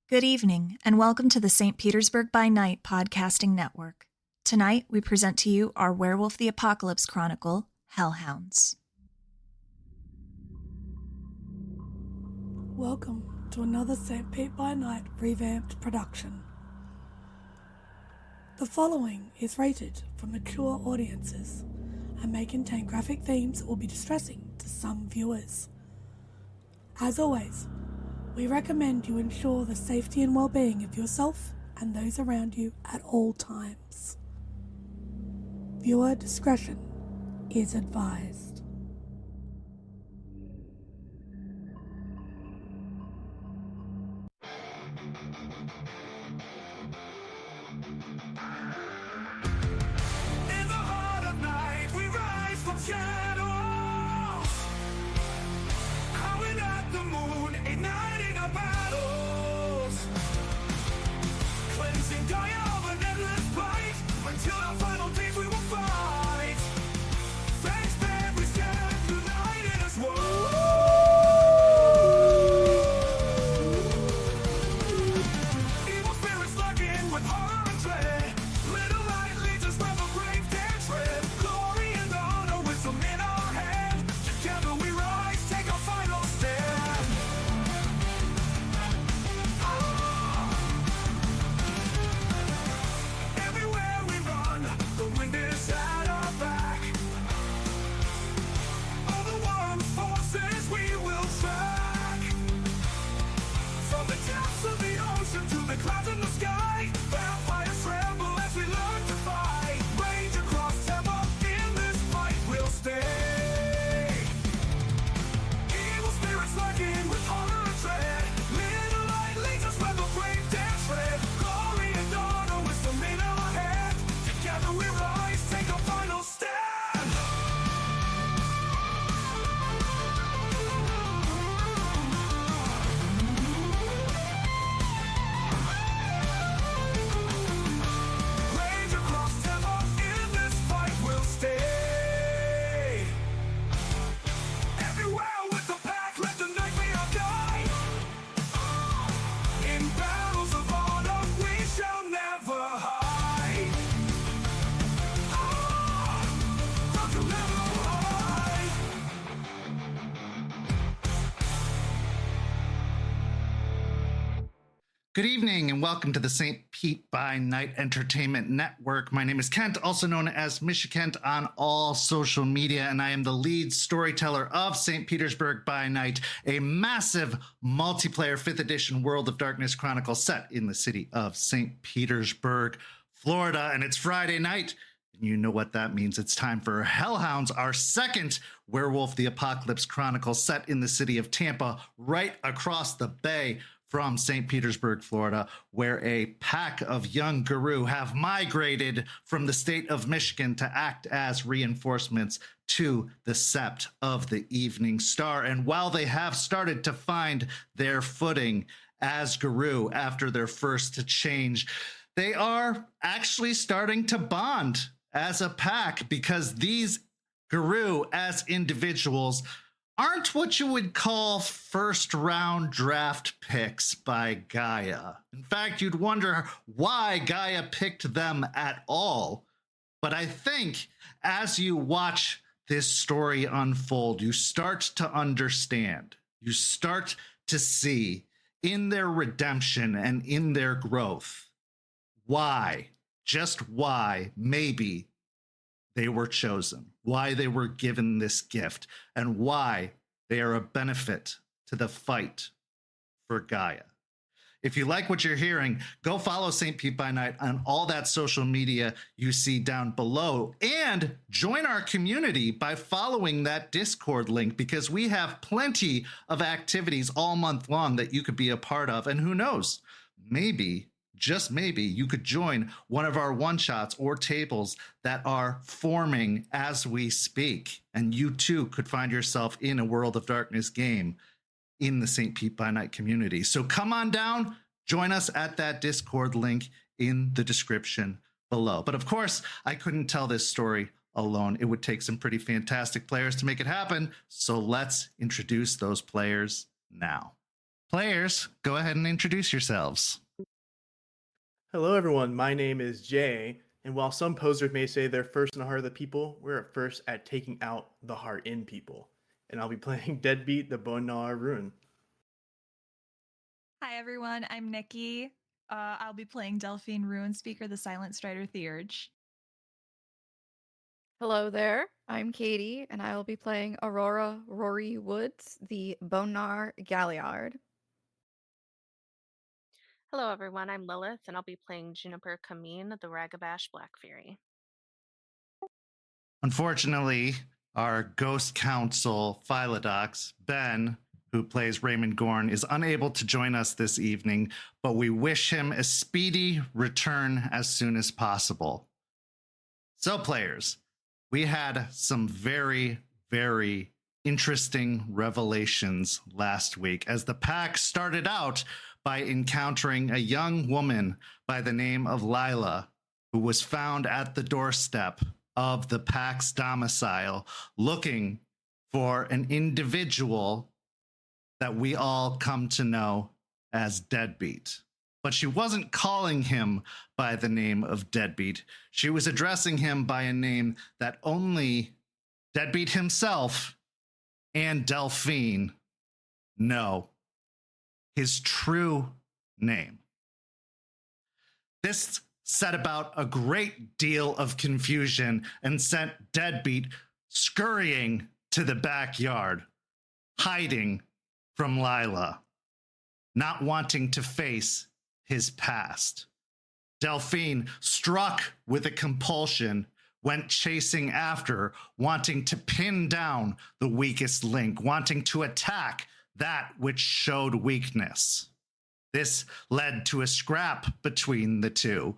Good evening, and welcome to the St. Petersburg by Night podcasting network. Tonight, we present to you our Werewolf the Apocalypse Chronicle, Hounds. Welcome to another St. Pete by Night revamped production. The following is rated for mature audiences and may contain graphic themes that will be distressing to some viewers. As always, we recommend you ensure the safety and well-being of yourself and those around you at all times. Viewer discretion is advised. In the heart of night, we rise from shadows, howling at the moon, igniting our battles, cleansing Gaia of an endless fight, until our final days we will fight. Thanks, man, we stand united as one. Evil spirits lurking with horror and dread. Little light leads us where the brave dare tread. Glory and honor, wisdom in our hand. Together we rise, take our final stand. Everywhere we run, the wind is at our back. All the warm forces we will track. From the depths of the ocean to the clouds in the sky, vampires tremble as we learn to fight. Rage across Tampa, in this fight we'll stay. Evil spirits lurking with horror and dread. Little light leads us where the brave dare tread. Glory and honor, wisdom in our hand. Together we rise, take our final stand. Rage across Tampa, in this fight we'll stay. Everywhere with the pack, let the night be our guide. In battles of honor, we shall never hide. Don't you never hide. Good evening and welcome to the St. Pete by Night Entertainment Network. My name is Kent, also known as Kent on all social media, and I am the lead storyteller of St. Petersburg by Night, a massive multiplayer 5th edition World of Darkness chronicle set in the city of St. Petersburg, Florida, and it's Friday night. And you know what that means. It's time for Hounds, our second Werewolf the Apocalypse chronicle set in the city of Tampa, right across the bay from St. Petersburg, Florida, where a pack of young guru have migrated from the state of Michigan to act as reinforcements to the Sept of the Evening Star. And while they have started to find their footing as guru after their first change, they are actually starting to bond as a pack, because these guru as individuals aren't what you would call first round draft picks by Gaia. In fact, you'd wonder why Gaia picked them at all. But I think as you watch this story unfold, you start to understand, you start to see in their redemption and in their growth why, just why, maybe they were chosen, why they were given this gift, and why they are a benefit to the fight for Gaia. If you like what you're hearing, go follow St. Pete by Night on all that social media you see down below, and join our community by following that Discord link, because we have plenty of activities all month long that you could be a part of. And who knows, maybe, just maybe, you could join one of our one-shots or tables that are forming as we speak, and you too could find yourself in a World of Darkness game in the St. Pete by Night community. So come on down, join us at that Discord link in the description below. But of course, I couldn't tell this story alone. It would take some pretty fantastic players to make it happen. So let's introduce those players now. Players, go ahead and introduce yourselves. Hello, everyone. My name is Jay, and while some posers may say they're first in the heart of the people, we're first at taking out the heart in people. And I'll be playing Deadbeat, the Bone Gnawer Rune. Hi, everyone. I'm Nikki. I'll be playing Delphine Ruinspeaker, the Silent Strider Theurge. Hello there, I'm Caity, and I will be playing Aurora Rory Woods, the Bonar Galliard. Hello everyone, I'm Lilith, and I'll be playing Juniper Camine, the Ragabash Black Fury. Unfortunately, our Ghost Council Philodox, Ben, who plays Raymond Gorn, is unable to join us this evening, but we wish him a speedy return as soon as possible. So, players, we had some very, very interesting revelations last week as the pack started out by encountering a young woman by the name of Lilia, who was found at the doorstep of the pack's domicile looking for an individual that we all come to know as Deadbeat. But she wasn't calling him by the name of Deadbeat. She was addressing him by a name that only Deadbeat himself and Delphine know. His true name. This set about a great deal of confusion and sent Deadbeat scurrying to the backyard, hiding from Lilia, not wanting to face his past. Delphine, struck with a compulsion, went chasing after, wanting to pin down the weakest link, wanting to attack that which showed weakness. This led to a scrap between the two.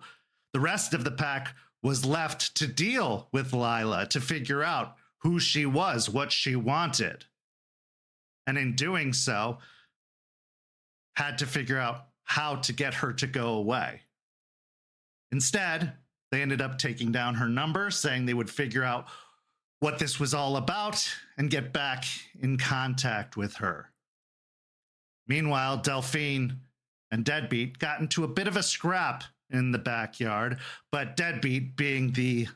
The rest of the pack was left to deal with Lilia, to figure out who she was, what she wanted. And in doing so, had to figure out how to get her to go away. Instead, they ended up taking down her number, saying they would figure out what this was all about and get back in contact with her. Meanwhile, Delphine and Deadbeat got into a bit of a scrap in the backyard, but Deadbeat, being the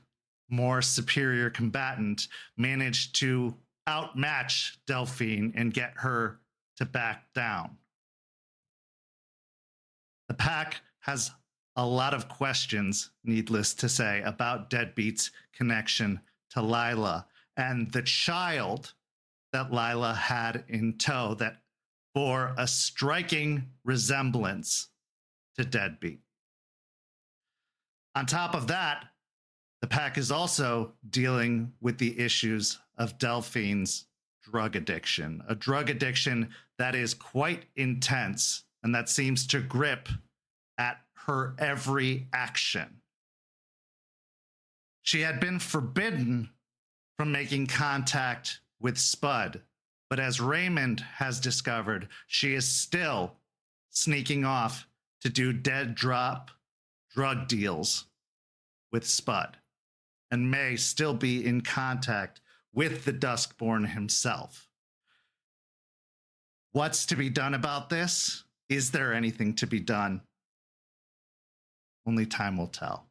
more superior combatant, managed to outmatch Delphine and get her to back down. The pack has a lot of questions, needless to say, about Deadbeat's connection to Lilia and the child that Lilia had in tow that bore a striking resemblance to Deadbeat. On top of that, the pack is also dealing with the issues of Delphine's drug addiction, a drug addiction that is quite intense and that seems to grip at her every action. She had been forbidden from making contact with Spud, but as Raymond has discovered, she is still sneaking off to do dead drop drug deals with Spud and may still be in contact with the Duskborn himself. What's to be done about this? Is there anything to be done? Only time will tell.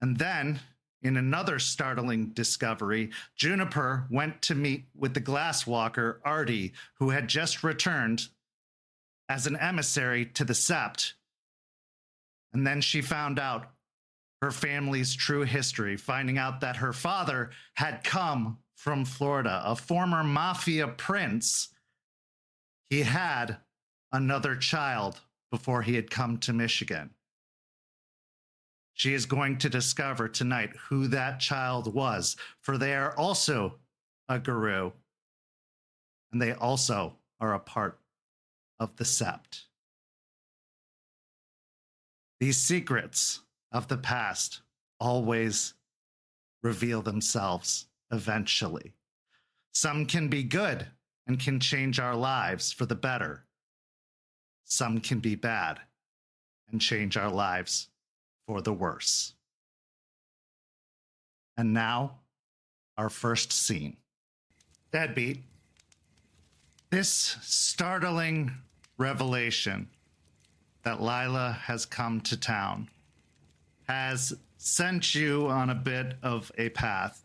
And then, in another startling discovery, Juniper went to meet with the glasswalker, Artie, who had just returned as an emissary to the Sept. And then she found out her family's true history, finding out that her father had come from Florida, a former mafia prince. He had another child before he had come to Michigan. She is going to discover tonight who that child was, for they are also a guru, and they also are a part of the Sept. These secrets of the past always reveal themselves eventually. Some can be good and can change our lives for the better. Some can be bad and change our lives for the worse. And now, our first scene. Deadbeat, This startling revelation that Lila has come to town has sent you on a bit of a path.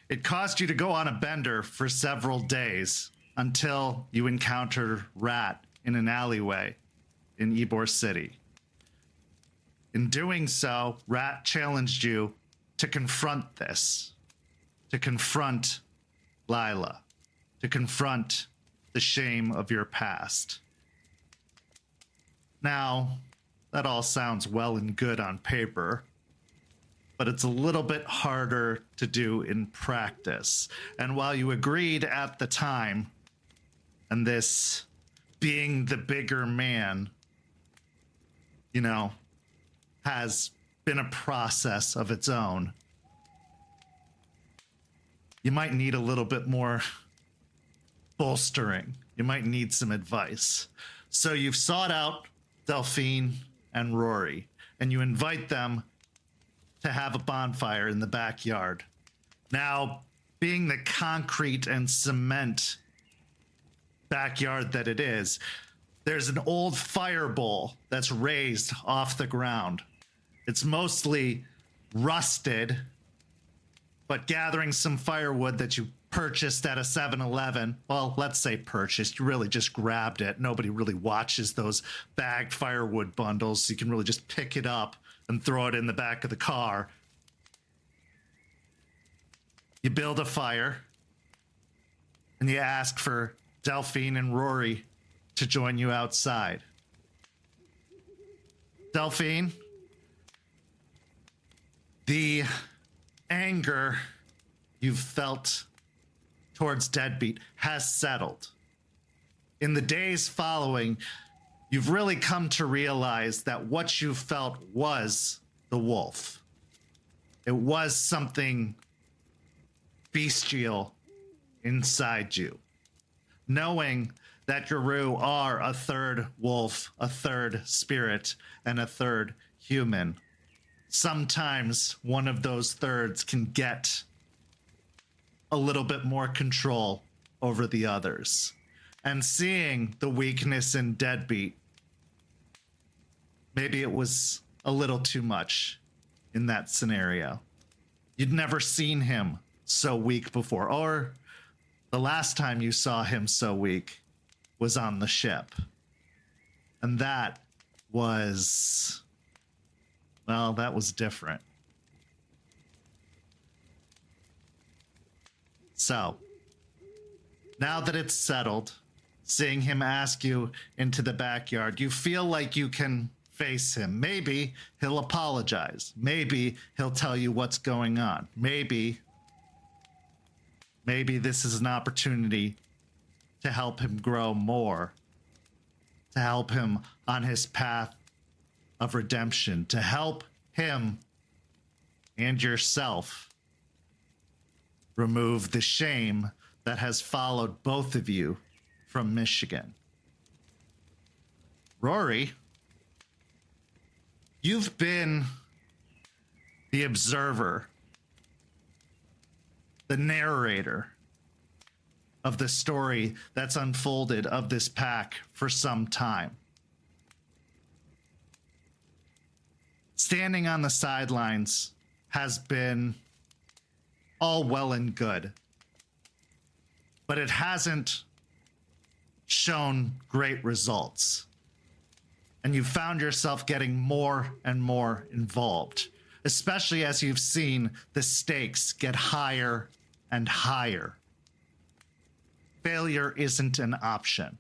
It caused you to go on a bender for several days until you encounter Rat in an alleyway in Ybor City. In doing so, Rat challenged you to confront this, to confront Lila, to confront the shame of your past. Now, that all sounds well and good on paper, but it's a little bit harder to do in practice. And while you agreed at the time, and this being the bigger man, you know, has been a process of its own, you might need a little bit more bolstering. You might need some advice. So you've sought out Delphine and Rory, and you invite them to have a bonfire in the backyard. Now, being the concrete and cement backyard that it is, there's an old fire bowl that's raised off the ground. It's mostly rusted, but gathering some firewood that you purchased at a 7-Eleven, well, let's say purchased, you really just grabbed it. Nobody really watches those bagged firewood bundles, so you can really just pick it up and throw it in the back of the car. You build a fire, and you ask for Delphine and Rory to join you outside. Delphine, the anger you've felt towards Deadbeat has settled. In the days following, you've really come to realize that what you felt was the wolf. It was something bestial inside you. Knowing that Guru are a third wolf, a third spirit, and a third human, sometimes one of those thirds can get a little bit more control over the others. And seeing the weakness in Deadbeat, maybe it was a little too much in that scenario. You'd never seen him so weak before, or the last time you saw him so weak was on the ship. And that was, well, that was different. So, now that it's settled, seeing him ask you into the backyard, you feel like you can face him. Maybe he'll apologize. Maybe he'll tell you what's going on. Maybe this is an opportunity to help him grow more, to help him on his path of redemption, to help him and yourself remove the shame that has followed both of you from Michigan. Rory, you've been the observer, the narrator of the story that's unfolded of this pack for some time. Standing on the sidelines has been all well and good, but it hasn't shown great results. And you've found yourself getting more and more involved, especially as you've seen the stakes get higher and higher. Failure isn't an option.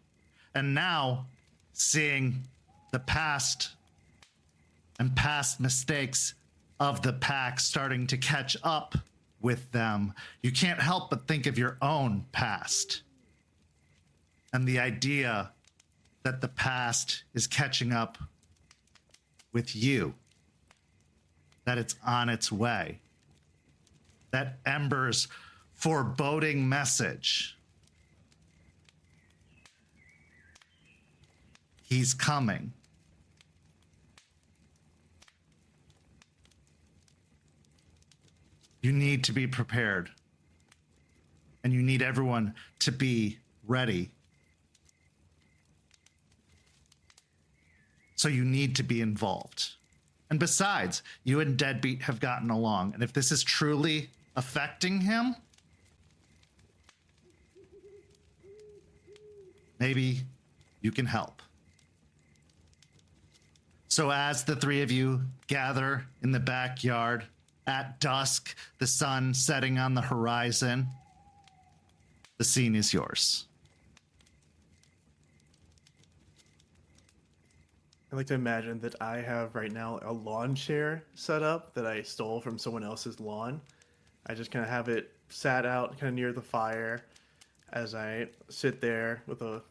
And now, seeing the past and past mistakes of the pack starting to catch up with them, you can't help but think of your own past. And the idea that the past is catching up with you, that it's on its way, that Ember's foreboding message, he's coming. You need to be prepared, and you need everyone to be ready So you need to be involved. And besides, you and Deadbeat have gotten along. And if this is truly affecting him, maybe you can help. So as the three of you gather in the backyard at dusk, the sun setting on the horizon, the scene is yours. I like to imagine that I have right now a lawn chair set up that I stole from someone else's lawn. I just kind of have it sat out kind of near the fire as I sit there with a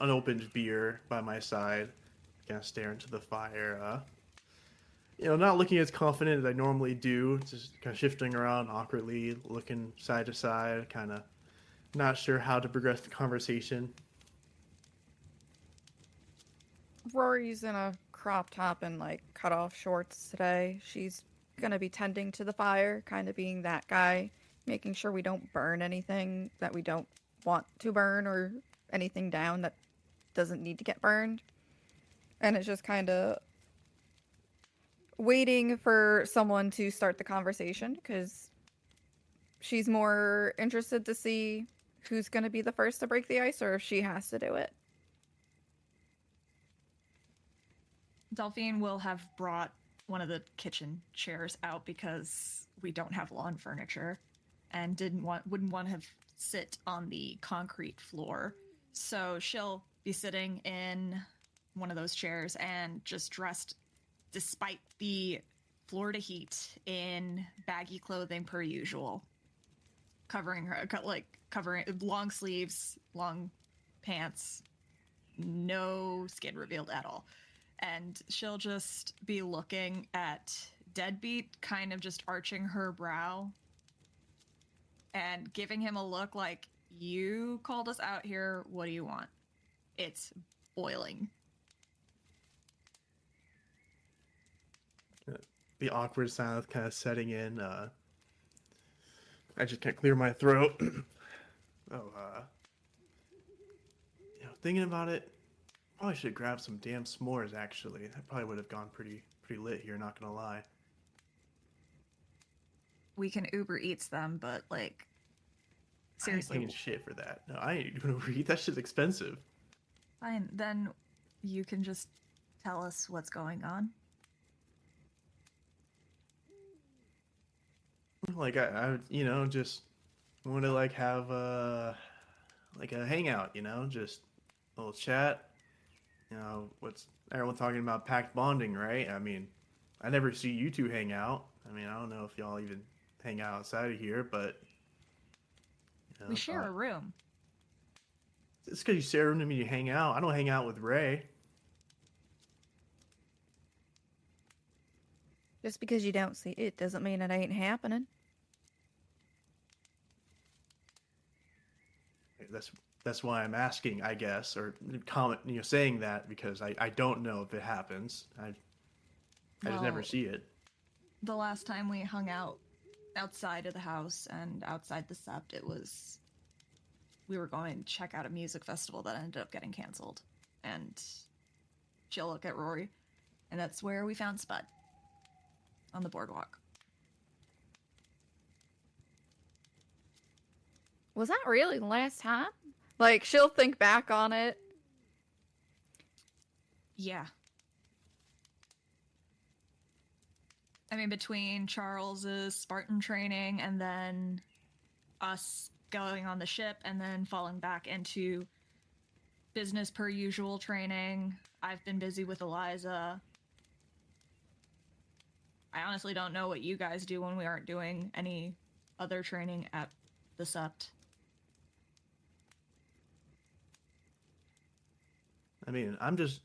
unopened beer by my side, kind of stare into the fire. Not looking as confident as I normally do, just kind of shifting around awkwardly, looking side to side, kind of not sure how to progress the conversation. Rory's in a crop top and like cut off shorts today. She's gonna be tending to the fire, kind of being that guy, making sure we don't burn anything that we don't want to burn or anything down that doesn't need to get burned. And it's just kind of waiting for someone to start the conversation because she's more interested to see who's going to be the first to break the ice or if she has to do it. Delphine will have brought one of the kitchen chairs out because we don't have lawn furniture and wouldn't want to have sit on the concrete floor. So she'll be sitting in one of those chairs and just dressed, despite the Florida heat, in baggy clothing per usual, covering long sleeves, long pants, no skin revealed at all. And she'll just be looking at Deadbeat, kind of just arching her brow and giving him a look like, you called us out here, what do you want? It's boiling. The awkward silence kind of setting in. I just can't clear my throat. Thinking about it, probably should grab some damn s'mores, actually. That probably would have gone pretty lit here, not gonna lie. We can Uber Eats them, but like, seriously. I ain't paying shit for that. No, I ain't doing Uber Eats. That shit's expensive. Fine, then you can just tell us what's going on. Like I just want to like have like a hangout, just a little chat. What's everyone talking about? Packed bonding, right? I mean, I never see you two hang out. I mean, I don't know if y'all even hang out outside of here, but We share a room. It's because you share a room to me, you hang out. I don't hang out with Ray. Just because you don't see it doesn't mean it ain't happening. That's why I'm asking, I guess, or comment, saying that because I don't know if it happens. I just never see it. The last time we hung out outside of the house and outside the sept, we were going to check out a music festival that ended up getting canceled. And she'll look at Rory, and that's where we found Spud. On the boardwalk. Was that really the last time? Like, she'll think back on it. Yeah. I mean, between Charles's Spartan training and then us going on the ship and then falling back into business per usual training, I've been busy with Eliza. I honestly don't know what you guys do when we aren't doing any other training at the sept. I mean, I'm just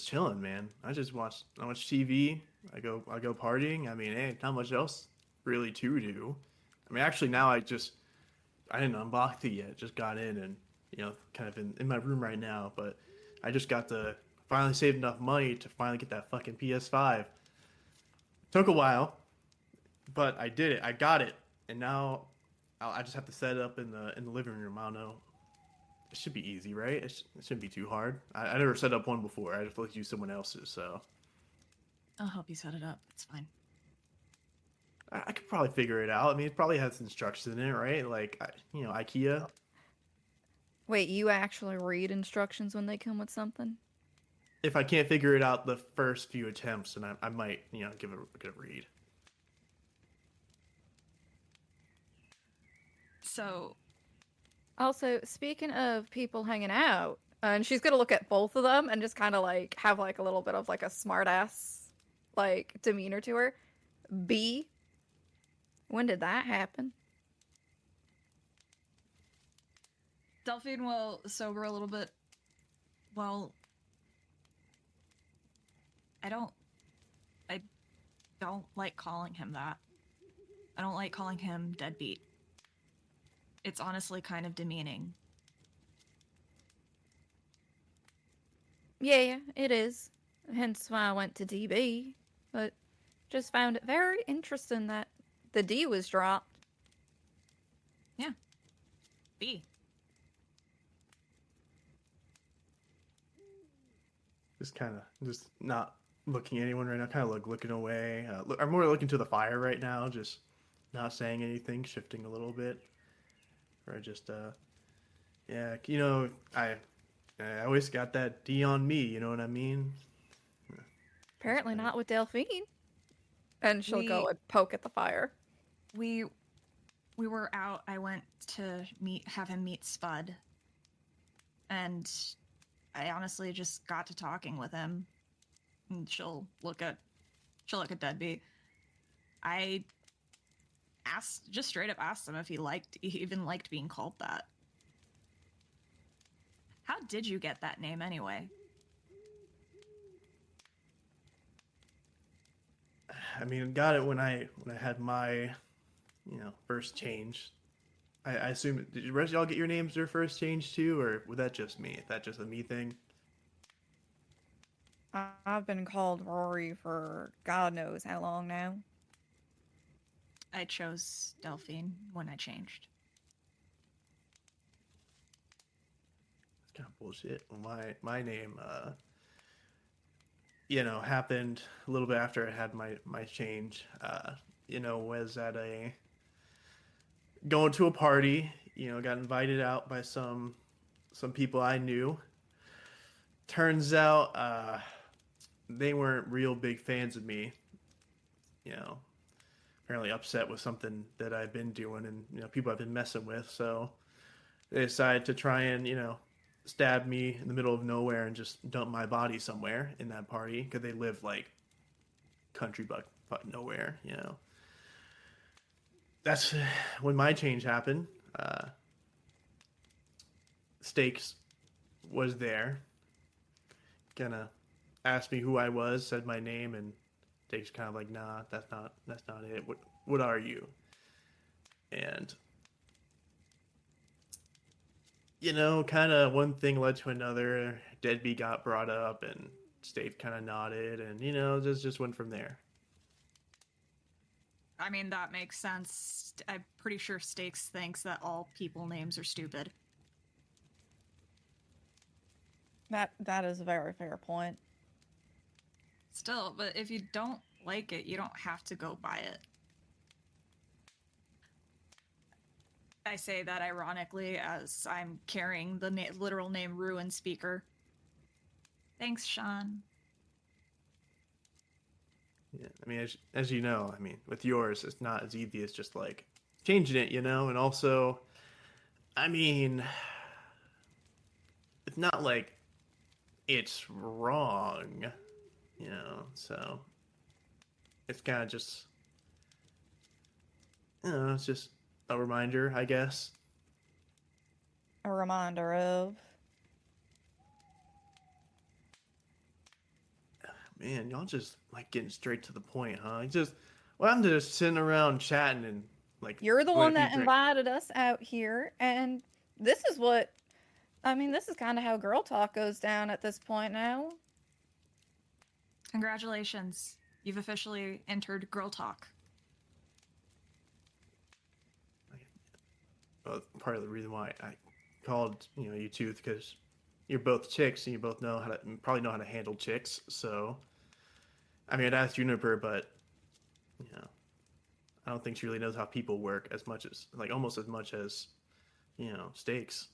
chilling, man. I watch TV. I go partying. I mean, hey, not much else really to do. I mean, actually, now I didn't unbox it yet. Just got in and kind of in my room right now. But I just got to finally save enough money to finally get that fucking PS5. Took a while, but I did it. I got it, and now I just have to set it up in the living room. I don't know, It should be easy, right? It shouldn't be too hard. I never set up one before. I just like to use someone else's, so I'll help you set it up. It's fine. I could probably figure it out. I mean, it probably has instructions in it, right? Like, IKEA. Wait, you actually read instructions when they come with something? If I can't figure it out the first few attempts, then I might, give it a read. So, Also, speaking of people hanging out, and she's gonna look at both of them and just kind of like have like a little bit of like a smart ass like demeanor to her. B, when did that happen? Delphine will sober a little bit. Well, I don't like calling him that. I don't like calling him Deadbeat. It's honestly kind of demeaning. Yeah, it is. Hence why I went to DB. But just found it very interesting that the D was dropped. Yeah. B. Just not looking at anyone right now. Kind of like looking away. I'm more looking to the fire right now. Just not saying anything, shifting a little bit. Or just, yeah, I always got that D on me, you know what I mean? Apparently not with Delphine. And she'll go and poke at the fire. We were out. I went to have him meet Spud. And I honestly just got to talking with him. And she'll look at Deadbeat. I just straight up asked him if he even liked being called that. How did you get that name anyway? I mean, got it when I had my, first change. I assume, did the rest of y'all get your names their first change too, or was that just me? Is that just a me thing? I've been called Rory for God knows how long now. I chose Delphine when I changed. It's kind of bullshit. Well, my name, happened a little bit after I had my change. Was at going to a party. Got invited out by some people I knew. Turns out, they weren't real big fans of me. Apparently upset with something that I've been doing and people I've been messing with, so they decided to try and stab me in the middle of nowhere and just dump my body somewhere in that party because they live like country but nowhere. That's when my change happened. Stakes was there, gonna ask me who I was, said my name, and Dake's kind of like, nah, that's not it. What are you? And kind of one thing led to another. Deadbeat got brought up, and Stave kind of nodded, and just went from there. I mean, that makes sense. I'm pretty sure Stakes thinks that all people names are stupid. That is a very fair point. Still, but if you don't like it, you don't have to go by it. I say that ironically as I'm carrying the literal name Ruinspeaker. Thanks, Sean. Yeah, I mean, as you know, I mean, with yours, it's not as easy as just like changing it, and also, I mean, it's not like it's wrong, so it's kind of just, it's just a reminder, I guess. A reminder of... Man, y'all just like getting straight to the point, huh? I'm just sitting around chatting and like. You're the one that invited us out here, and this is kind of how girl talk goes down at this point now. Congratulations. You've officially entered Girl Talk. Well, part of the reason why I called, you two, because you're both chicks and you both probably know how to handle chicks. So, I mean, I'd ask Juniper, but I don't think she really knows how people work as much as, almost as much as, stakes.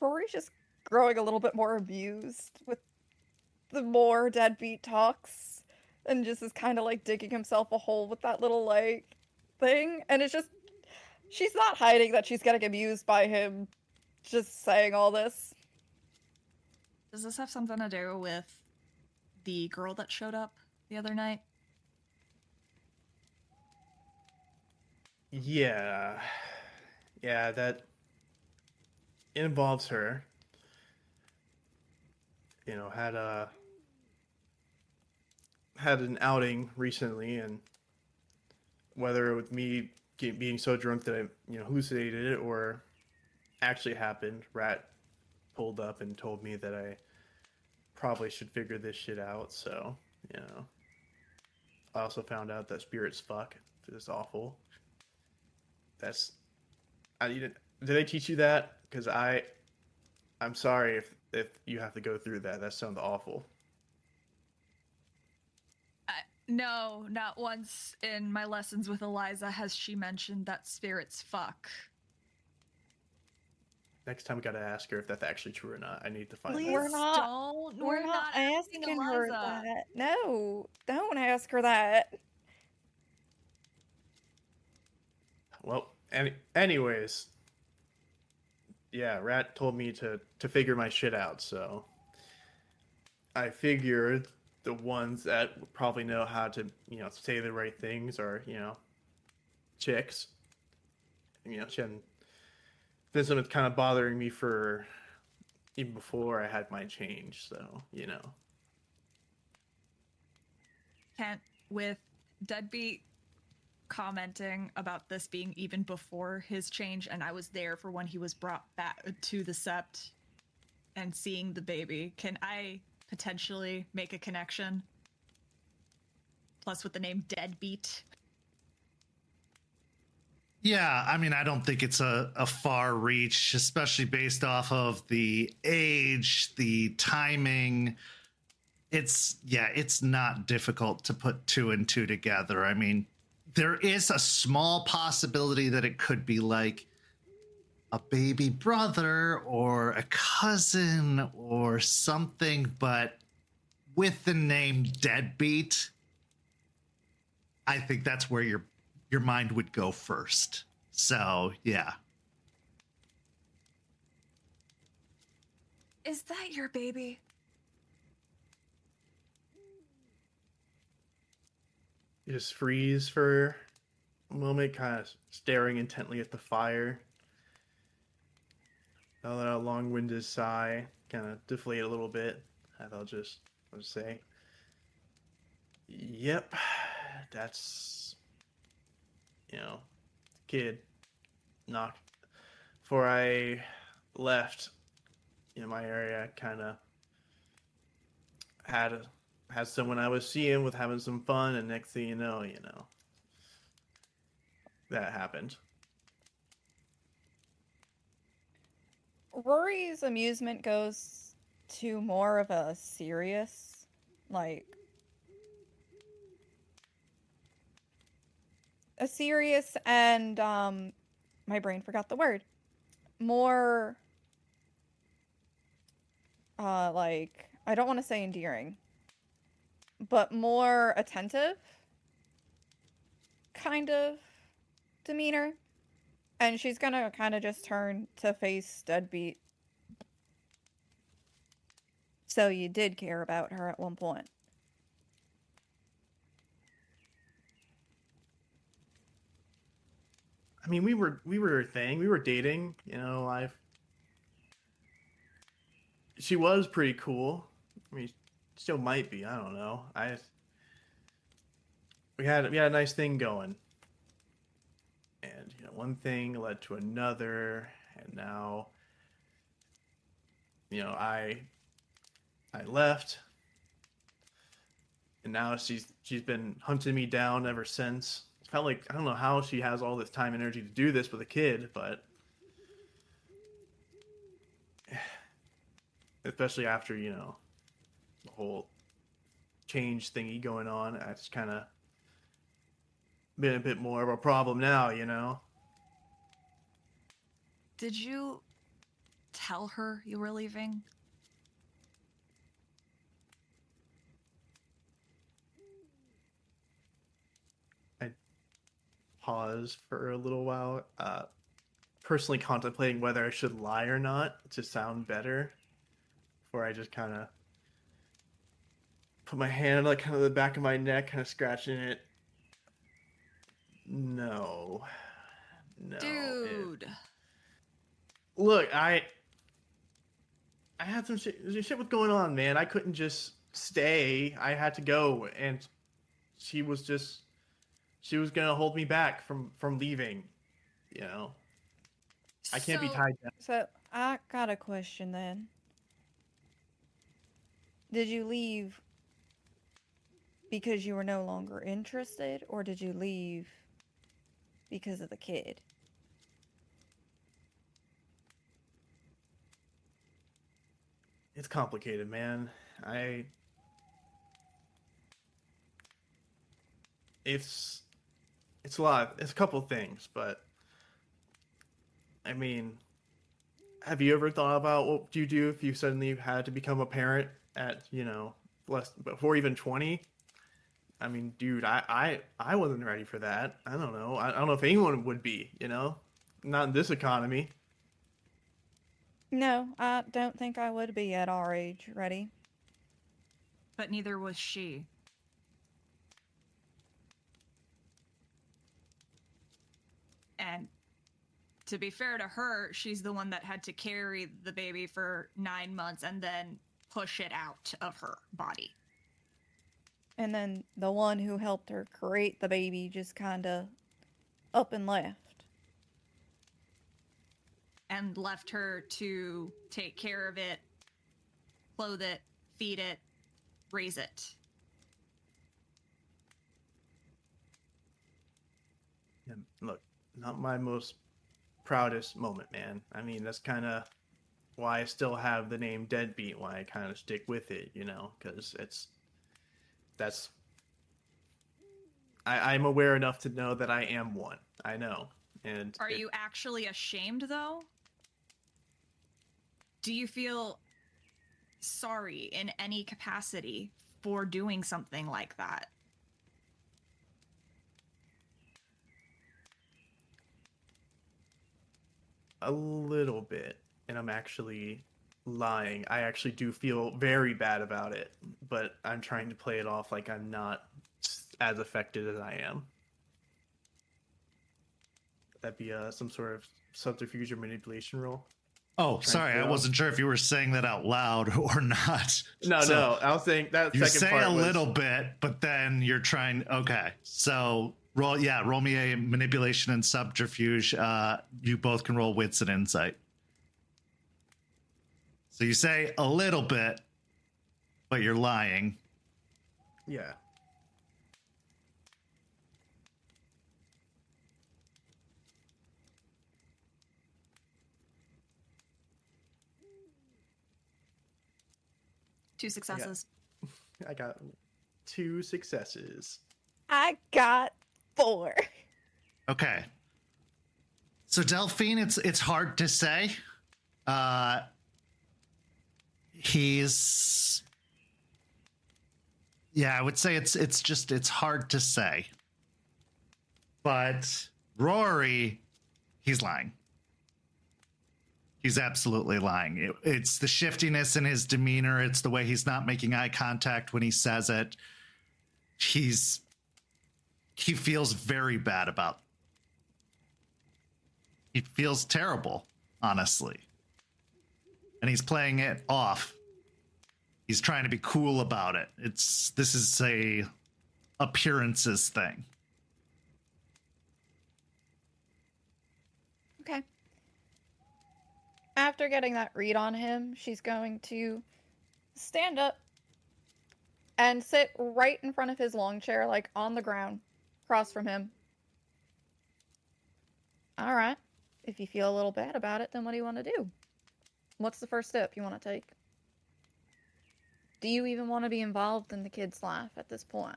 Rory's just growing a little bit more abused with the more Deadbeat talks, and just is kind of digging himself a hole with that little thing. And it's just, she's not hiding that she's getting abused by him just saying all this. Does this have something to do with the girl that showed up the other night? Yeah, that involves her. Had an outing recently, and whether with me being so drunk that I hallucinated it or actually happened, Rat pulled up and told me that I probably should figure this shit out. So I also found out that spirits fuck. It's awful. Did they teach you that? Because I'm sorry if you have to go through that. That sounds awful. No, not once in my lessons with Eliza has she mentioned that spirits fuck. Next time we gotta ask her if that's actually true or not. I need to find Please out. We're not asking her Eliza. that. No, don't ask her that. Well, anyways, yeah, Rat told me to figure my shit out, so I figured the ones that would probably know how to, say the right things are, chicks. This one was kind of bothering me for even before I had my change, so, Kent, with Deadbeat commenting about this being even before his change, and I was there for when he was brought back to the sept and seeing the baby, can I potentially make a connection? Plus with the name Deadbeat. Yeah, I mean, I don't think it's a far reach, especially based off of the age, the timing. It's not difficult to put two and two together. I mean, there is a small possibility that it could be like a baby brother or a cousin or something, but with the name Deadbeat, I think that's where your mind would go first. So, yeah. Is that your baby? You just freeze for a moment, kind of staring intently at the fire. I'll let out a long-winded sigh, kind of deflate a little bit, and I'll just say, yep, that's, kid. Knocked. Before I left, my area, kind of had someone I was seeing with having some fun, and next thing you know, that happened. Rory's amusement goes to more of a serious, and my brain forgot the word. More I don't want to say endearing, but more attentive kind of demeanor. And she's gonna kind of just turn to face Deadbeat. So you did care about her at one point. I mean, we were a thing. We were dating, she was pretty cool. I mean, still might be. I don't know. We had a nice thing going, and one thing led to another, and now, I left, and now she's been hunting me down ever since. It felt like, I don't know how she has all this time and energy to do this with a kid, but especially after, you know, the whole change thingy going on. It's kind of been a bit more of a problem now, you know? Did you tell her you were leaving? I paused for a little while, personally contemplating whether I should lie or not to sound better, before I just kind of put my hand like kind of the back of my neck, kind of scratching it. No. Dude. Look, I had some shit was going on, man. I couldn't just stay. I had to go, and she was gonna hold me back from leaving, you know. I can't be tied down. So I got a question then. Did you leave because you were no longer interested, or did you leave because of the kid? It's complicated, man. It's a lot. It's a couple things, but I mean, have you ever thought about what you do if you suddenly had to become a parent at, you know, before even 20? I mean, dude, I wasn't ready for that. I don't know. I don't know if anyone would be, you know? Not in this economy. No, I don't think I would be at our age ready. But neither was she. And to be fair to her, she's the one that had to carry the baby for 9 months and then push it out of her body. And then the one who helped her create the baby just kind of up and left. And left her to take care of it, clothe it, feed it, raise it. Yeah, look, not my most proudest moment, man. I mean, that's kind of why I still have the name Deadbeat, why I kind of stick with it, you know, because I'm aware enough to know that I am one. I know. And Are you actually ashamed, though? Do you feel sorry in any capacity for doing something like that? A little bit, and I'm actually lying. I actually do feel very bad about it, but I'm trying to play it off like I'm not as affected as I am. That'd be some sort of subterfuge or manipulation role. Oh, sorry, I wasn't sure if you were saying that out loud or not. No, I was saying that you second say part a was... little bit, but then you're trying. Okay, so roll me a manipulation and subterfuge. You both can roll wits and insight. So you say a little bit, but you're lying. Yeah. Two successes. I got 2 successes. I got 4. Okay. So Delphine, it's hard to say. He's, yeah, I would say it's hard to say. But Rory, he's lying. He's absolutely lying. It's the shiftiness in his demeanor. It's the way he's not making eye contact when he says it. He feels very bad about. He feels terrible, honestly. And he's playing it off. He's trying to be cool about it. This is a appearances thing. Okay. After getting that read on him, she's going to stand up and sit right in front of his long chair, like on the ground, across from him. All right. If you feel a little bad about it, then what do you want to do? What's the first step you want to take? Do you even want to be involved in the kid's life at this point?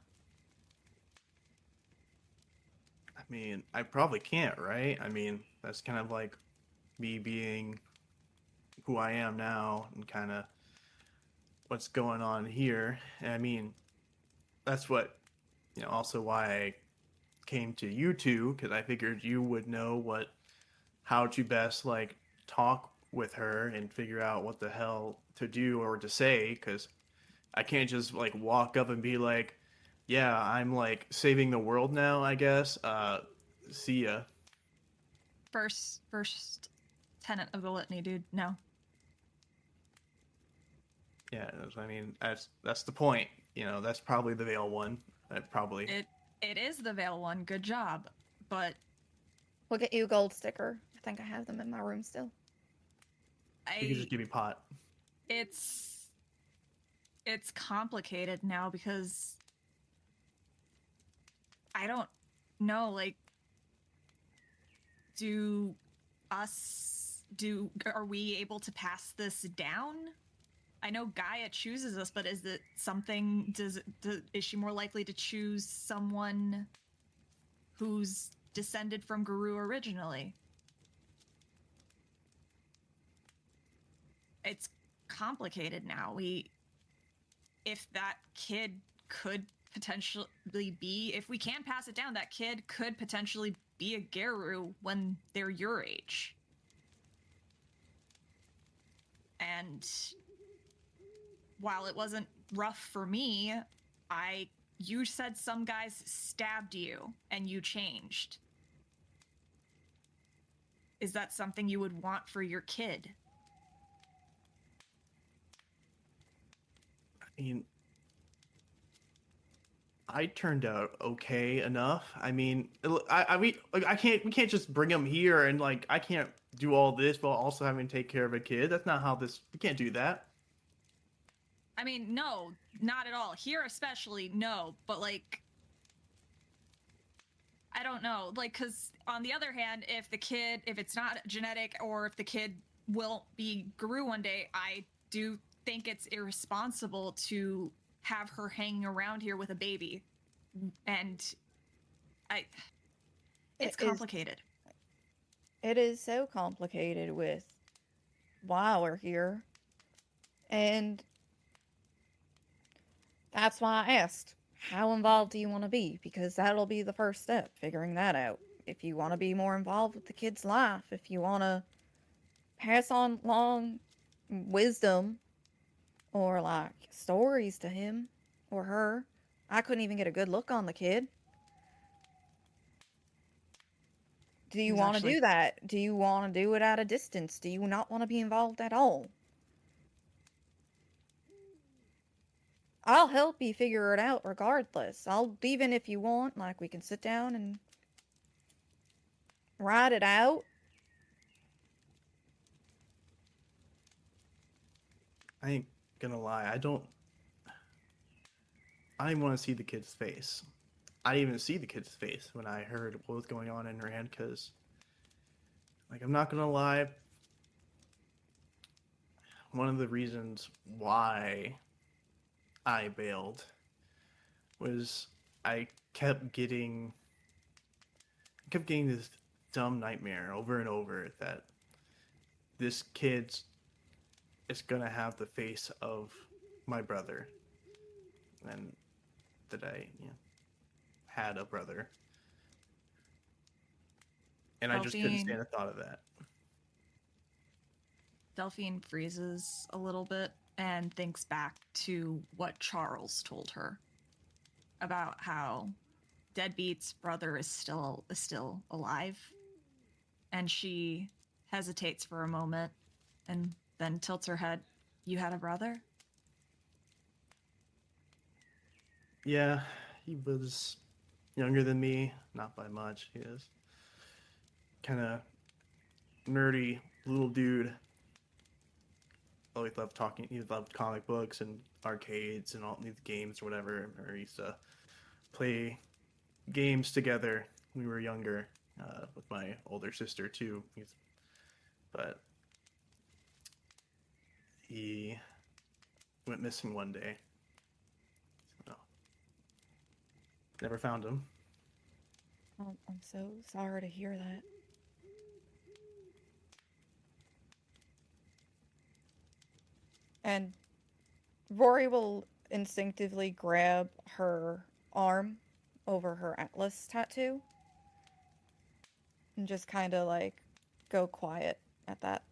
I mean, I probably can't, right? I mean, that's kind of like me being who I am now and kind of what's going on here. And I mean, that's what, also why I came to you two, because I figured you would know how to best like talk with her and figure out what the hell to do or to say, because I can't just like walk up and be like, yeah, I'm like saving the world now, I guess. See ya. First tenant of the litany, dude. No. Yeah, I mean, that's the point. That's probably the Veil one. It is the Veil one. Good job. But We'll get you a gold sticker. I think I have them in my room still. You can just give me pot. It's complicated now because I don't know, like, are we able to pass this down? I know Gaia chooses us, but is it something, is she more likely to choose someone who's descended from Guru originally? It's complicated now. If that kid could potentially be, if we can pass it down, that kid could potentially be a Guru when they're your age. And while it wasn't rough for me, you said some guys stabbed you and you changed. Is that something you would want for your kid? I mean, I turned out okay enough. I mean, we can't just bring him here and like I can't do all this while also having to take care of a kid. That's not how we can't do that. I mean, no, not at all. Here especially, no. But like, I don't know. Like, because on the other hand, if it's not genetic or if the kid will be Guru one day, I do think it's irresponsible to have her hanging around here with a baby. And it's complicated. It is so complicated with why we're here. And that's why I asked, how involved do you want to be? Because that'll be the first step, figuring that out. If you want to be more involved with the kid's life, if you want to pass on long wisdom or like stories to him or her. I couldn't even get a good look on the kid. Do you want to do that? Do you want to do it at a distance? Do you not want to be involved at all? I'll help you figure it out regardless. Even if you want, like, we can sit down and write it out. I ain't gonna lie, I don't even want to see the kid's face. I didn't even see the kid's face when I heard what was going on in her hand, because, like, I'm not gonna lie, one of the reasons why I bailed was I kept getting this dumb nightmare over and over that this kid's is gonna have the face of my brother, and that I had a brother, and I just couldn't stand the thought of that. Delphine freezes a little bit and thinks back to what Charles told her about how Deadbeat's brother is still alive, and she hesitates for a moment and then tilts her head. You had a brother? Yeah, he was younger than me, not by much. He is kind of nerdy little dude. Always loved talking. He loved comic books and arcades and all these games or whatever. Or he used to play games together when we were younger with my older sister too. But he went missing one day. So, never found him. I'm so sorry to hear that. And Rory will instinctively grab her arm over her atlas tattoo and just kind of like go quiet at that.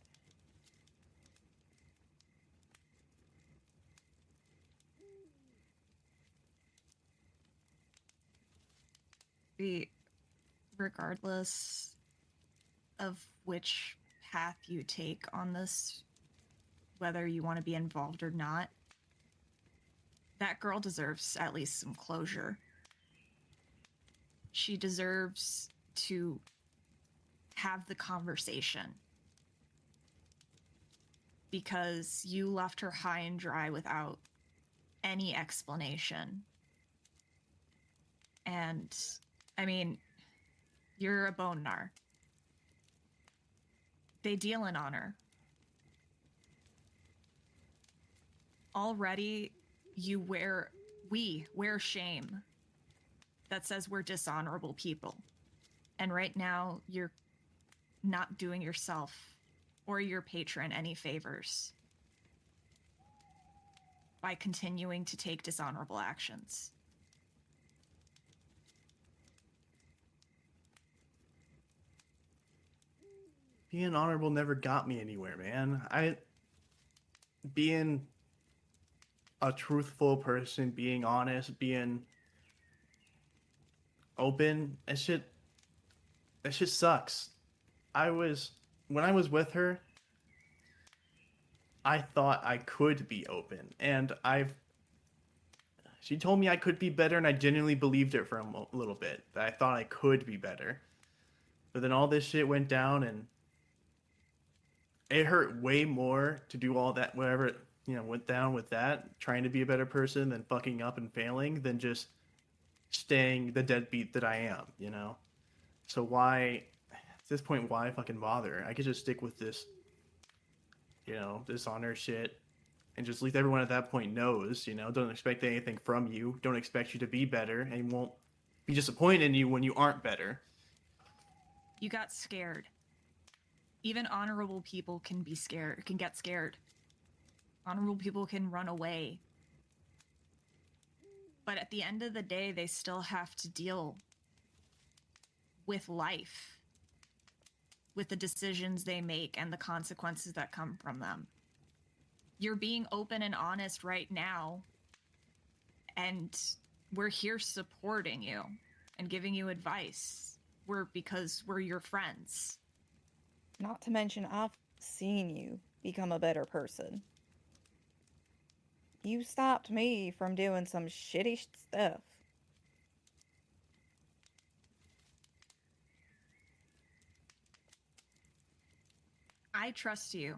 Regardless of which path you take on this, whether you want to be involved or not, that girl deserves at least some closure. She deserves to have the conversation. Because you left her high and dry without any explanation. And, I mean, you're a bone gnar. They deal in honor. Already, we wear shame that says we're dishonorable people. And right now, you're not doing yourself or your patron any favors by continuing to take dishonorable actions. Being honorable never got me anywhere, man. Being a truthful person, being honest, being open, that shit sucks. When I was with her, I thought I could be open, and she told me I could be better, and I genuinely believed it for a little bit, that I thought I could be better. But then all this shit went down, and it hurt way more to do all that, whatever, went down with that, trying to be a better person than fucking up and failing, than just staying the deadbeat that I am, So why, at this point, why fucking bother? I could just stick with this, dishonor shit, and just at least everyone at that point knows, don't expect anything from you, don't expect you to be better, and won't be disappointed in you when you aren't better. You got scared. Even honorable people can get scared. Honorable people can run away. But at the end of the day, they still have to deal with life, with the decisions they make and the consequences that come from them. You're being open and honest right now, and we're here supporting you and giving you advice. Because we're your friends. Not to mention, I've seen you become a better person. You stopped me from doing some shitty stuff. I trust you,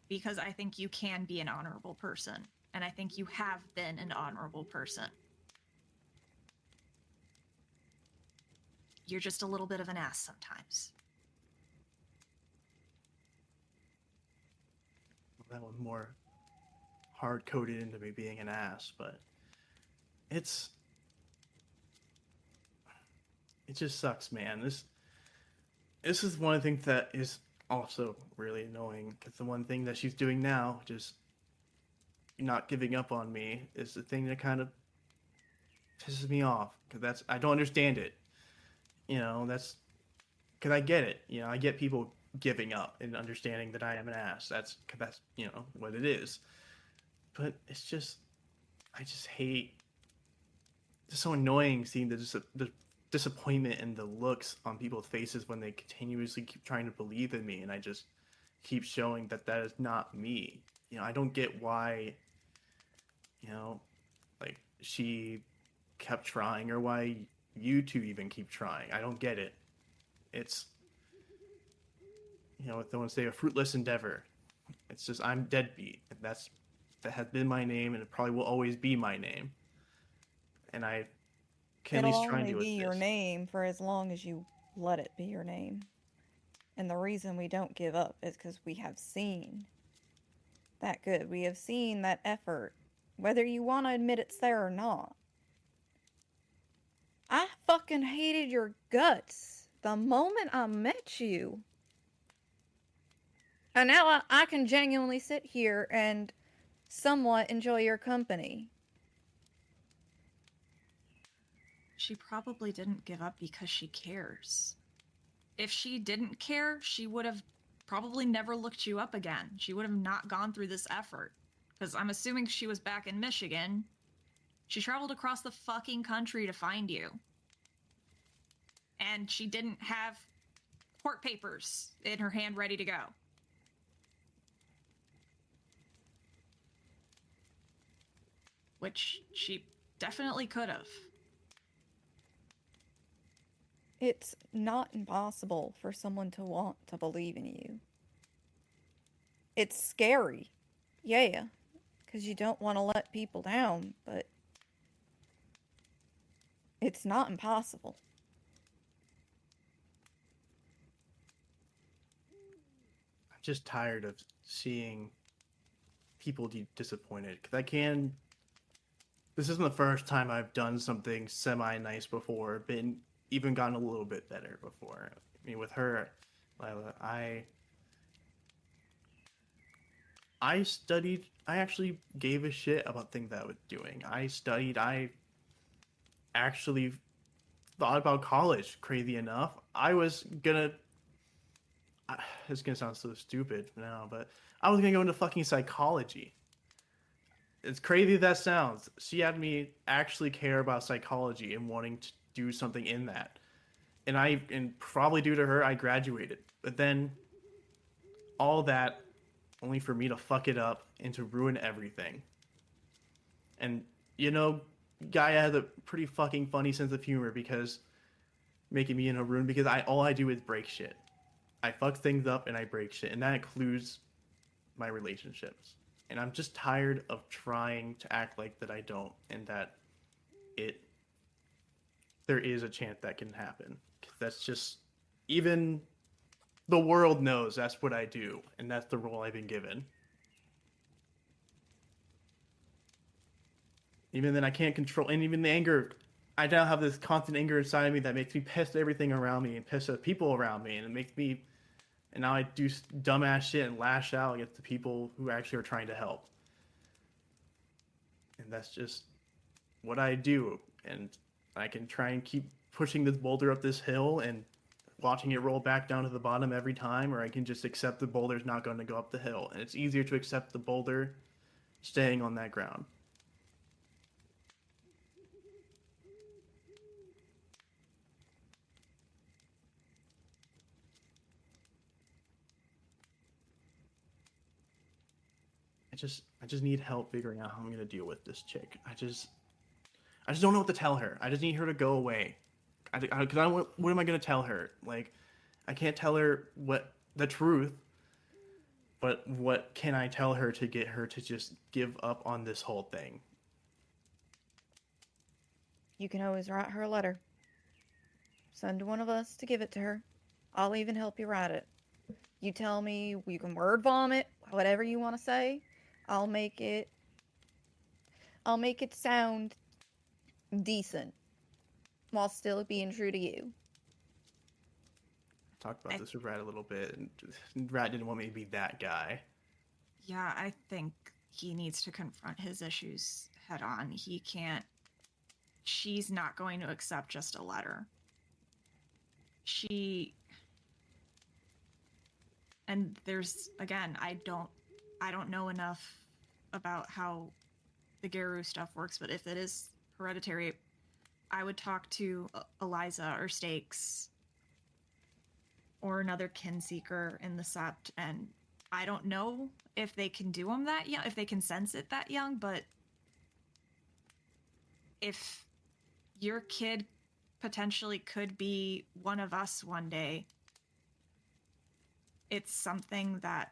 because I think you can be an honorable person, and I think you have been an honorable person. You're just a little bit of an ass sometimes. That one more hard-coded into me being an ass, but it just sucks, man. This is one of the things that is also really annoying, because the one thing that she's doing now, just not giving up on me, is the thing that kind of pisses me off, because I don't understand it. That's because I get it. I get people giving up and understanding that I am an ass. That's what it is. But it's just, I just hate. It's so annoying seeing the disappointment and the looks on people's faces when they continuously keep trying to believe in me, and I just keep showing that is not me. I don't get why. Like, she kept trying, or why you two even keep trying. I don't get it. It's, if they want to say a fruitless endeavor, it's just, I'm Deadbeat, and that has been my name, and it probably will always be my name. And I can at least try and do It'll only be with your this. name for as long as you let it be your name. And the reason we don't give up is because we have seen that good. We have seen that effort, whether you want to admit it's there or not. I fucking hated your guts the moment I met you. And now I can genuinely sit here and somewhat enjoy your company. She probably didn't give up because she cares. If she didn't care, she would have probably never looked you up again. She would have not gone through this effort. Because I'm assuming she was back in Michigan. She traveled across the fucking country to find you. And she didn't have court papers in her hand ready to go. Which she definitely could have. It's not impossible for someone to want to believe in you. It's scary, yeah, because you don't want to let people down, but it's not impossible. I'm just tired of seeing people disappointed. Because this isn't the first time I've done something semi-nice before, even gotten a little bit better before. I mean, with her, Lila, I studied. I actually gave a shit about things that I was doing. I studied. I actually thought about college. Crazy enough, it's gonna sound so stupid now, but I was gonna go into fucking psychology. As crazy as that sounds, she had me actually care about psychology and wanting to do something in that. And probably due to her, I graduated. But then all that only for me to fuck it up and to ruin everything. And, Gaia has a pretty fucking funny sense of humor because making me in a ruin because all I do is break shit. I fuck things up and I break shit. And that includes my relationships. And I'm just tired of trying to act like that I don't and that there is a chance that can happen. That's just, even the world knows that's what I do, and that's the role I've been given. Even then, I can't control, and even the anger, I now have this constant anger inside of me that makes me piss at everything around me and piss at people around me, and it makes me, and now I do dumbass shit and lash out against the people who actually are trying to help. And that's just what I do, and I can try and keep pushing this boulder up this hill and watching it roll back down to the bottom every time, or I can just accept the boulder's not going to go up the hill. And it's easier to accept the boulder staying on that ground. I just need help figuring out how I'm going to deal with this chick. I just don't know what to tell her. I just need her to go away. What am I going to tell her? Like, I can't tell her the truth, but what can I tell her to get her to just give up on this whole thing? You can always write her a letter. Send one of us to give it to her. I'll even help you write it. You tell me, you can word vomit, whatever you want to say. I'll make it sound decent while still being true to you. I talked about this with Rat a little bit, and Rat didn't want me to be that guy. Yeah, I think he needs to confront his issues head on. She's not going to accept just a letter. And there's, again, I don't know enough about how the Geru stuff works, but if it is hereditary, I would talk to Eliza or Stakes or another kin seeker in the sept, and I don't know if they can do them that young, if they can sense it that young, but if your kid potentially could be one of us one day, it's something that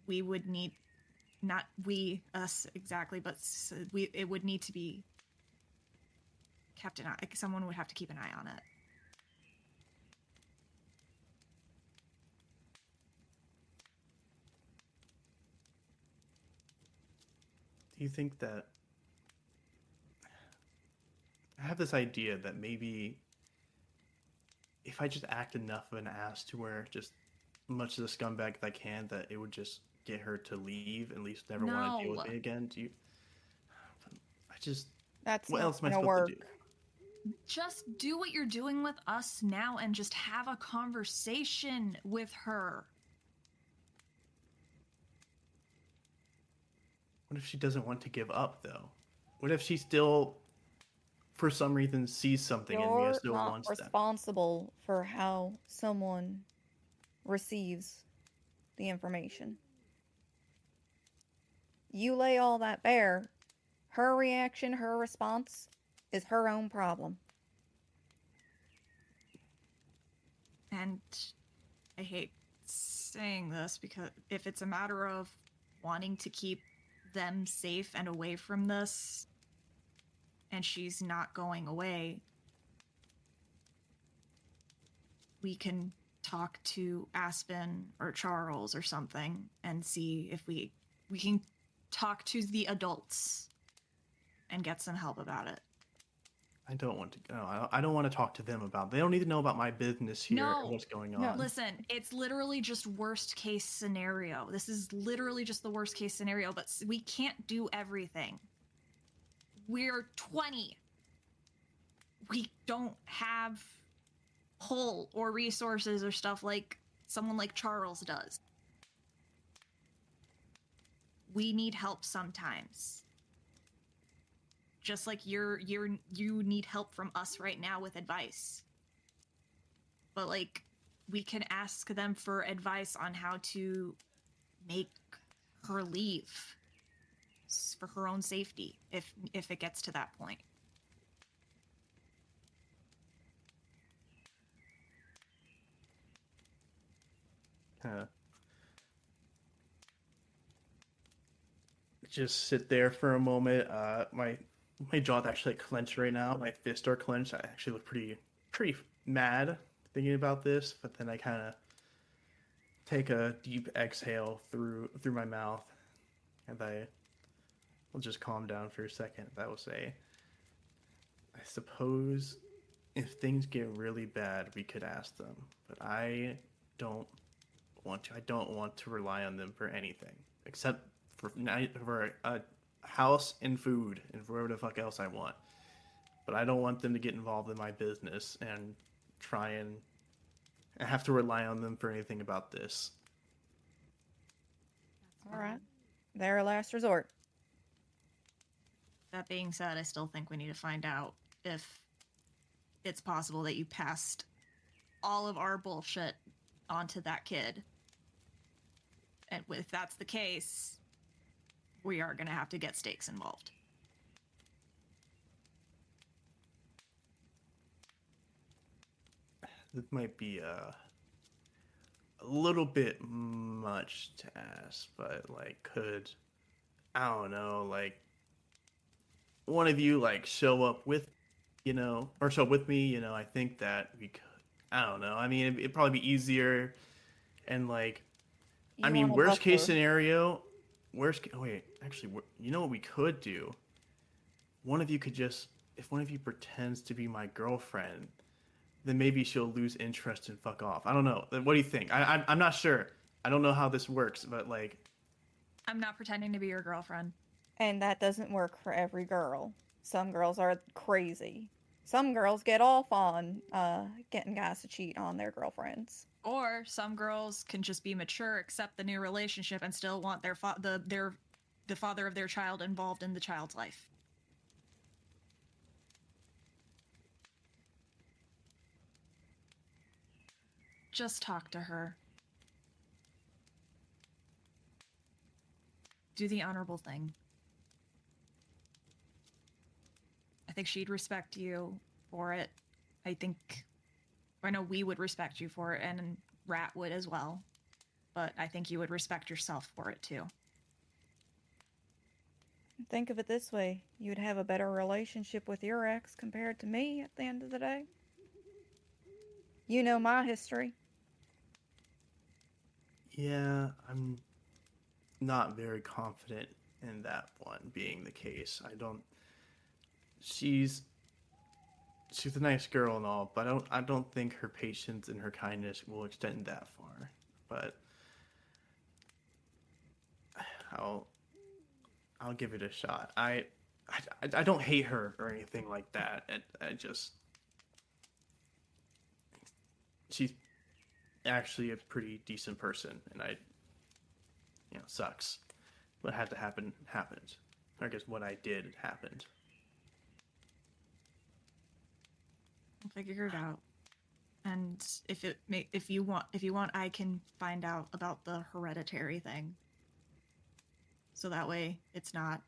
we would need, not we, us exactly, but it would need to be kept an eye. Someone would have to keep an eye on it. do you think that I have this idea that maybe if I just act enough of an ass to where just much of the scumbag that I can, that it would just get her to leave, at least never want to deal with No. me again? Do you? I just. That's What not else am I gonna supposed work. to do? Just do what you're doing with us now and just have a conversation with her. What if she doesn't want to give up, though? What if she still, for some reason, sees something in me and You're still not wants that? responsible for how someone receives the information. You lay all that bare. Her reaction, her response is her own problem. And I hate saying this because if it's a matter of wanting to keep them safe and away from this, and she's not going away, we can talk to Aspen or Charles or something and see if we can talk to the adults and get some help about it. I don't want to. No, I don't want to talk to them about. They don't need to know about my business here No. and what's going No. on. Listen, it's literally just worst case scenario. This is literally just the worst case scenario, but we can't do everything. We're 20. We don't have pull or resources or stuff like someone like Charles does. We need help sometimes. Just like you need help from us right now with advice. But like, we can ask them for advice on how to make her leave for her own safety if it gets to that point. Just sit there for a moment. My jaw's actually clenched right now. My fists are clenched. I actually look pretty mad thinking about this. But then I kind of take a deep exhale through my mouth, and I will just calm down for a second. I will say, I suppose if things get really bad, we could ask them. But I don't want to. I don't want to rely on them for anything except for a house and food and for whatever the fuck else I want. But I don't want them to get involved in my business and try and have to rely on them for anything about this. All right. Their last resort. That being said, I still think we need to find out if it's possible that you passed all of our bullshit onto that kid. And if that's the case, we are going to have to get stakes involved. This might be a little bit much to ask, but like, I don't know, like, one of you like show up with, or show up with me, I think that we could, I don't know. I mean, it'd probably be easier, and like, You I mean, want a worst case buffer. scenario, wait, actually, you know what we could do? One of you could just, if one of you pretends to be my girlfriend, then maybe she'll lose interest and fuck off. I don't know. What do you think? I'm not sure. I don't know how this works, but like, I'm not pretending to be your girlfriend. And that doesn't work for every girl. Some girls are crazy. Some girls get off on getting guys to cheat on their girlfriends. Or some girls can just be mature, accept the new relationship, and still want the father of their child involved in the child's life. Just talk to her. Do the honorable thing. I think she'd respect you for it. I know we would respect you for it, and Rat would as well. But I think you would respect yourself for it too. Think of it this way. You'd have a better relationship with your ex compared to me at the end of the day. You know my history. yeah, I'm not very confident in that one being the case. She's a nice girl and all, but I don't think her patience and her kindness will extend that far. But I'll give it a shot. I don't hate her or anything like that. She's actually a pretty decent person, and sucks. What had to happen happened. Or I guess what I did happened. I'll figure it out. And if you want, I can find out about the hereditary thing. So that way, it's not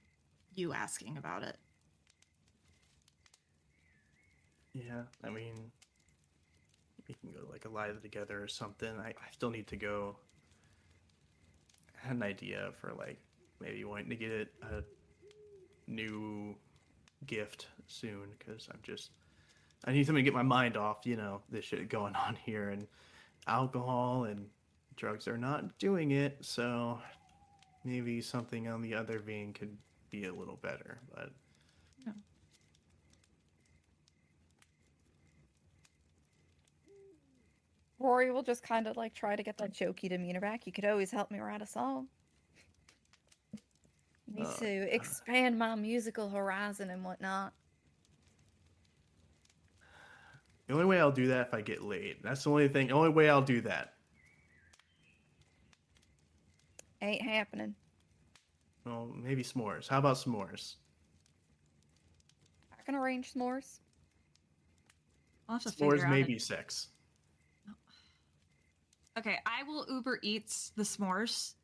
you asking about it. Yeah, I mean, we can go to like Eliza together or something. I still need to go. I had an idea for like maybe wanting to get it a new gift soon because I need something to get my mind off, this shit going on here, and alcohol and drugs are not doing it, so maybe something on the other vein could be a little better, but... No. Rory will just kind of like try to get that jokey demeanor back. You could always help me write a song. Need to expand my musical horizon and whatnot. The only way I'll do that if I get laid. That's the only way I'll do that. Ain't happening. Well, maybe s'mores. How about s'mores? I can arrange s'mores. I'll have to figure S'mores out maybe sex. Okay, I will Uber Eats the s'mores.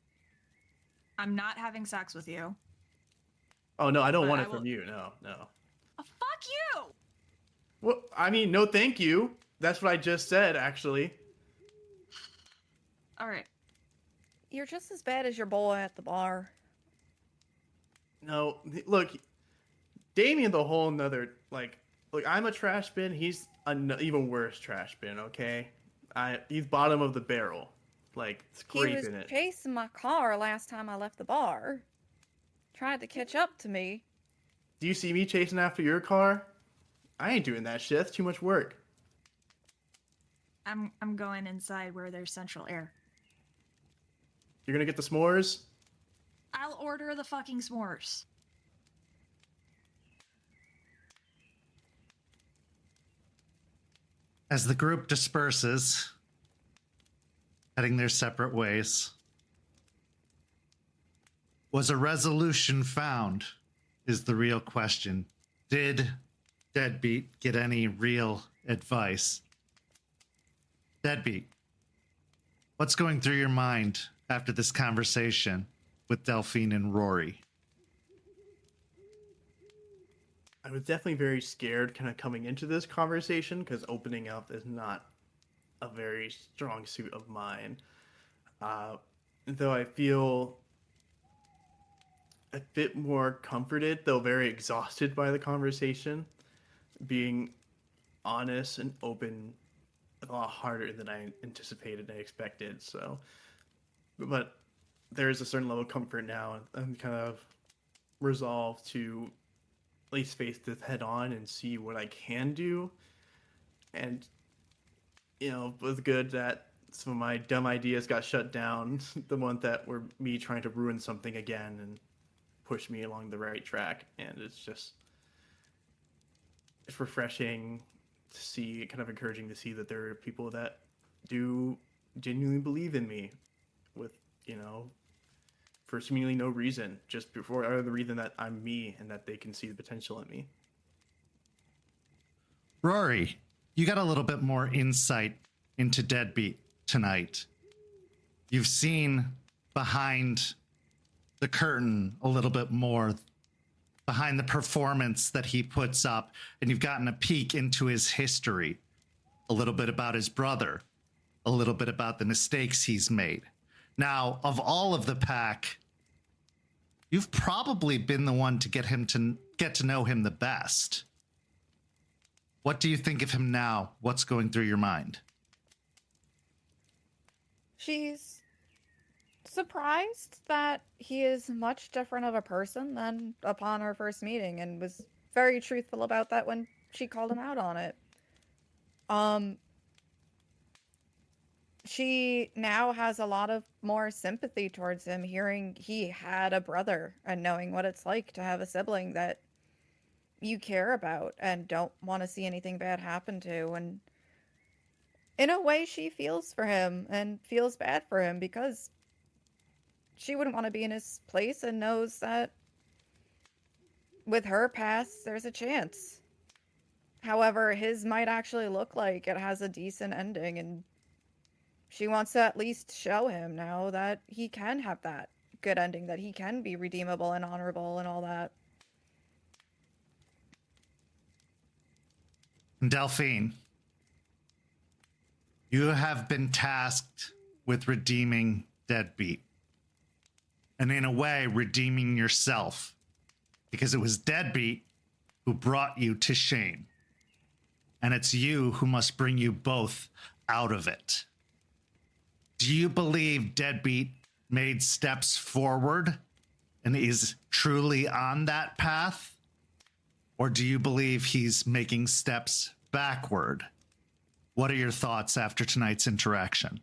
I'm not having sex with you. Oh, no, I don't But want I it from will- you. No. Oh, fuck you! Well, I mean, no thank you. That's what I just said, actually. All right. You're just as bad as your boy at the bar. No, look, Damien the whole nother, look, I'm a trash bin. He's an even worse trash bin, okay? He's bottom of the barrel. Like, He was scraping it. chasing my car last time I left the bar. Tried to catch up to me. Do you see me chasing after your car? I ain't doing that shit. That's too much work. I'm going inside where there's central air. You're gonna get the s'mores? I'll order the fucking s'mores. As the group disperses, heading their separate ways, was a resolution found? Is the real question. Did Deadbeat get any real advice? Deadbeat, what's going through your mind after this conversation with Delphine and Rory? I was definitely very scared kind of coming into this conversation because opening up is not a very strong suit of mine. Though I feel a bit more comforted, though very exhausted by the conversation. Being honest and open a lot harder than I anticipated and expected. So, but there is a certain level of comfort now. I'm kind of resolved to at least face this head on and see what I can do. And, it was good that some of my dumb ideas got shut down. The ones that were me trying to ruin something again and push me along the right track. And it's refreshing to see, kind of encouraging to see that there are people that do genuinely believe in me with, for seemingly no reason, just before or the reason that I'm me and that they can see the potential in me. Rory, you got a little bit more insight into Deadbeat tonight. You've seen behind the curtain a little bit more, behind the performance that he puts up, and you've gotten a peek into his history, a little bit about his brother, a little bit about the mistakes he's made. Now, of all of the pack, you've probably been the one to get to know him the best. What do you think of him now? What's going through your mind? She's surprised that he is much different of a person than upon our first meeting, and was very truthful about that when she called him out on it. She now has a lot of more sympathy towards him, hearing he had a brother and knowing what it's like to have a sibling that you care about and don't want to see anything bad happen to. And in a way, she feels for him and feels bad for him, because she wouldn't want to be in his place and knows that with her past, there's a chance. However, his might actually look like it has a decent ending, and she wants to at least show him now that he can have that good ending, that he can be redeemable and honorable and all that. Delphine, you have been tasked with redeeming Deadbeat. And in a way, redeeming yourself. Because it was Deadbeat who brought you to shame. And it's you who must bring you both out of it. Do you believe Deadbeat made steps forward and is truly on that path? Or do you believe he's making steps backward? What are your thoughts after tonight's interaction?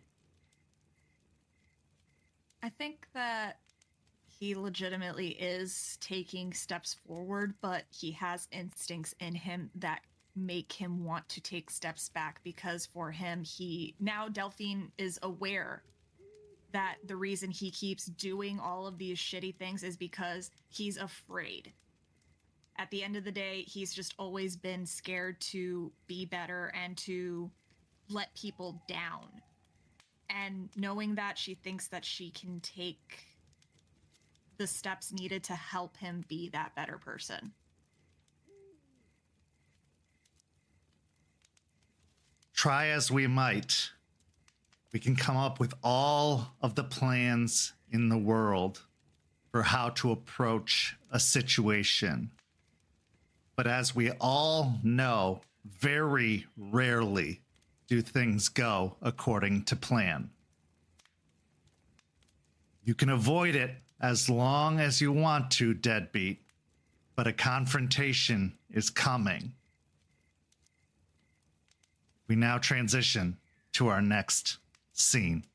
I think that he legitimately is taking steps forward, but he has instincts in him that make him want to take steps back, because for him, now Delphine is aware that the reason he keeps doing all of these shitty things is because he's afraid. At the end of the day, he's just always been scared to be better and to let people down. And knowing that, she thinks that she can take the steps needed to help him be that better person. Try as we might, we can come up with all of the plans in the world for how to approach a situation. But as we all know, very rarely do things go according to plan. You can avoid it as long as you want to, Deadbeat, but a confrontation is coming. We now transition to our next scene.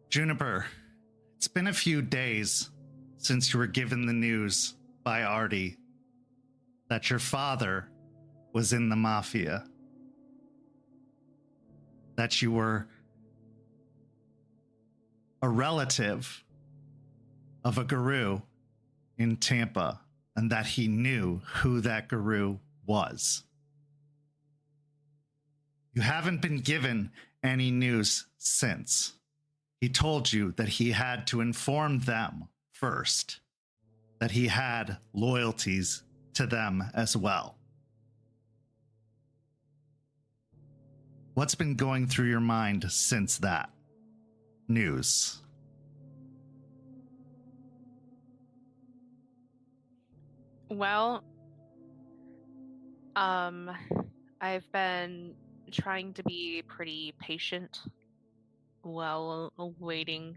Juniper, it's been a few days since you were given the news by Artie that your father was in the mafia, that you were a relative of a guru in Tampa, and that he knew who that guru was. You haven't been given any news since. He told you that he had to inform them first, that he had loyalties to them as well. What's been going through your mind since that news? Well, I've been trying to be pretty patient while waiting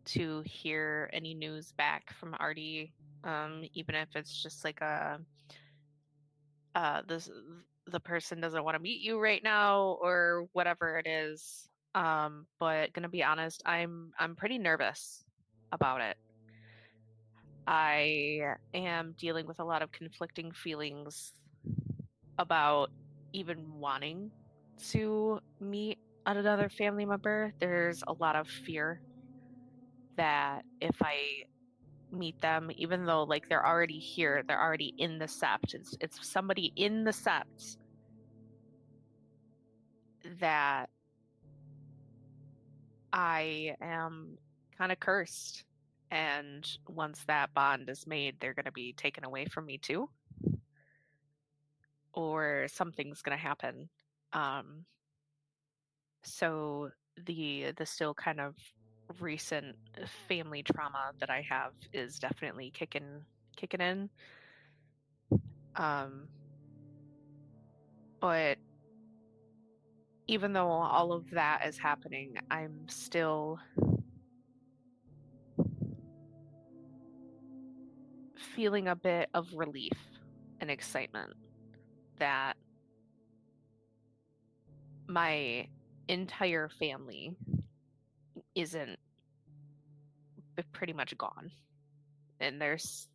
to hear any news back from Artie, even if it's just like the person doesn't want to meet you right now or whatever it is. But gonna be honest, I'm pretty nervous about it. I am dealing with a lot of conflicting feelings about even wanting to meet another family member. There's a lot of fear that if I meet them, even though like they're already here, they're already in the sept, it's somebody in the sept, that I am kind of cursed. And once that bond is made, they're going to be taken away from me too. Or something's going to happen. So the still kind of recent family trauma that I have is definitely kicking in. But even though all of that is happening, I'm still feeling a bit of relief and excitement that my entire family isn't pretty much gone. And there's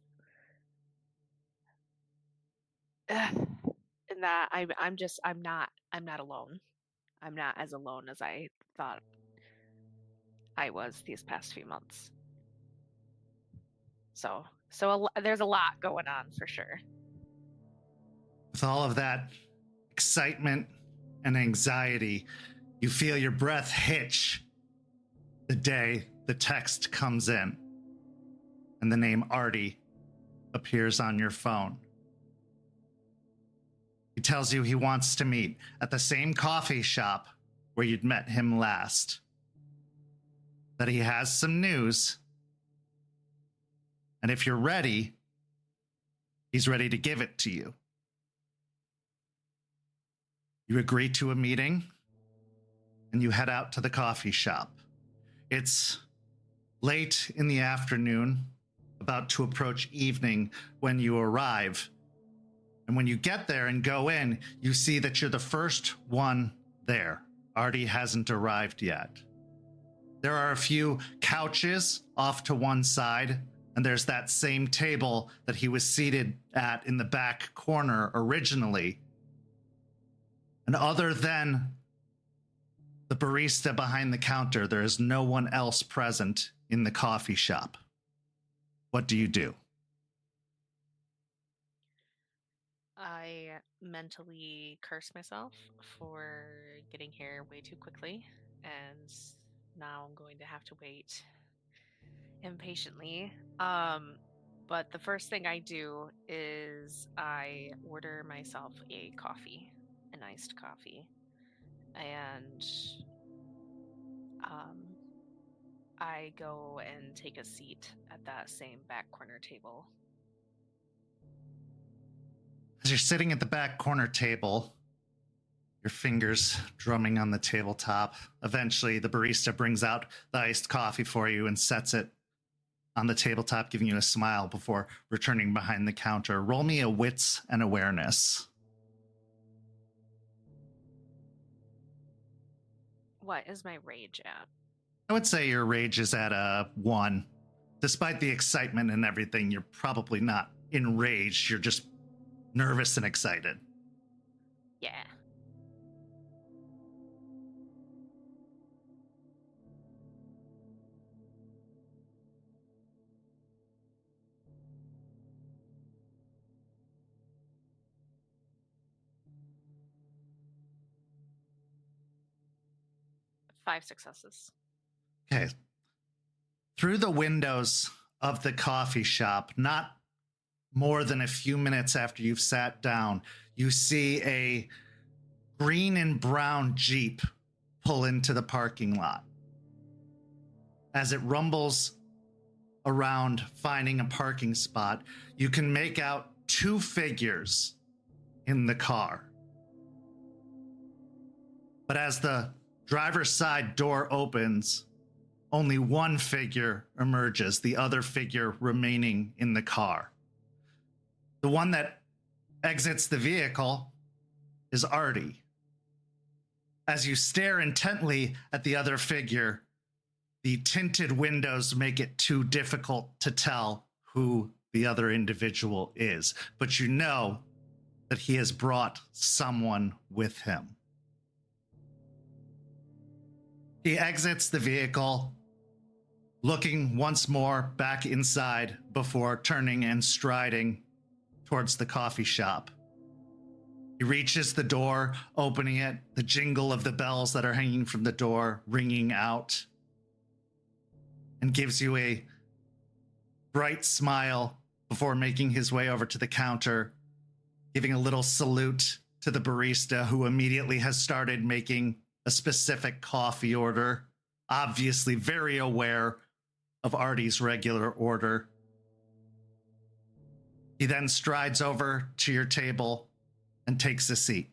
and that I'm not alone. I'm not as alone as I thought I was these past few months. So there's a lot going on for sure. With all of that excitement and anxiety, you feel your breath hitch the day the text comes in and the name Artie appears on your phone. He tells you he wants to meet at the same coffee shop where you'd met him last. That he has some news. And if you're ready, he's ready to give it to you. You agree to a meeting and you head out to the coffee shop. It's late in the afternoon, about to approach evening when you arrive. And when you get there and go in, you see that you're the first one there. Artie hasn't arrived yet. There are a few couches off to one side, and there's that same table that he was seated at in the back corner originally. And other than the barista behind the counter, there is no one else present in the coffee shop. What do you do? I mentally curse myself for getting here way too quickly, and now I'm going to have to wait impatiently. But the first thing I do is I order myself a coffee, an iced coffee, and I go and take a seat at that same back corner table. As you're sitting at the back corner table, your fingers drumming on the tabletop, eventually the barista brings out the iced coffee for you and sets it on the tabletop, giving you a smile before returning behind the counter. Roll me a wits and awareness. What is my rage at? I would say your rage is at a 1. Despite the excitement and everything, you're probably not enraged. You're just nervous and excited. Yeah. Five successes. Okay. Through the windows of the coffee shop, not more than a few minutes after you've sat down, you see a green and brown Jeep pull into the parking lot. As it rumbles around finding a parking spot, you can make out 2 figures in the car. But as the driver's side door opens, only one figure emerges, the other figure remaining in the car. The one that exits the vehicle is Artie. As you stare intently at the other figure, the tinted windows make it too difficult to tell who the other individual is, but you know that he has brought someone with him. He exits the vehicle, looking once more back inside before turning and striding towards the coffee shop. He reaches the door, opening it, the jingle of the bells that are hanging from the door ringing out, and gives you a bright smile before making his way over to the counter, giving a little salute to the barista, who immediately has started making a specific coffee order, obviously very aware of Artie's regular order. He then strides over to your table and takes a seat.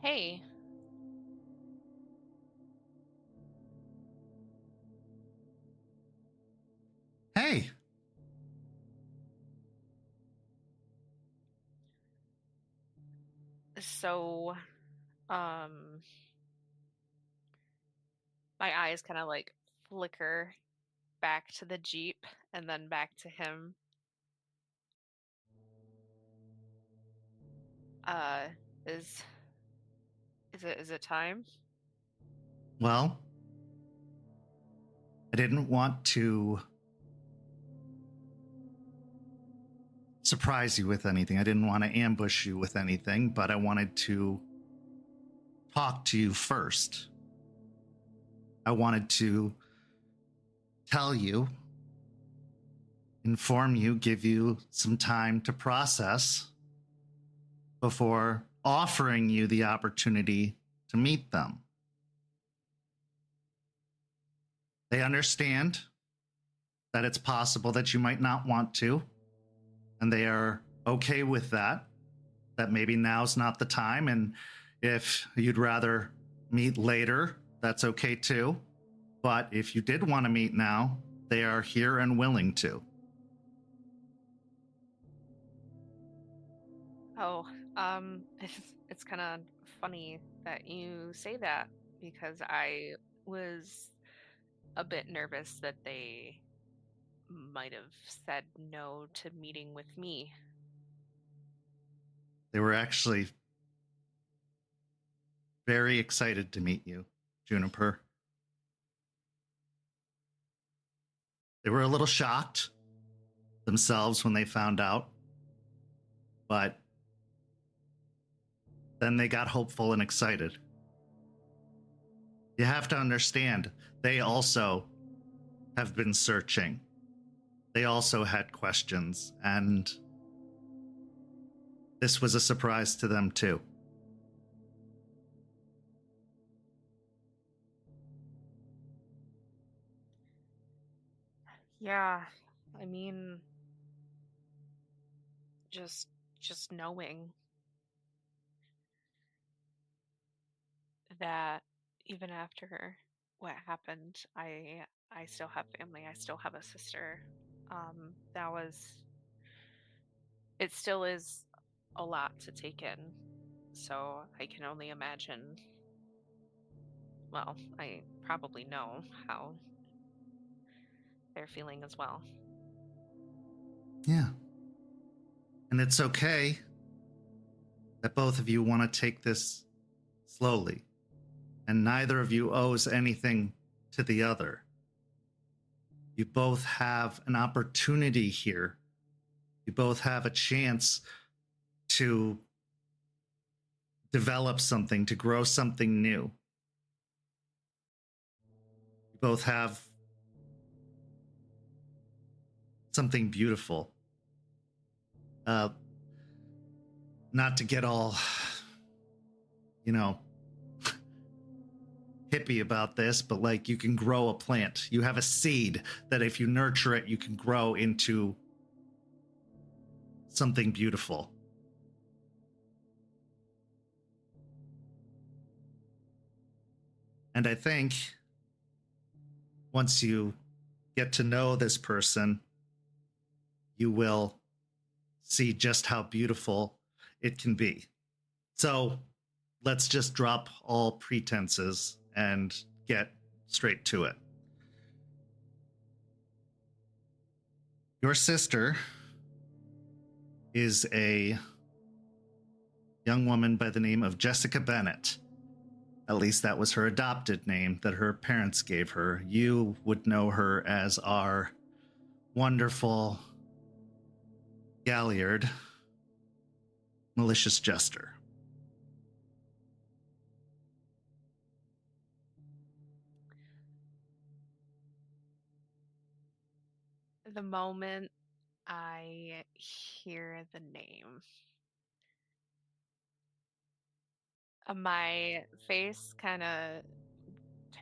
Hey. Hey. So, my eyes kind of like flicker back to the Jeep and then back to him. Uh, is it time? Well, I didn't want to surprise you with anything. I didn't want to ambush you with anything, but I wanted to talk to you first. I wanted to tell you, inform you, give you some time to process before offering you the opportunity to meet them. They understand that it's possible that you might not want to, and they are okay with that maybe now's not the time, and if you'd rather meet later, that's okay too. But if you did want to meet now, they are here and willing to. Oh, it's kind of funny that you say that because I was a bit nervous that they might have said no to meeting with me. They were actually very excited to meet you, Juniper. They were a little shocked themselves when they found out, but then they got hopeful and excited. You have to understand, they also have been searching. They also had questions, and this was a surprise to them too. Yeah, I mean, just knowing that even after what happened, I still have family. I still have a sister. That was, it still is a lot to take in. So I can only imagine. Well, I probably know how they're feeling as well. Yeah. And it's okay that both of you want to take this slowly, and neither of you owes anything to the other. You both have an opportunity here. You both have a chance to develop something, to grow something new. You both have something beautiful. Not to get all, hippie about this, but like, you can grow a plant. You have a seed that if you nurture it, you can grow into something beautiful. And I think once you get to know this person, you will see just how beautiful it can be. So let's just drop all pretenses and get straight to it. Your sister is a young woman by the name of Jessica Bennett. At least that was her adopted name that her parents gave her. You would know her as our wonderful Galliard, malicious jester. The moment I hear the name, my face kind of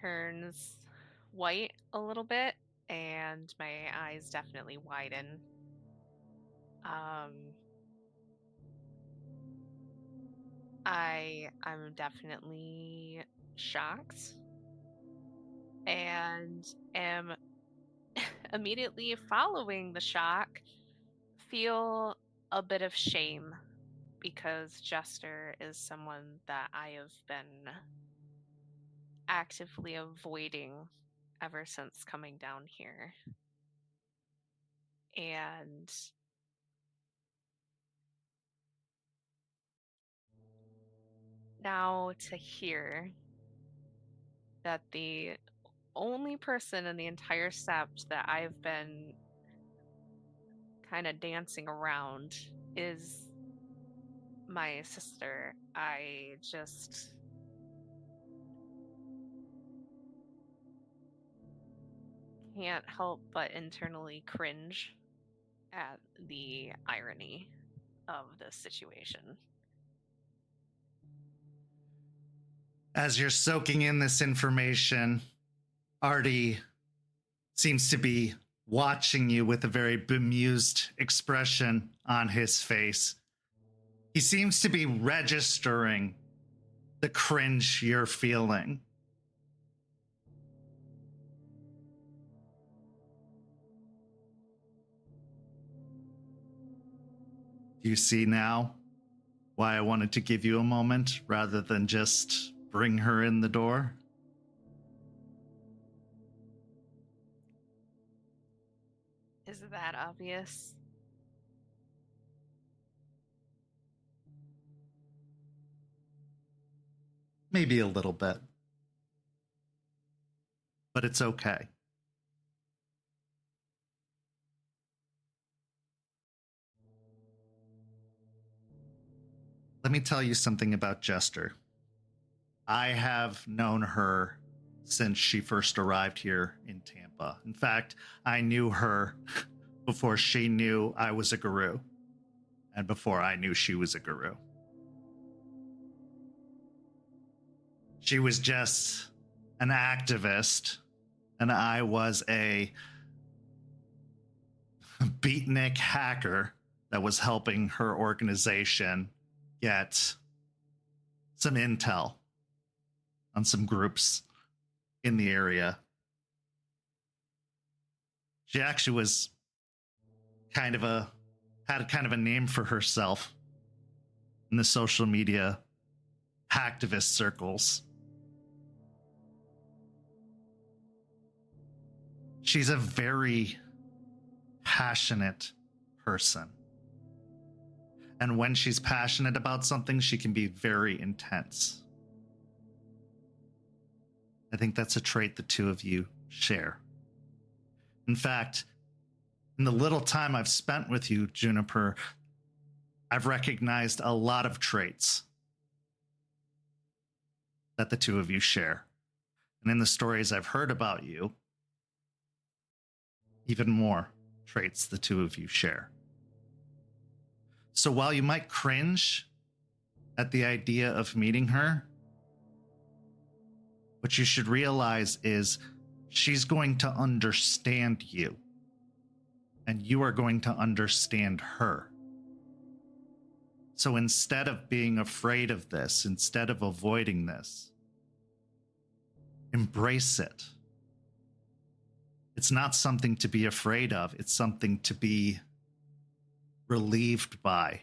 turns white a little bit, and my eyes definitely widen. I'm definitely shocked and am immediately following the shock feel a bit of shame because Jester is someone that I have been actively avoiding ever since coming down here. And now to hear that the only person in the entire sept that I've been kind of dancing around is my sister, I just can't help but internally cringe at the irony of this situation. As you're soaking in this information, Artie seems to be watching you with a very bemused expression on his face. He seems to be registering the cringe you're feeling. Do you see now why I wanted to give you a moment rather than just bring her in the door? Is that obvious? Maybe a little bit. But it's okay. Let me tell you something about Jester. I have known her since she first arrived here in Tampa. In fact, I knew her before she knew I was a guru, and before I knew she was a guru. She was just an activist, and I was a beatnik hacker that was helping her organization get some intel on some groups in the area. She actually was had kind of a name for herself in the social media hacktivist circles. She's a very passionate person. And when she's passionate about something, she can be very intense. I think that's a trait the two of you share. In fact, in the little time I've spent with you, Juniper, I've recognized a lot of traits that the two of you share. And in the stories I've heard about you, even more traits the two of you share. So while you might cringe at the idea of meeting her, what you should realize is she's going to understand you, and you are going to understand her. So instead of being afraid of this, instead of avoiding this, embrace it. It's not something to be afraid of. It's something to be relieved by.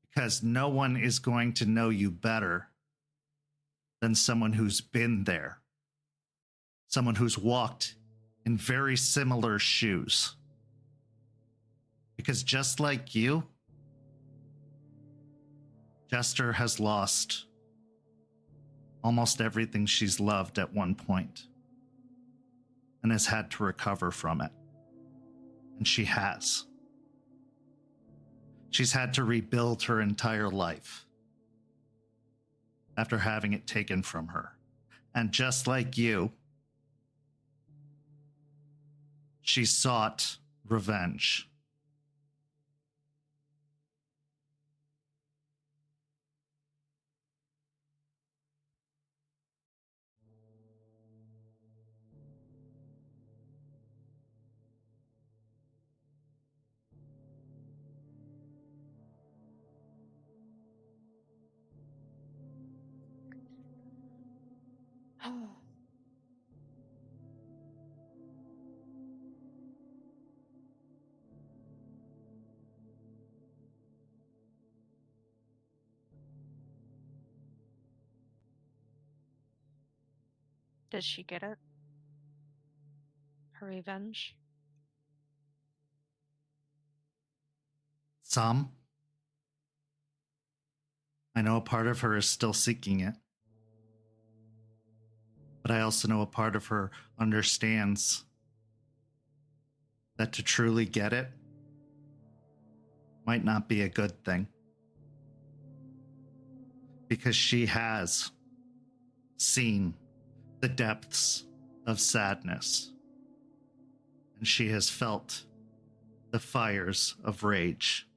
Because no one is going to know you better than someone who's been there. Someone who's walked in very similar shoes. Because just like you, Jester has lost almost everything she's loved at one point and has had to recover from it. And she has. She's had to rebuild her entire life after having it taken from her. And just like you, she sought revenge. Did she get it? Her revenge? Some. I know a part of her is still seeking it. But I also know a part of her understands that to truly get it might not be a good thing. Because she has seen the depths of sadness. And she has felt the fires of rage.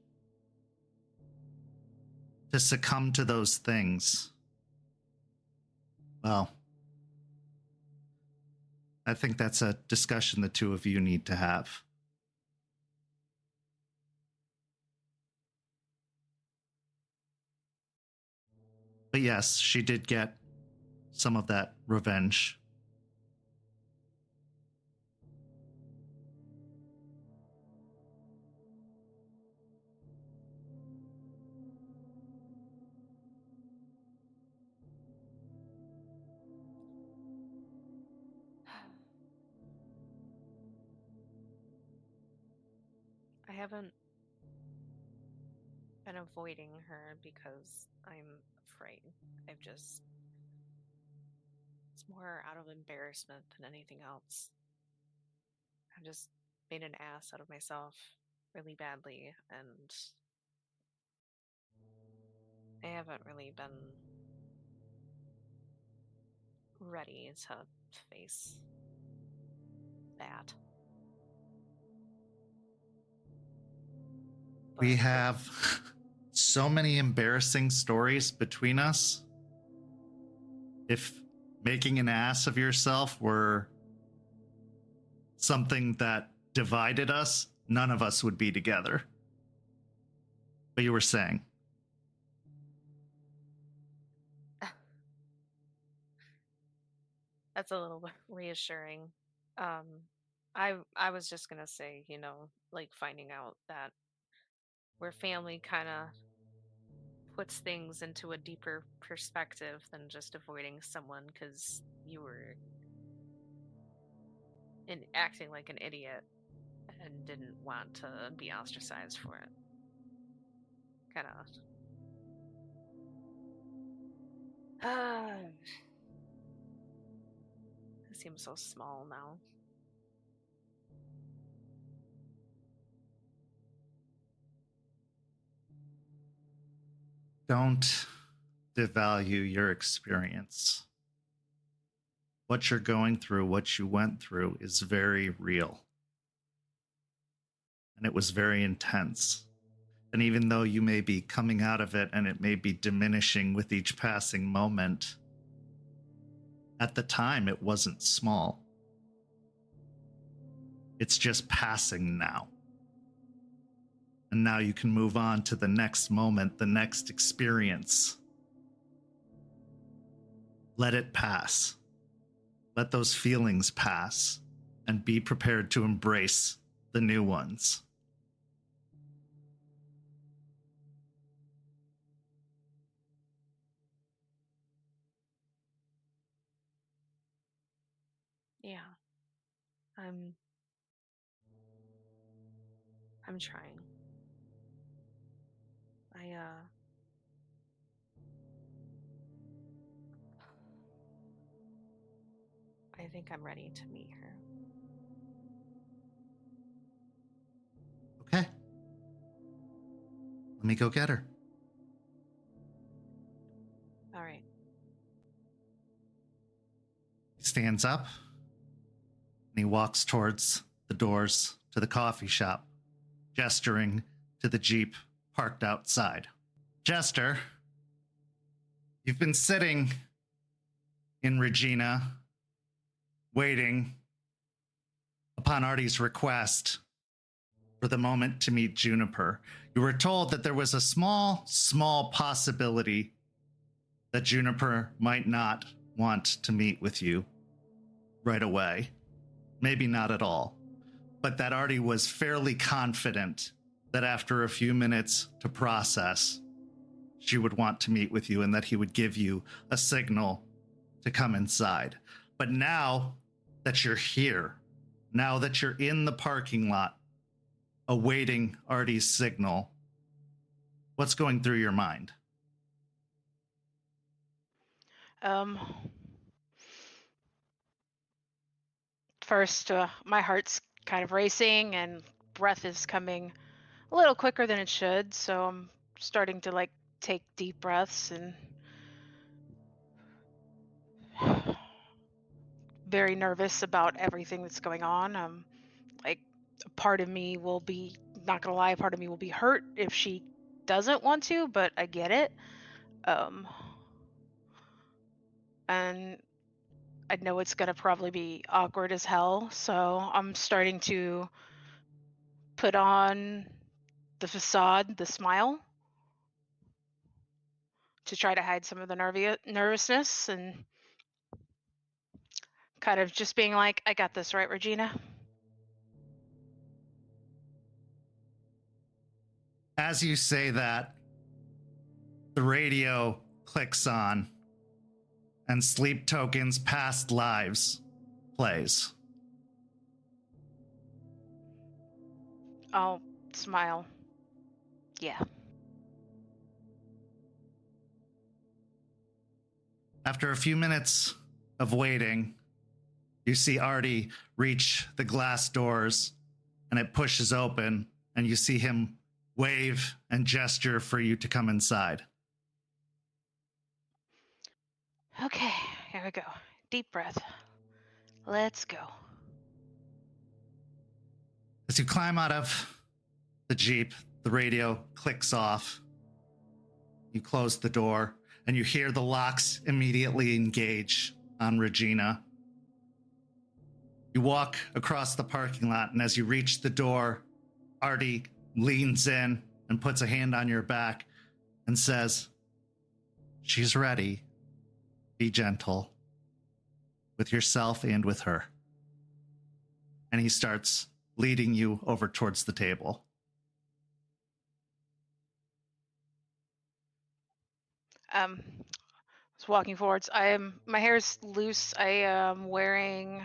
To succumb to those things, well, I think that's a discussion the two of you need to have. But yes, she did get some of that revenge. I haven't been avoiding her because I'm afraid. It's more out of embarrassment than anything else. I've just made an ass out of myself really badly, and I haven't really been ready to face that. We have so many embarrassing stories between us. If making an ass of yourself were something that divided us, none of us would be together. But you were saying. That's a little reassuring. I was just gonna say, like finding out that where family kind of puts things into a deeper perspective than just avoiding someone because you were acting like an idiot and didn't want to be ostracized for it. Kind of. It seems so small now. Don't devalue your experience. What you're going through, what you went through, is very real. And it was very intense. And even though you may be coming out of it and it may be diminishing with each passing moment, at the time it wasn't small. It's just passing now. And now you can move on to the next moment, the next experience. Let it pass. Let those feelings pass and be prepared to embrace the new ones. Yeah. I'm trying. I think I'm ready to meet her. Okay. Let me go get her. All right. He stands up and he walks towards the doors to the coffee shop, gesturing to the Jeep parked outside. Jester, you've been sitting in Regina, waiting upon Artie's request for the moment to meet Juniper. You were told that there was a small possibility that Juniper might not want to meet with you right away. Maybe not at all. But that Artie was fairly confident that after a few minutes to process, she would want to meet with you and that he would give you a signal to come inside. But now that you're here, now that you're in the parking lot, awaiting Artie's signal, what's going through your mind? First, my heart's kind of racing and breath is coming a little quicker than it should, so I'm starting to take deep breaths and very nervous about everything that's going on. A part of me will be, not gonna lie, a part of me will be hurt if she doesn't want to, but I get it. And I know it's gonna probably be awkward as hell, so I'm starting to put on the facade, the smile, to try to hide some of the nervousness and kind of just being like, I got this, right, Regina? As you say that, the radio clicks on and Sleep Token's Past Lives plays. I'll smile. Yeah. After a few minutes of waiting, you see Artie reach the glass doors and it pushes open and you see him wave and gesture for you to come inside. Okay, here we go. Deep breath. Let's go. As you climb out of the Jeep, the radio clicks off. You close the door and you hear the locks immediately engage on Regina. You walk across the parking lot, and as you reach the door, Artie leans in and puts a hand on your back and says, "She's ready. Be gentle with yourself and with her." And he starts leading you over towards the table. I was walking forwards. My hair's loose. I am wearing,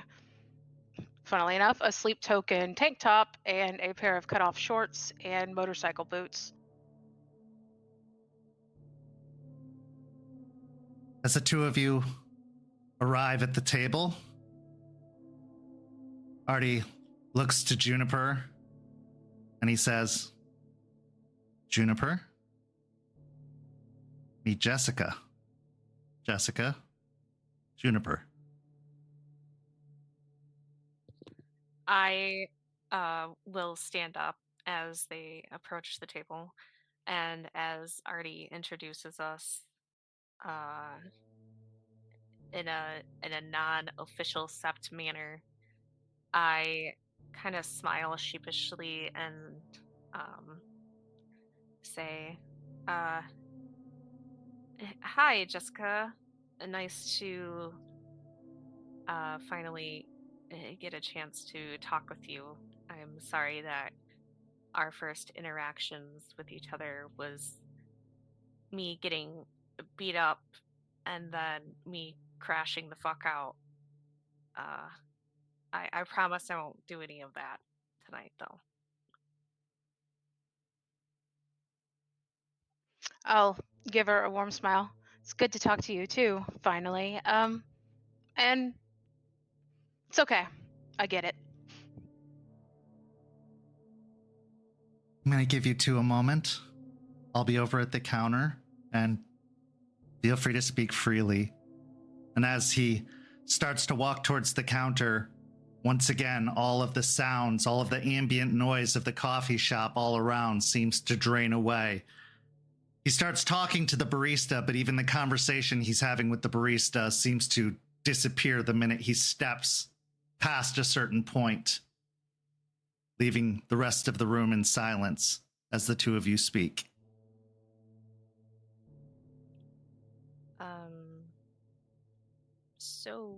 funnily enough, a Sleep Token tank top and a pair of cutoff shorts and motorcycle boots. As the two of you arrive at the table, Artie looks to Juniper and he says, "Juniper, meet Jessica. Jessica, Juniper." I will stand up as they approach the table, and as Artie introduces us in a non-official sept manner, I kind of smile sheepishly and say, "Hi, Jessica. Nice to finally get a chance to talk with you. I'm sorry that our first interactions with each other was me getting beat up and then me crashing the fuck out. I promise I won't do any of that tonight, though." I'll give her a warm smile. It's good to talk to you too, finally. And it's okay. I get it. I'm going to give you two a moment. I'll be over at the counter and feel free to speak freely. And as he starts to walk towards the counter, once again, all of the sounds, all of the ambient noise of the coffee shop all around seems to drain away. He starts talking to the barista, but even the conversation he's having with the barista seems to disappear the minute he steps past a certain point, leaving the rest of the room in silence as the two of you speak. So,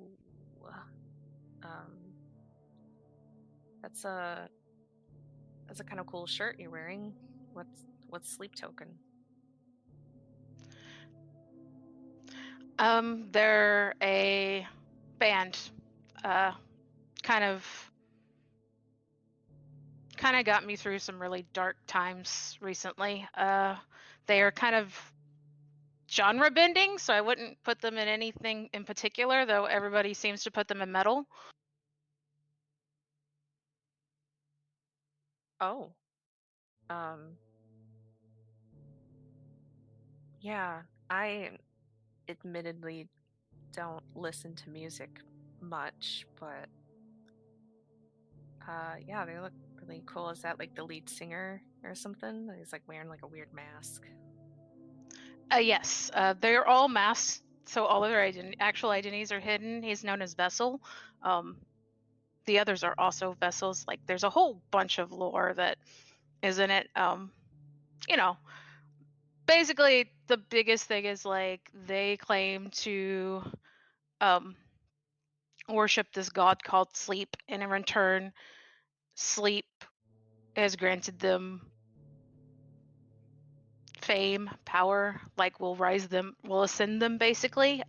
that's a kind of cool shirt you're wearing. What's Sleep Token? They're a band. Kind of got me through some really dark times recently. They are kind of genre bending, so I wouldn't put them in anything in particular, though everybody seems to put them in metal. Oh. Yeah, I admittedly don't listen to music much, but yeah, they look really cool. Is that like the lead singer or something? He's like wearing like a weird mask. Yes, they're all masked, so all of their actual identities are hidden. He's known as Vessel. The others are also vessels. Like, there's a whole bunch of lore that is in it. You know, basically the biggest thing is like they claim to worship this god called Sleep, and in return, Sleep has granted them fame, power, like will ascend them basically.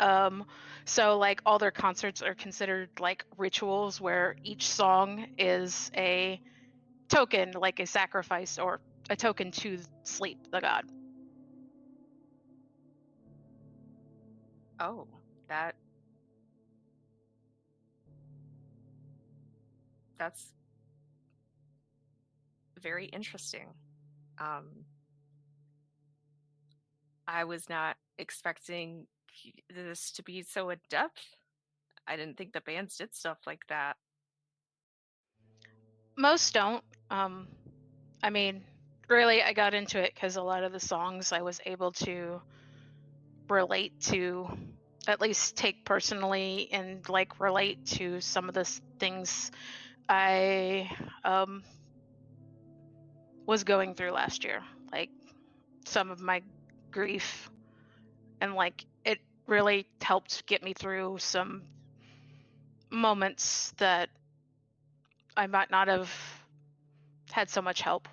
So like all their concerts are considered like rituals where each song is a token, like a sacrifice or a token to Sleep, the god. Oh, that's very interesting. I was not expecting this to be so in depth. I didn't think the bands did stuff like that. Most don't. I mean, really, I got into it because a lot of the songs I was able to relate to, at least take personally, and like relate to some of the things I was going through last year, like some of my grief, and like it really helped get me through some moments that I might not have had so much help.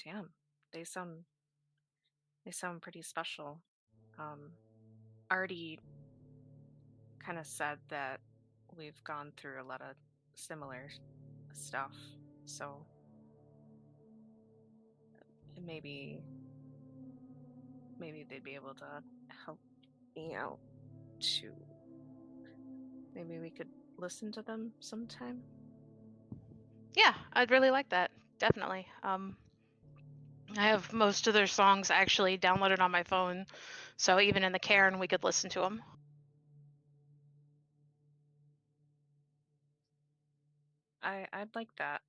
Damn, they sound pretty special. Artie kind of said that we've gone through a lot of similar stuff, so maybe they'd be able to help me out too. Maybe we could listen to them sometime. Yeah, I'd really like that. Definitely. I have most of their songs actually downloaded on my phone, so even in the cairn we could listen to them. I'd like that.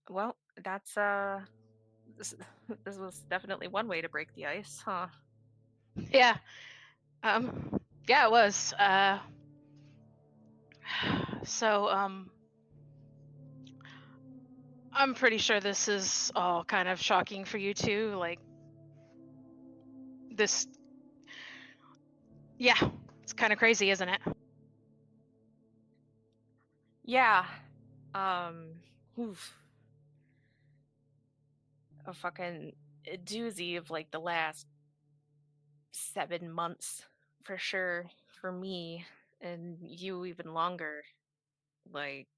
Well, that's this, this was definitely one way to break the ice, huh? Yeah. Yeah, it was. So I'm pretty sure this is all kind of shocking for you too, like this. Yeah, it's kind of crazy, isn't it? Yeah. Oof. A fucking doozy of like the last 7 months for sure for me, and you even longer. Like,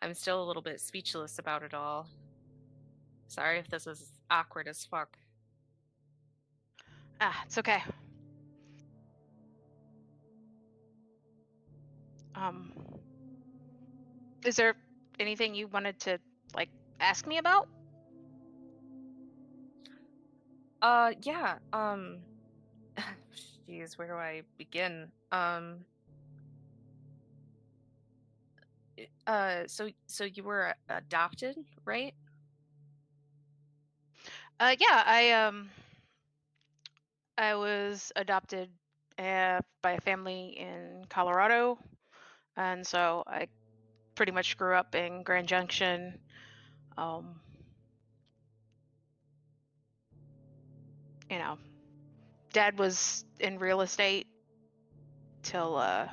I'm still a little bit speechless about it all. Sorry if this is awkward as fuck. It's okay. Is there anything you wanted to like ask me about? Yeah. Jeez, where do I begin? So you were adopted, right? Yeah, I was adopted by a family in Colorado, and so I pretty much grew up in Grand Junction. You know, Dad was in real estate till I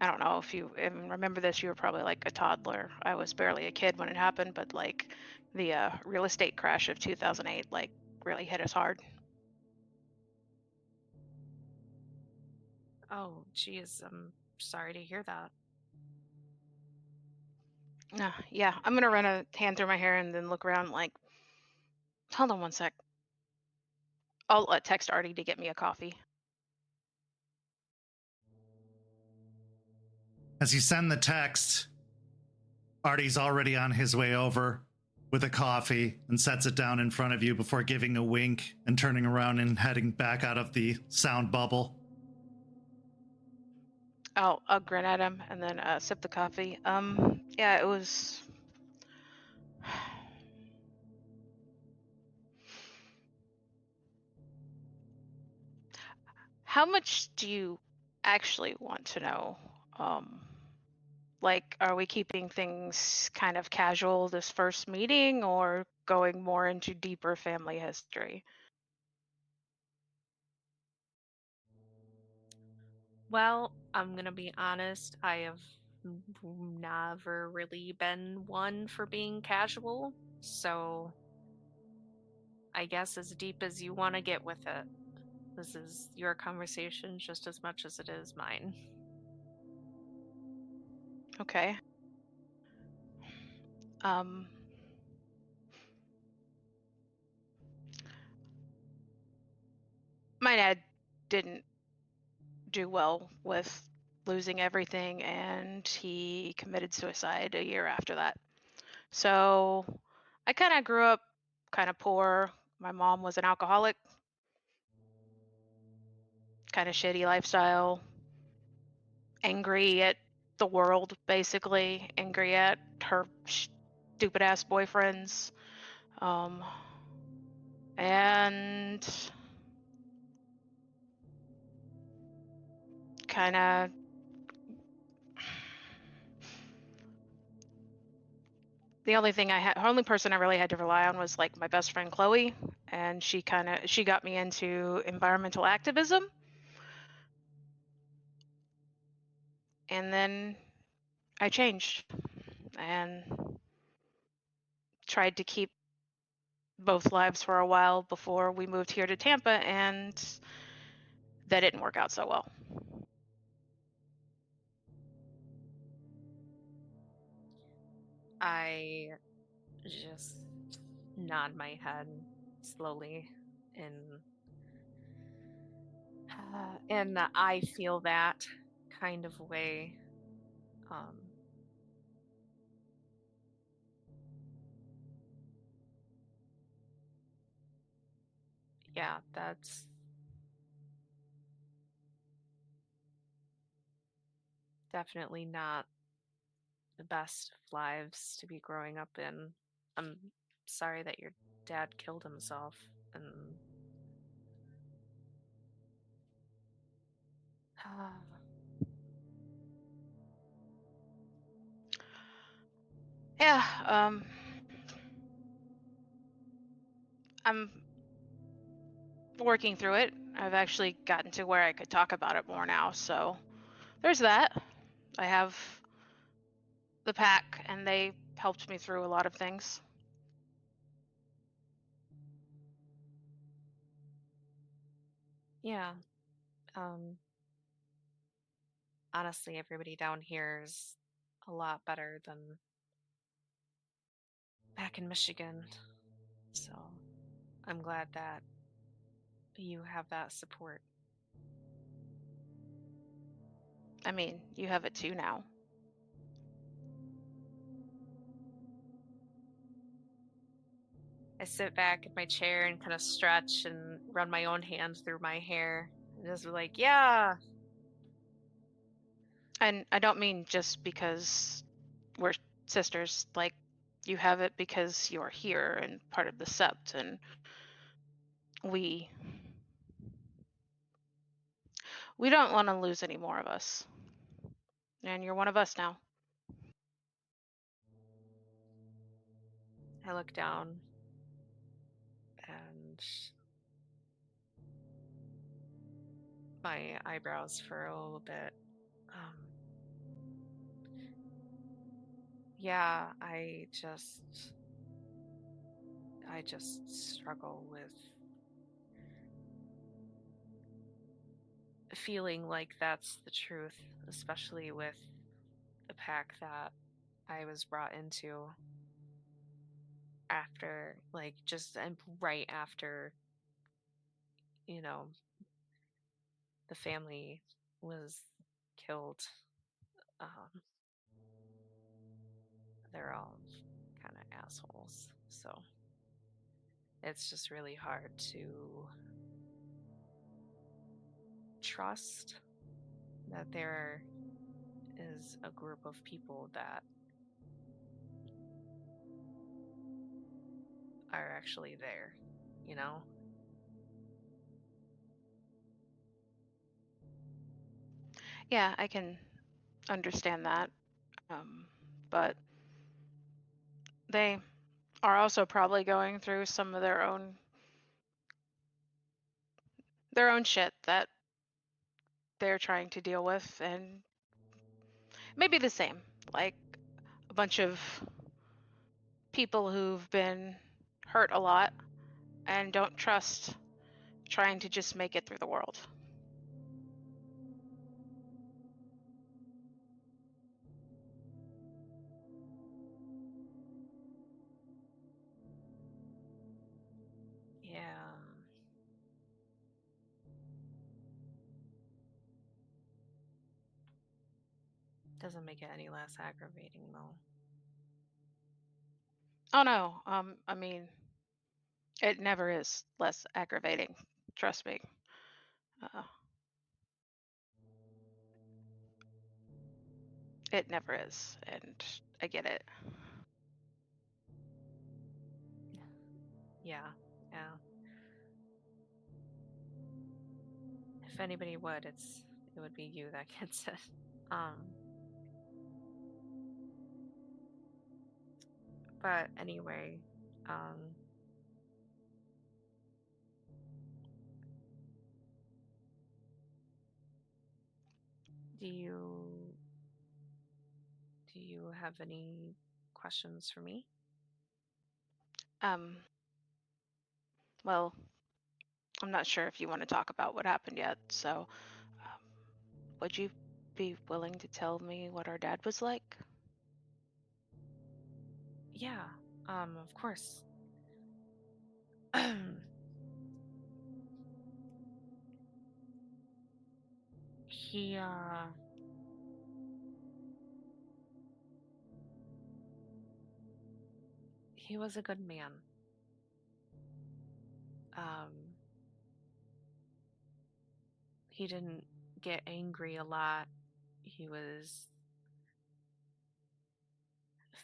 don't know if you even remember this. You were probably like a toddler. I was barely a kid when it happened, but like the real estate crash of 2008 like really hit us hard. Oh, geez, I'm sorry to hear that. Yeah, I'm gonna run a hand through my hair and then look around like, hold on one sec. I'll text Artie to get me a coffee. As you send the text, Artie's already on his way over with a coffee and sets it down in front of you before giving a wink and turning around and heading back out of the sound bubble. I'll grin at him and then sip the coffee. Yeah, it was. How much do you actually want to know? Like, are we keeping things kind of casual this first meeting or going more into deeper family history? Well, I'm gonna be honest, I have never really been one for being casual, so I guess as deep as you want to get with it. This is your conversation just as much as it is mine. Okay. My dad didn't do well with losing everything, and he committed suicide a year after that. So I kind of grew up kind of poor. My mom was an alcoholic, kind of shitty lifestyle, angry at the world, basically, angry at her stupid ass boyfriends. And kind of the only person I really had to rely on was like my best friend Chloe, and she got me into environmental activism. And then I changed and tried to keep both lives for a while before we moved here to Tampa, and that didn't work out so well. I just nod my head slowly and I feel that kind of way. Yeah, that's definitely not the best of lives to be growing up in. I'm sorry that your dad killed himself, and Yeah, I'm working through it. I've actually gotten to where I could talk about it more now, so there's that. I have the pack, and they helped me through a lot of things. yeah. Honestly, everybody down here is a lot better than back in Michigan. So I'm glad that you have that support. I mean, you have it too now. I sit back in my chair and kind of stretch and run my own hands through my hair. And just like, yeah. And I don't mean just because we're sisters. Like, you have it because you're here and part of the sept, and we don't want to lose any more of us. And you're one of us now. I look down and my eyebrows furrow a little bit. Yeah, I just struggle with feeling like that's the truth, especially with the pack that I was brought into after, like, just right after, you know, the family was killed. Um, they're all kind of assholes, so it's just really hard to trust that there is a group of people that are actually there, you know? Yeah, I can understand that. But they are also probably going through some of their own shit that they're trying to deal with, and maybe the same, like a bunch of people who've been hurt a lot and don't trust trying to just make it through the world. Yeah. Doesn't make it any less aggravating, though. Oh no, I mean, it never is less aggravating. Trust me. It never is, and I get it. Yeah, yeah. If anybody would, it would be you that gets it. But anyway, do you have any questions for me? Well, I'm not sure if you want to talk about what happened yet, so would you be willing to tell me what our dad was like? Yeah, of course. He he was a good man. He didn't get angry a lot. He was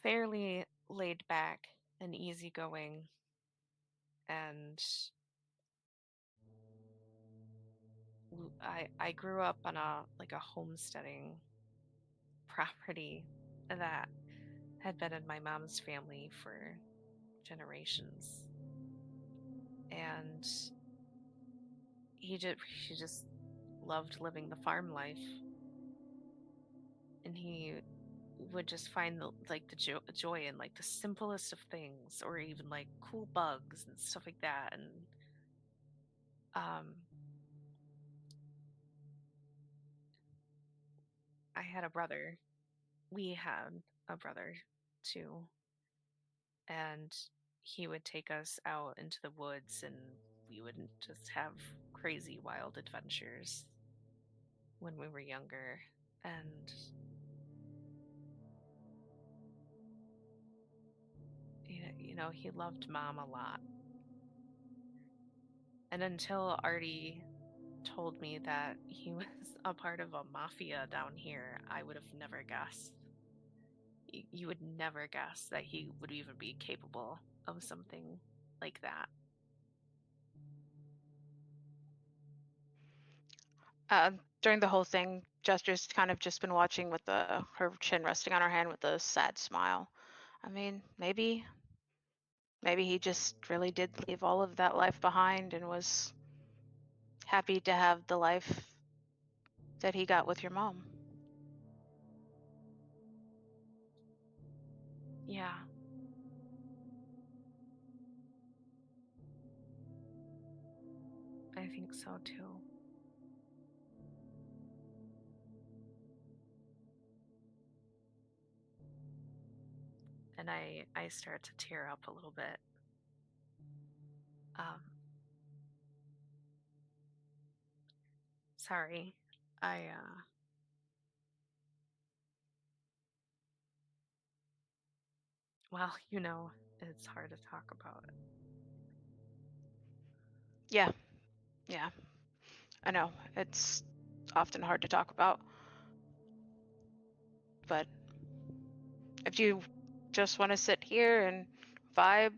fairly laid back and easygoing, and I grew up on a homesteading property that had been in my mom's family for generations, and he just loved living the farm life, and he would just find the joy in like the simplest of things, or even like cool bugs and stuff like that. And I had a brother. We had a brother too, and he would take us out into the woods, and we would just have crazy wild adventures when we were younger. And he loved mom a lot. And until Artie told me that he was a part of a mafia down here, I would have never guessed. You would never guess that he would even be capable of something like that. During the whole thing, Jester's kind of just been watching with her chin resting on her hand with a sad smile. I mean, maybe Maybe he just really did leave all of that life behind and was happy to have the life that he got with your mom. Yeah. I think so too. And I start to tear up a little bit. Sorry. Well, it's hard to talk about it. Yeah. I know. It's often hard to talk about. But if you just want to sit here and vibe,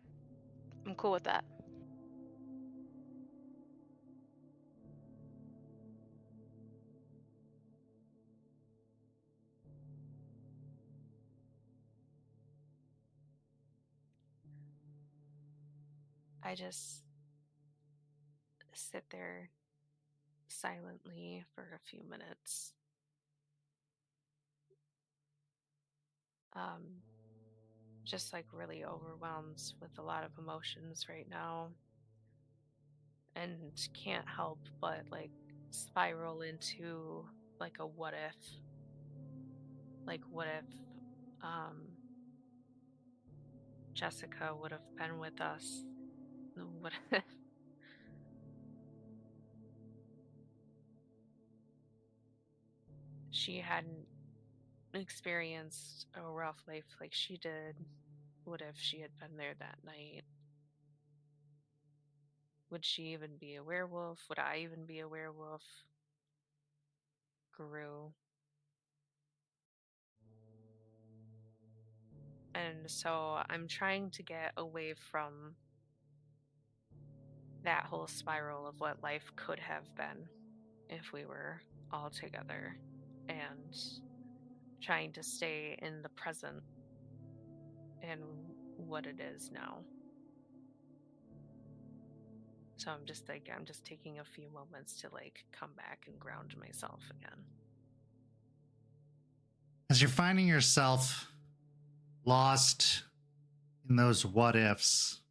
I'm cool with that. I just sit there silently for a few minutes. Just like really overwhelmed with a lot of emotions right now. And can't help but like spiral into like a what if. Like what if Jessica would have been with us? What if she hadn't experienced a rough life like she did? What if she had been there that night? Would she even be a werewolf? Would I even be a werewolf? Guru. And so I'm trying to get away from that whole spiral of what life could have been if we were all together, and trying to stay in the present and what it is now. So I'm just taking a few moments to like come back and ground myself again. As you're finding yourself lost in those what ifs,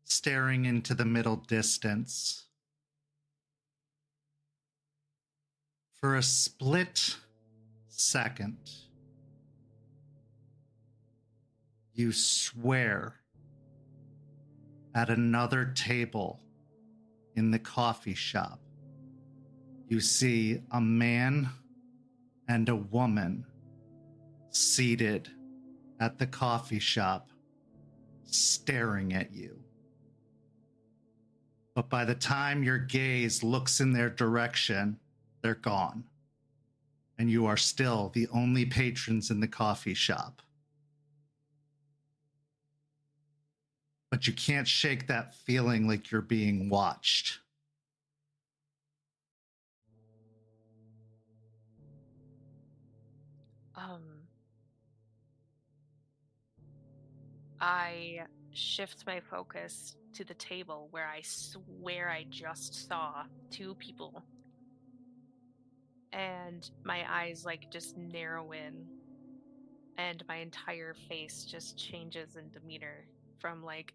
staring into the middle distance, for a split second, you swear at another table in the coffee shop, you see a man and a woman seated at the coffee shop, staring at you. But by the time your gaze looks in their direction, they're gone. And you are still the only patrons in the coffee shop. But you can't shake that feeling like you're being watched. I shift my focus to the table where I swear I just saw two people. And my eyes like just narrow in, and my entire face just changes in demeanor from like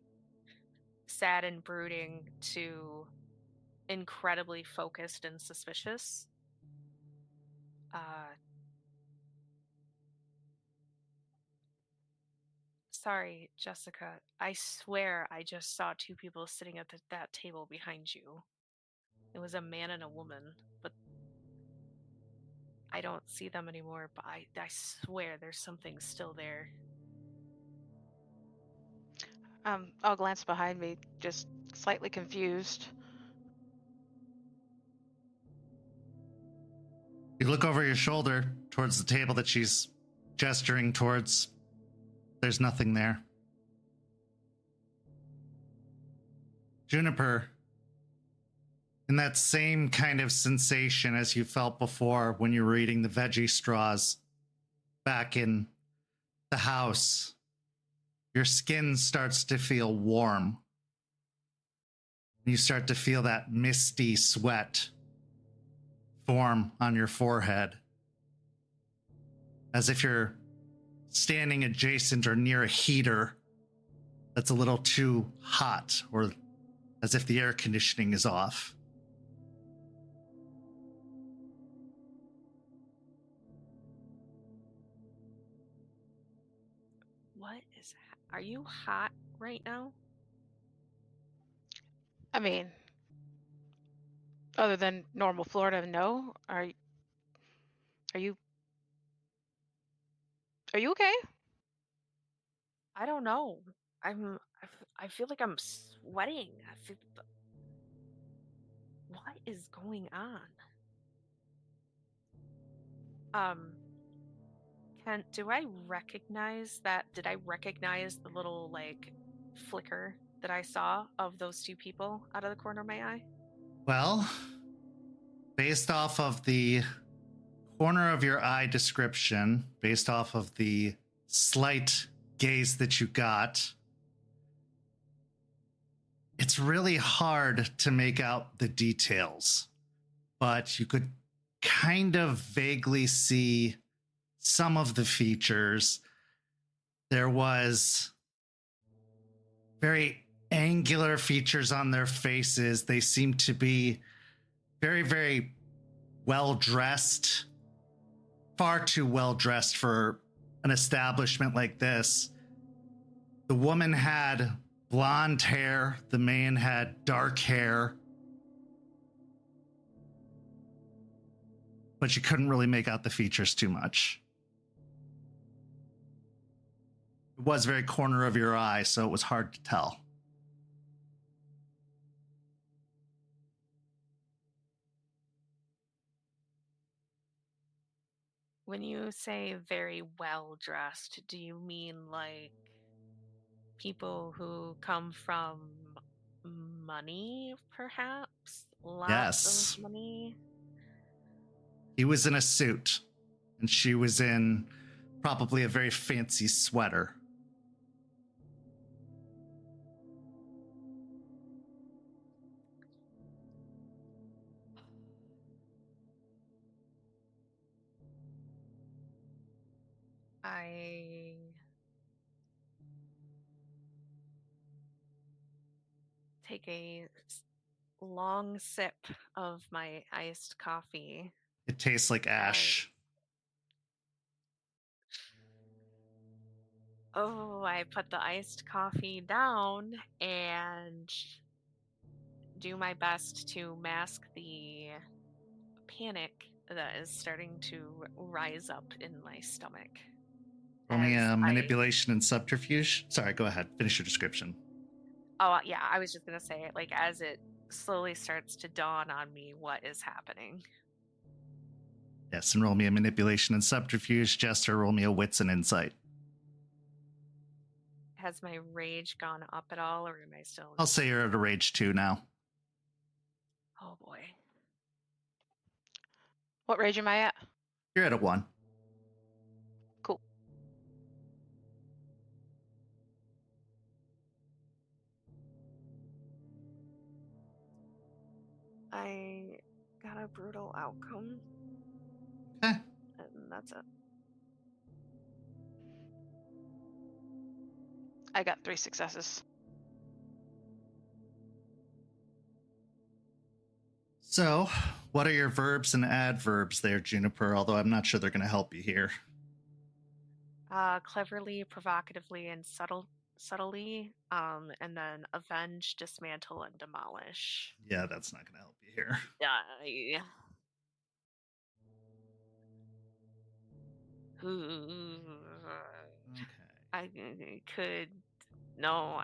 sad and brooding to incredibly focused and suspicious. Sorry, Jessica. I swear I just saw two people sitting at that table behind you. It was a man and a woman, but I don't see them anymore, but I swear there's something still there. I'll glance behind me, just slightly confused. You look over your shoulder towards the table that she's gesturing towards. There's nothing there. Juniper, in that same kind of sensation as you felt before when you were eating the veggie straws back in the house, your skin starts to feel warm. You start to feel that misty sweat form on your forehead, as if you're standing adjacent or near a heater that's a little too hot, or as if the air conditioning is off. What is... Are you hot right now? I mean, other than normal Florida, no. Are you okay? I don't know. I feel like I'm sweating. What is going on? Kent, do I recognize that? Did I recognize the little, like, flicker that I saw of those two people out of the corner of my eye? Well, based off of the corner of your eye description, based off of the slight gaze that you got, it's really hard to make out the details, but you could kind of vaguely see some of the features. There was very angular features on their faces. They seemed to be very, very well dressed, far too well dressed for an establishment like this. The woman had blonde hair, the man had dark hair, but you couldn't really make out the features too much. It was very corner of your eye, so it was hard to tell. When you say very well dressed, do you mean like people who come from money, perhaps? Lots Yes. of money? He was in a suit, and she was in probably a very fancy sweater. I take a long sip of my iced coffee. It tastes like ash. I put the iced coffee down and do my best to mask the panic that is starting to rise up in my stomach. Only as manipulation and subterfuge. Sorry, go ahead. Finish your description. Oh, yeah, I was just going to say, like, as it slowly starts to dawn on me what is happening. Yes, and roll me a manipulation and subterfuge. Jester, roll me a wits and insight. Has my rage gone up at all, or am I still... I'll say you're at a rage 2 now. Oh, boy. What rage am I at? You're at a 1. Cool. I got a brutal outcome. Okay. And that's it. I got 3 successes. So, what are your verbs and adverbs there, Juniper? Although I'm not sure they're going to help you here. Cleverly, provocatively, and subtly, and then avenge, dismantle, and demolish. Yeah, that's not going to help you here. Yeah. Okay. I could... No.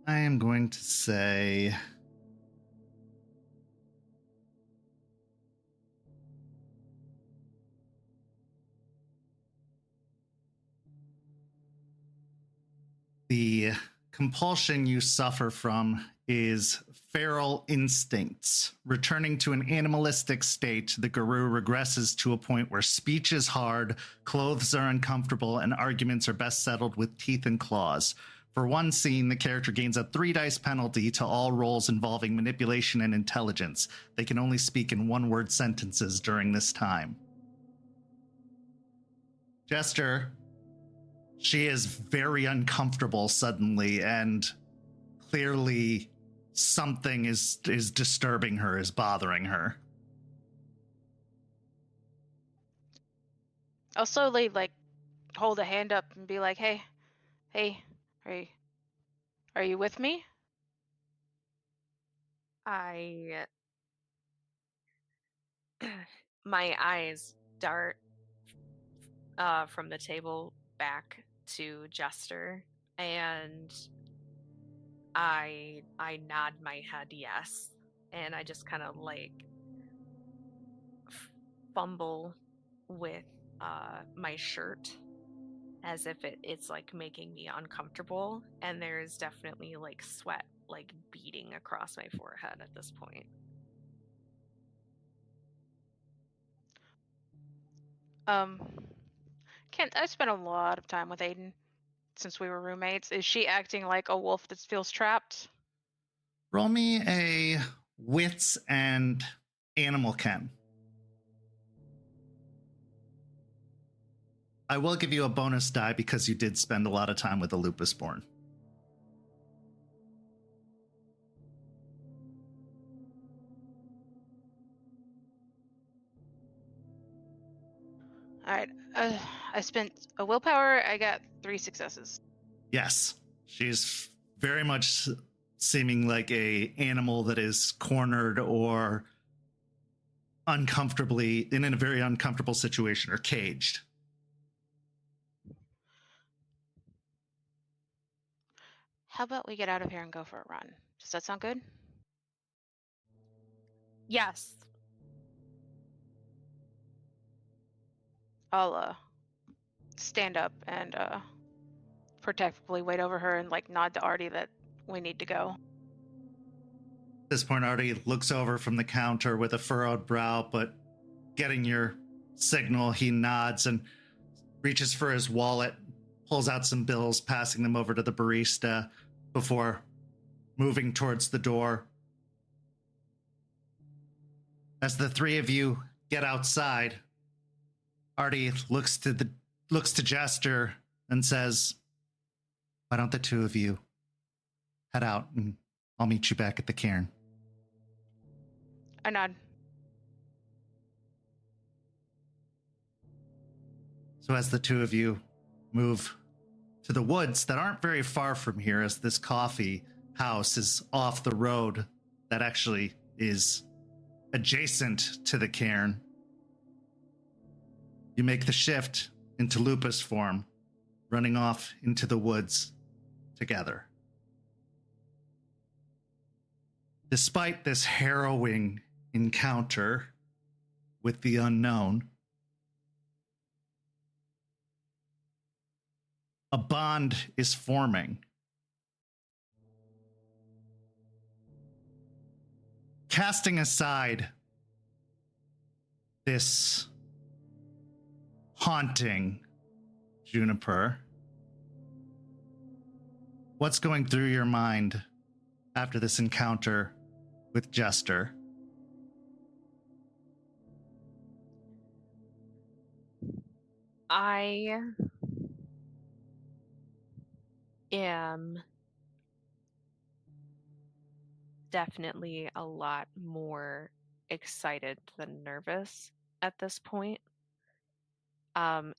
I am going to say... the compulsion you suffer from is feral instincts. Returning to an animalistic state, the guru regresses to a point where speech is hard, clothes are uncomfortable, and arguments are best settled with teeth and claws. For one scene, the character gains a 3 dice penalty to all rolls involving manipulation and intelligence. They can only speak in one-word sentences during this time. Jester, she is very uncomfortable suddenly, and clearly something is disturbing her, is bothering her. I'll slowly hold a hand up and be like, hey, are you with me? My eyes dart from the table back to Jester, and I nod my head yes, and I just kind of fumble with my shirt as if it's making me uncomfortable, and there's definitely sweat beading across my forehead at this point. Kent, I spent a lot of time with Aiden since we were roommates. Is she acting like a wolf that feels trapped? Roll me a wits and animal chem. I will give you a bonus die because you did spend a lot of time with a lupusborn. All right. I spent a willpower. I got 3 successes. Yes, she's very much seeming like a animal that is cornered or uncomfortably in a very uncomfortable situation or caged. How about we get out of here and go for a run? Does that sound good? Yes. I'll stand up and protectively wait over her and nod to Artie that we need to go. At this point, Artie looks over from the counter with a furrowed brow, but getting your signal, he nods and reaches for his wallet, pulls out some bills, passing them over to the barista before moving towards the door. As the 3 of you get outside, Artie looks to Jester and says, "Why don't the 2 of you head out and I'll meet you back at the cairn?" I nod. So as the 2 of you move to the woods that aren't very far from here, as this coffee house is off the road that actually is adjacent to the cairn, you make the shift into lupus form, running off into the woods together. Despite this harrowing encounter with the unknown, a bond is forming. Casting aside this haunting, Juniper, what's going through your mind after this encounter with Jester? I am definitely a lot more excited than nervous at this point.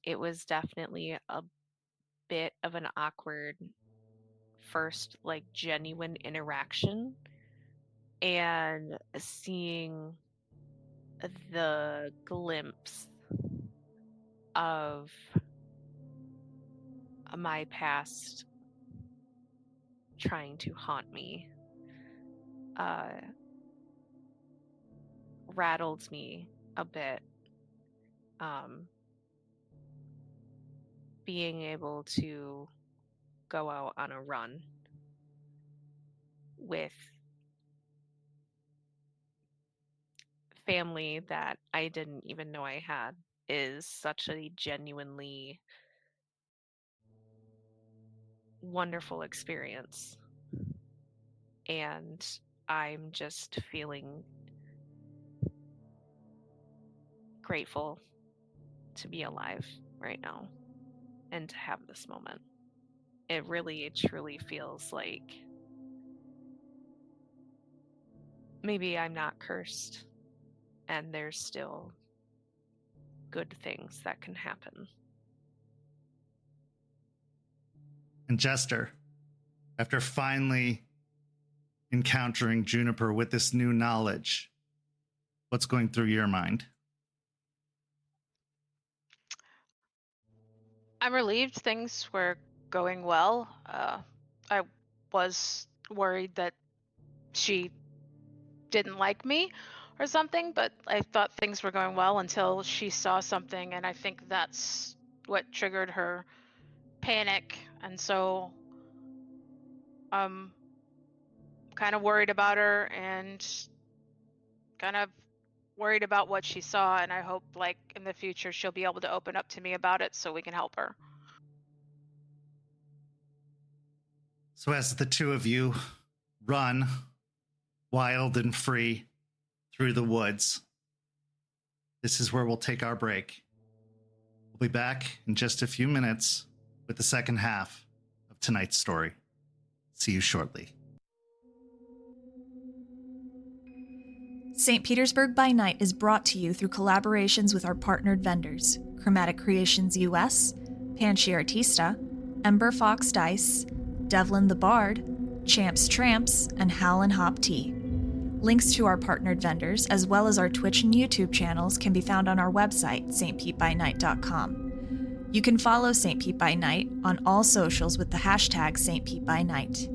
It was definitely a bit of an awkward first, genuine interaction, and seeing the glimpse of my past trying to haunt me rattled me a bit. Being able to go out on a run with family that I didn't even know I had is such a genuinely wonderful experience. And I'm just feeling grateful to be alive right now and to have this moment. It really, truly feels like maybe I'm not cursed and there's still good things that can happen. And Jester, after finally encountering Juniper with this new knowledge, what's going through your mind? I'm relieved things were going well. I was worried that she didn't like me or something, but I thought things were going well until she saw something, and I think that's what triggered her panic. And so I'm kind of worried about her and kind of worried about what she saw, and I hope like in the future she'll be able to open up to me about it so we can help her. So as the two of you run wild and free through the woods, this is where we'll take our break. We'll be back in just a few minutes with the second half of tonight's story. See you shortly. St. Petersburg by Night is brought to you through collaborations with our partnered vendors, Chromatic Creations US, Panchi Artista, Ember Fox Dice, Devlin the Bard, Champs Tramps, and Howlin' Hop Tea. Links to our partnered vendors, as well as our Twitch and YouTube channels, can be found on our website, stpetebynight.com. You can follow St. Pete by Night on all socials with the hashtag St. Pete by Night.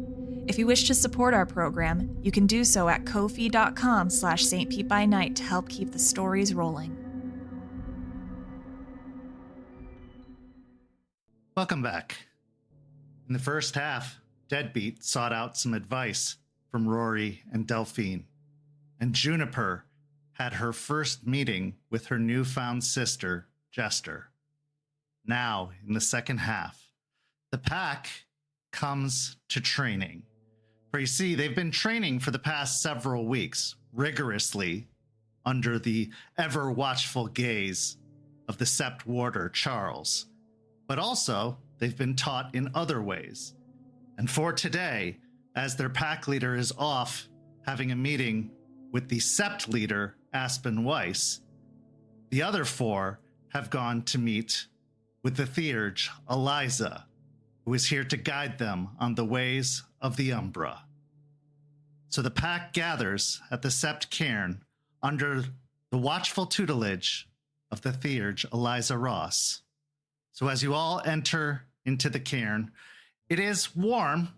If you wish to support our program, you can do so at ko-fi.com/St. Pete by Night to help keep the stories rolling. Welcome back. In the first half, Deadbeat sought out some advice from Rory and Delphine, and Juniper had her first meeting with her newfound sister, Jester. Now, in the second half, the pack comes to training. For you see, they've been training for the past several weeks, rigorously, under the ever-watchful gaze of the Sept Warder, Charles. But also, they've been taught in other ways. And for today, as their pack leader is off having a meeting with the Sept leader, Aspen Weiss, the other four have gone to meet with the Theurge, Eliza, who is here to guide them on the ways of the Umbra. So the pack gathers at the Sept cairn under the watchful tutelage of the Theurge, Eliza Ross. So as you all enter into the cairn, it is warm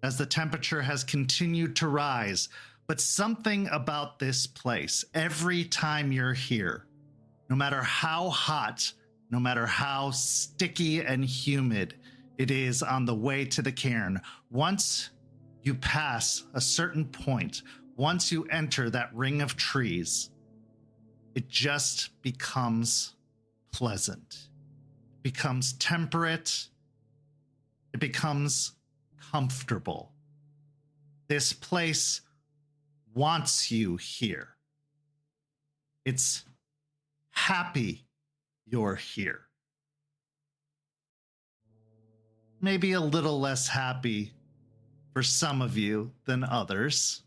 as the temperature has continued to rise, but something about this place, every time you're here, no matter how hot, no matter how sticky and humid it is on the way to the cairn, once you pass a certain point, once you enter that ring of trees, it just becomes pleasant. It becomes temperate. It becomes comfortable. This place wants you here. It's happy you're here. Maybe a little less happy for some of you than others,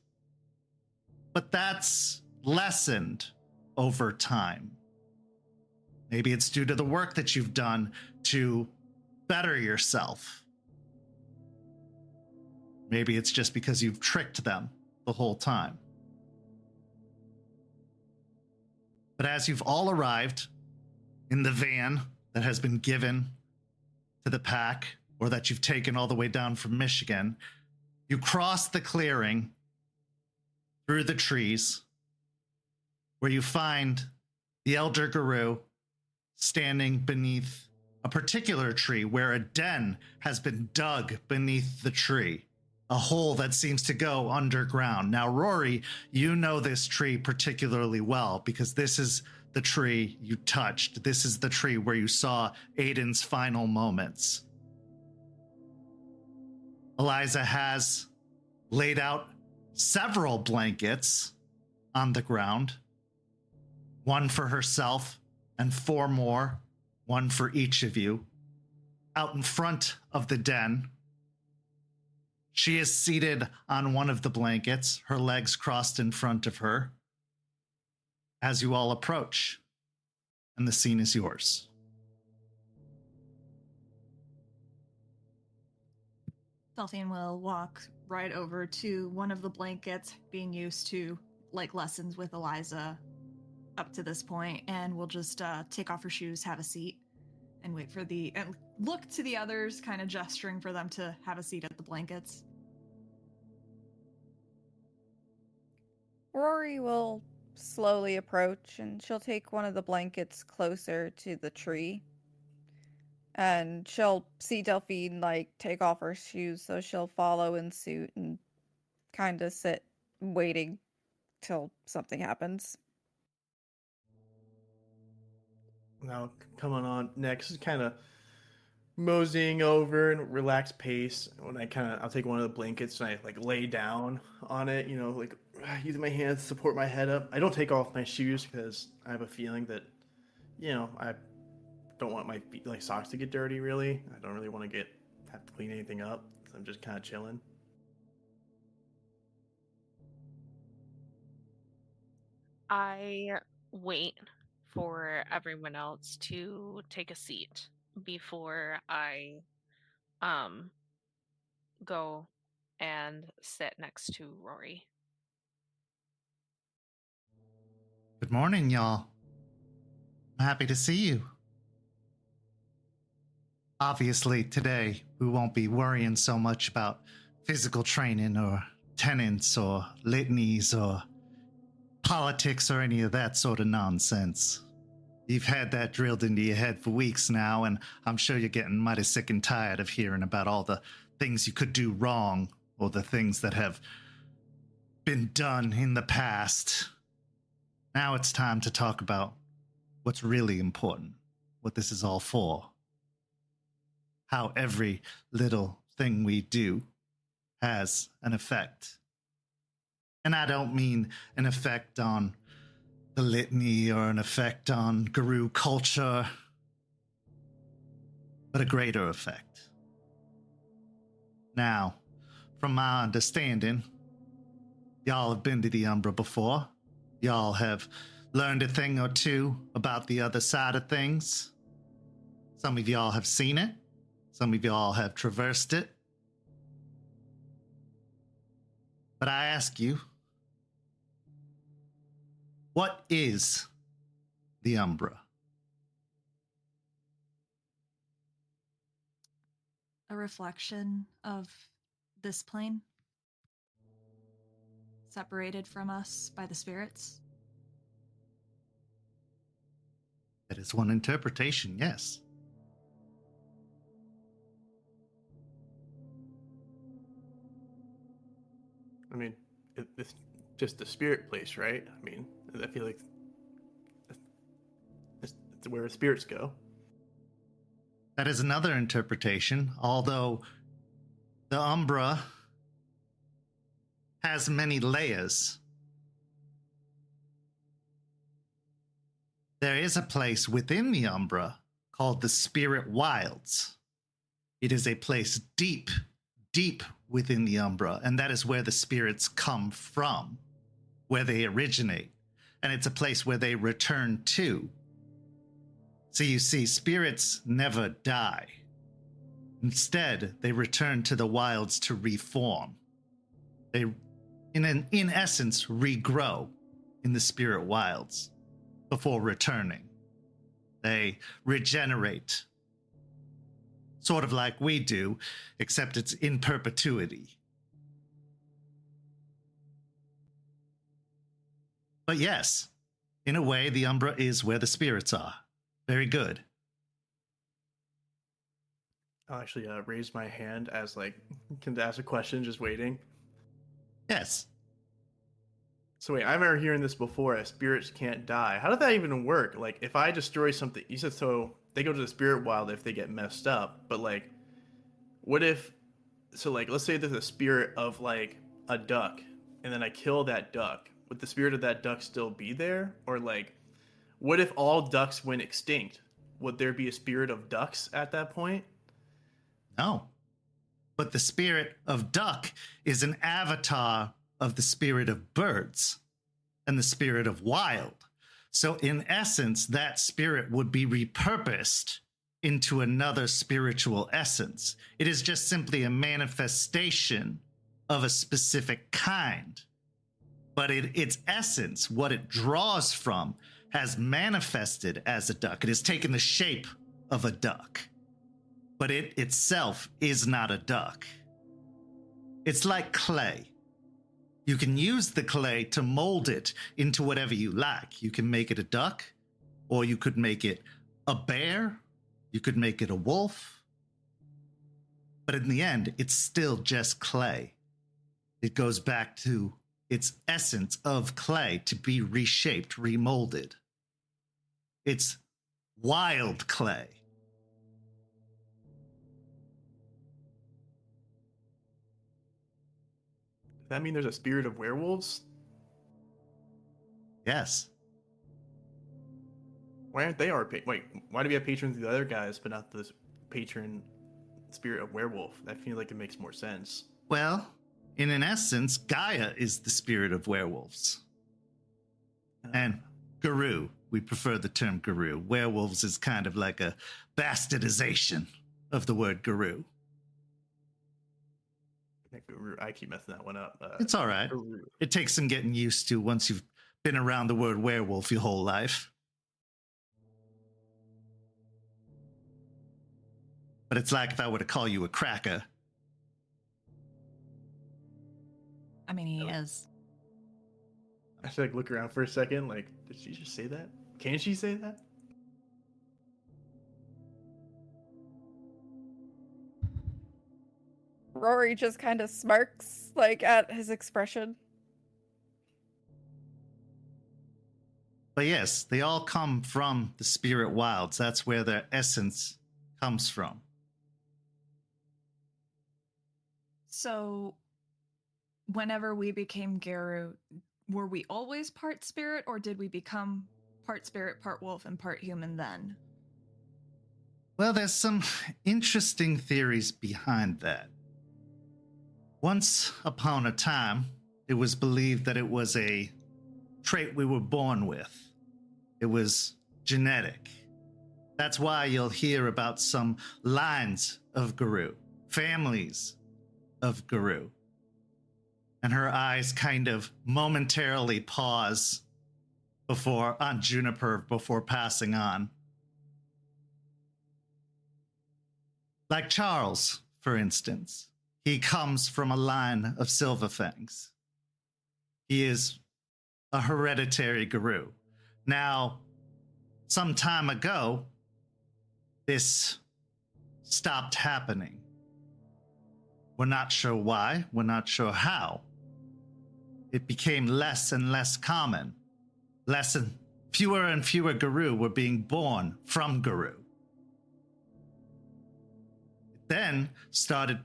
but that's lessened over time. Maybe it's due to the work that you've done to better yourself. Maybe it's just because you've tricked them the whole time. But as you've all arrived in the van that has been given to the pack, or that you've taken all the way down from Michigan, you cross the clearing through the trees, where you find the Elder Guru standing beneath a particular tree where a den has been dug beneath the tree. a hole that seems to go underground. Now, Rory, you know this tree particularly well because this is the tree you touched. This is the tree where you saw Aiden's final moments. Eliza has laid out several blankets on the ground, one for herself and 4 more, one for each of you. Out in front of the den, she is seated on one of the blankets, her legs crossed in front of her, as you all approach, and the scene is yours. Delphine will walk right over to one of the blankets, being used to like lessons with Eliza up to this point, and we'll just take off her shoes, have a seat, and wait for and look to the others, kind of gesturing for them to have a seat at the blankets. Rory will slowly approach, and she'll take one of the blankets closer to the tree. And she'll see Delphine, like, take off her shoes, so she'll follow in suit and kind of sit waiting till something happens. Now, coming on next is kind of moseying over and relaxed pace. When I'll take one of the blankets and I like lay down on it, like using my hands to support my head up. I don't take off my shoes because I have a feeling that, I don't want my feet, like socks to get dirty. Really, I don't really want to have to clean anything up. So I'm just kind of chilling. I wait for everyone else to take a seat before I go and sit next to Rory. Good morning, y'all. I'm happy to see you. Obviously, today, we won't be worrying so much about physical training or tenets or litanies or politics or any of that sort of nonsense. You've had that drilled into your head for weeks now, and I'm sure you're getting mighty sick and tired of hearing about all the things you could do wrong or the things that have been done in the past. Now it's time to talk about what's really important, what this is all for. How every little thing we do has an effect. And I don't mean an effect on the litany or an effect on Guru culture, but a greater effect. Now, from my understanding, y'all have been to the Umbra before. Y'all have learned a thing or two about the other side of things. Some of y'all have seen it. Some of y'all have traversed it. But I ask you, what is the Umbra? A reflection of this plane, separated from us by the spirits. That is one interpretation, yes. I mean, it's just the spirit place, right? I mean, I feel like it's where spirits go. That is another interpretation, although the Umbra has many layers. There is a place within the Umbra called the Spirit Wilds. It is a place deep, deep within the Umbra, and that is where the spirits come from, where they originate, and it's a place where they return to. So you see, spirits never die. Instead, they return to the wilds to reform. They, in essence, regrow in the spirit wilds before returning. They regenerate, sort of like we do, except it's in perpetuity. But yes, in a way, the Umbra is where the spirits are. Very good. I'll actually raise my hand as like, can ask a question, just waiting. Yes. So wait, I remember hearing this before. Spirits can't die. How did that even work? Like, if I destroy something, you said so they go to the spirit wild if they get messed up. But like, what if? So like, let's say there's a spirit of like a duck, and then I kill that duck. Would the spirit of that duck still be there? Or like, what if all ducks went extinct? Would there be a spirit of ducks at that point? No. But the spirit of duck is an avatar of the spirit of birds and the spirit of wild. So in essence, that spirit would be repurposed into another spiritual essence. It is just simply a manifestation of a specific kind. But its essence, what it draws from, has manifested as a duck. It has taken the shape of a duck. But it itself is not a duck. It's like clay. You can use the clay to mold it into whatever you like. You can make it a duck, or you could make it a bear, you could make it a wolf. But in the end, it's still just clay. It goes back to its essence of clay to be reshaped, remolded. It's wild clay. Does that mean there's a spirit of werewolves? Yes. Why aren't they our wait? Why do we have patrons of the other guys, but not the patron spirit of werewolf? I feel like it makes more sense. Well, in an essence, Gaia is the spirit of werewolves. And Guru, we prefer the term Guru. Werewolves is kind of like a bastardization of the word Guru. Guru, I keep messing that one up. It's all right. Guru. It takes some getting used to once you've been around the word werewolf your whole life. But it's like if I were to call you a cracker. I mean, he is. I should like look around for a second. Like, did she just say that? Can she say that? Rory just kind of smirks, like, at his expression. But yes, they all come from the spirit wilds. That's where their essence comes from. So, whenever we became Garu, were we always part spirit, or did we become part spirit, part wolf, and part human then? Well, there's some interesting theories behind that. Once upon a time, it was believed that it was a trait we were born with. It was genetic. That's why you'll hear about some lines of Guru, families of Guru. And her eyes kind of momentarily pause on Juniper before passing on. Like Charles, for instance. He comes from a line of Silverfangs. He is a hereditary Guru. Now, some time ago, this stopped happening. We're not sure why, we're not sure how. It became less and less common. Fewer and fewer Guru were being born from Guru. It then started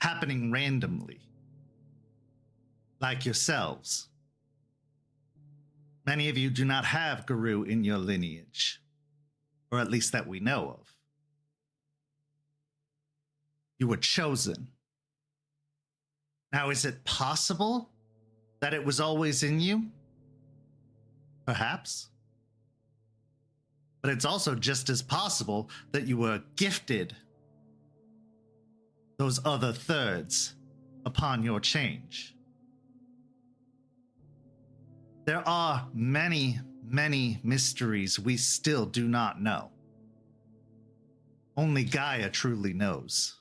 happening randomly, like yourselves. Many of you do not have Guru in your lineage, or at least that we know of. You were chosen. Now, is it possible that it was always in you? Perhaps. But it's also just as possible that you were gifted those other thirds upon your change. There are many, many mysteries we still do not know. Only Gaia truly knows.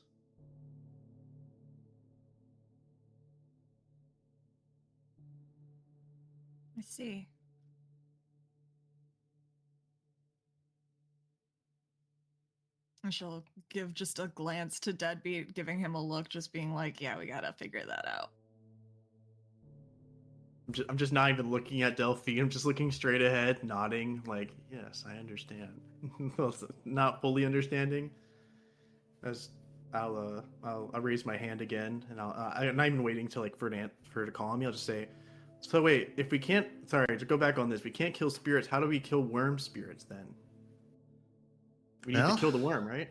I see. And she'll give just a glance to Deadbeat, giving him a look, just being like, yeah, we gotta figure that out. I'm just not even looking at Delphine. I'm just looking straight ahead, nodding, like, yes, I understand. Not fully understanding. As I'll raise my hand again, and I'm not even waiting till for her to call me. I'll just say, so wait, if we can't, sorry, to go back on this, we can't kill spirits. How do we kill worm spirits then? We need to kill the worm, right?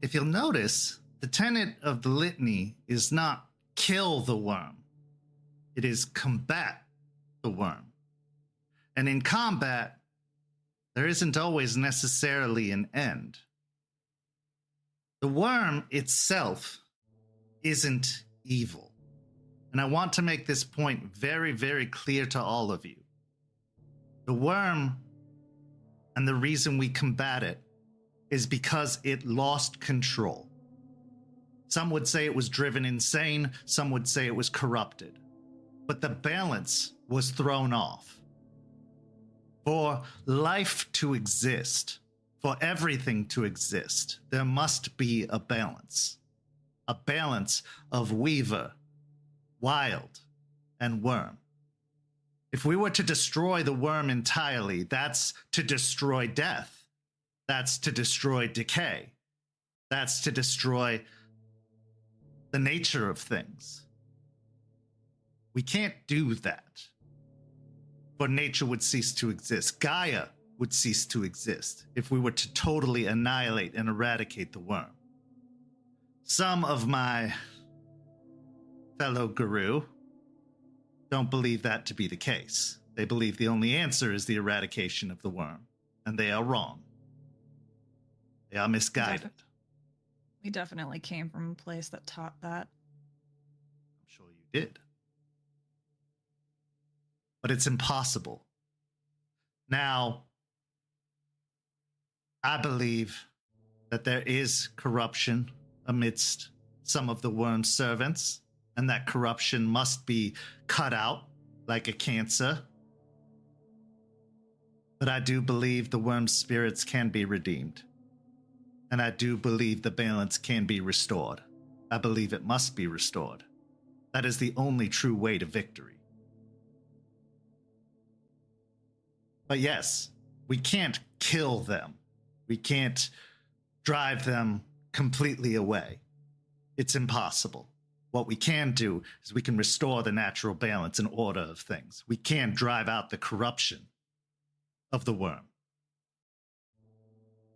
If you'll notice, the tenet of the litany is not kill the worm. It is combat the worm. And in combat, there isn't always necessarily an end. The worm itself isn't evil. And I want to make this point very, very clear to all of you. The worm, and the reason we combat it, is because it lost control. Some would say it was driven insane, some would say it was corrupted. But the balance was thrown off. For life to exist, for everything to exist, there must be a balance. A balance of weaver, wild, and worm. If we were to destroy the worm entirely, that's to destroy death. That's to destroy decay. That's to destroy the nature of things. We can't do that. For nature would cease to exist. Gaia would cease to exist if we were to totally annihilate and eradicate the worm. Some of my fellow guru don't believe that to be the case. They believe the only answer is the eradication of the worm, and they are wrong. They are misguided. We definitely came from a place that taught that. I'm sure you did. But it's impossible. Now, I believe that there is corruption amidst some of the worm's servants, and that corruption must be cut out like a cancer. But I do believe the worm's spirits can be redeemed. And I do believe the balance can be restored. I believe it must be restored. That is the only true way to victory. But yes, we can't kill them. We can't drive them completely away. It's impossible. What we can do is we can restore the natural balance and order of things. We can drive out the corruption of the worm.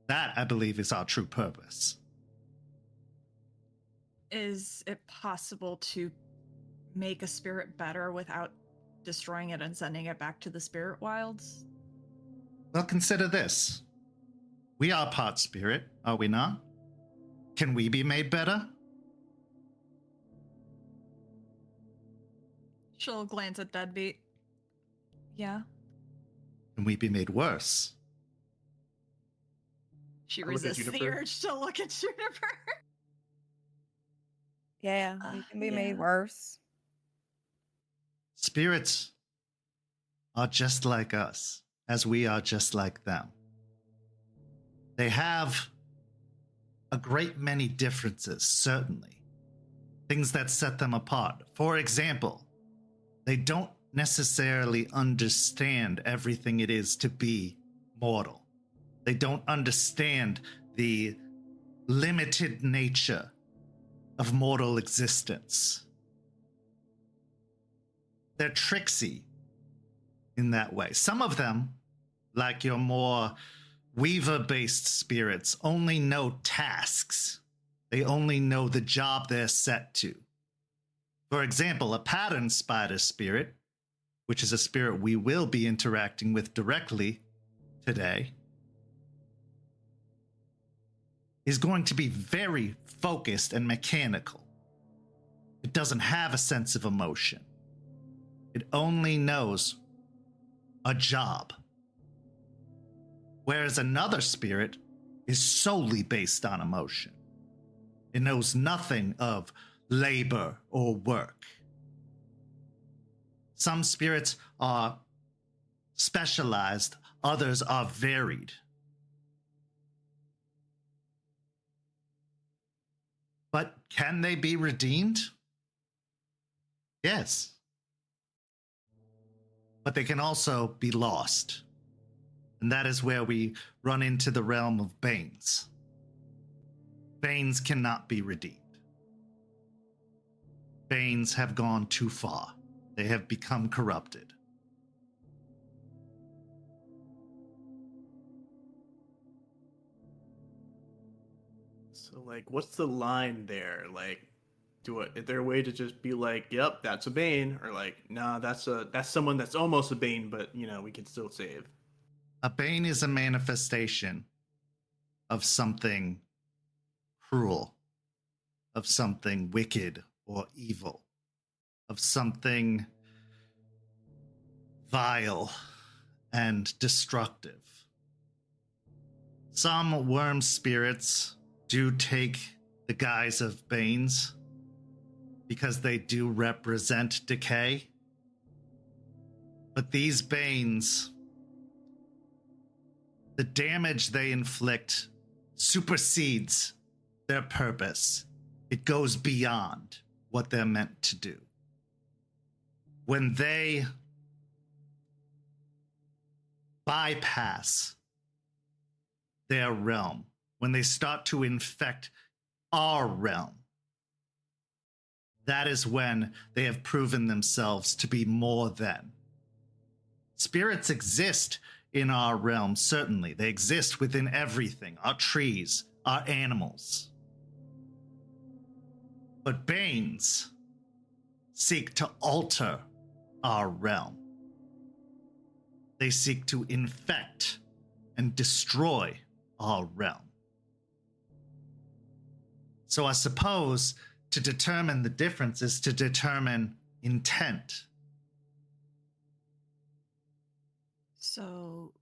That, I believe, is our true purpose. Is it possible to make a spirit better without destroying it and sending it back to the spirit wilds? Well, consider this. We are part spirit, are we not? Can we be made better? She'll glance at Deadbeat. Yeah. Can we be made worse? She I look at resists the Juniper. urge to look at Juniper. Yeah, we can be yeah. made worse. Spirits are just like us, as we are just like them. They have a great many differences, certainly. Things that set them apart. For example, they don't necessarily understand everything it is to be mortal. They don't understand the limited nature of mortal existence. They're tricksy in that way. Some of them, like your more weaver-based spirits, only know tasks. They only know the job they're set to. For example, a pattern spider spirit, which is a spirit we will be interacting with directly today, is going to be very focused and mechanical. It doesn't have a sense of emotion. It only knows a job. Whereas another spirit is solely based on emotion. It knows nothing of labor or work. Some spirits are specialized, others are varied. But can they be redeemed? Yes. But they can also be lost. And that is where we run into the realm of Banes. Banes cannot be redeemed. Banes have gone too far. They have become corrupted. So, like, what's the line there? Like, is there a way to just be like, yep, that's a Bane, or like, nah, that's someone that's almost a Bane, but we can still save. A Bane is a manifestation of something cruel, of something wicked or evil, of something vile and destructive. Some worm spirits do take the guise of Banes because they do represent decay. But these Banes, the damage they inflict supersedes their purpose. It goes beyond what they're meant to do. When they bypass their realm, when they start to infect our realm, that is when they have proven themselves to be more than. Spirits exist in our realm, certainly. They exist within everything, our trees, our animals. But Banes seek to alter our realm. They seek to infect and destroy our realm. So I suppose to determine the difference is to determine intent. So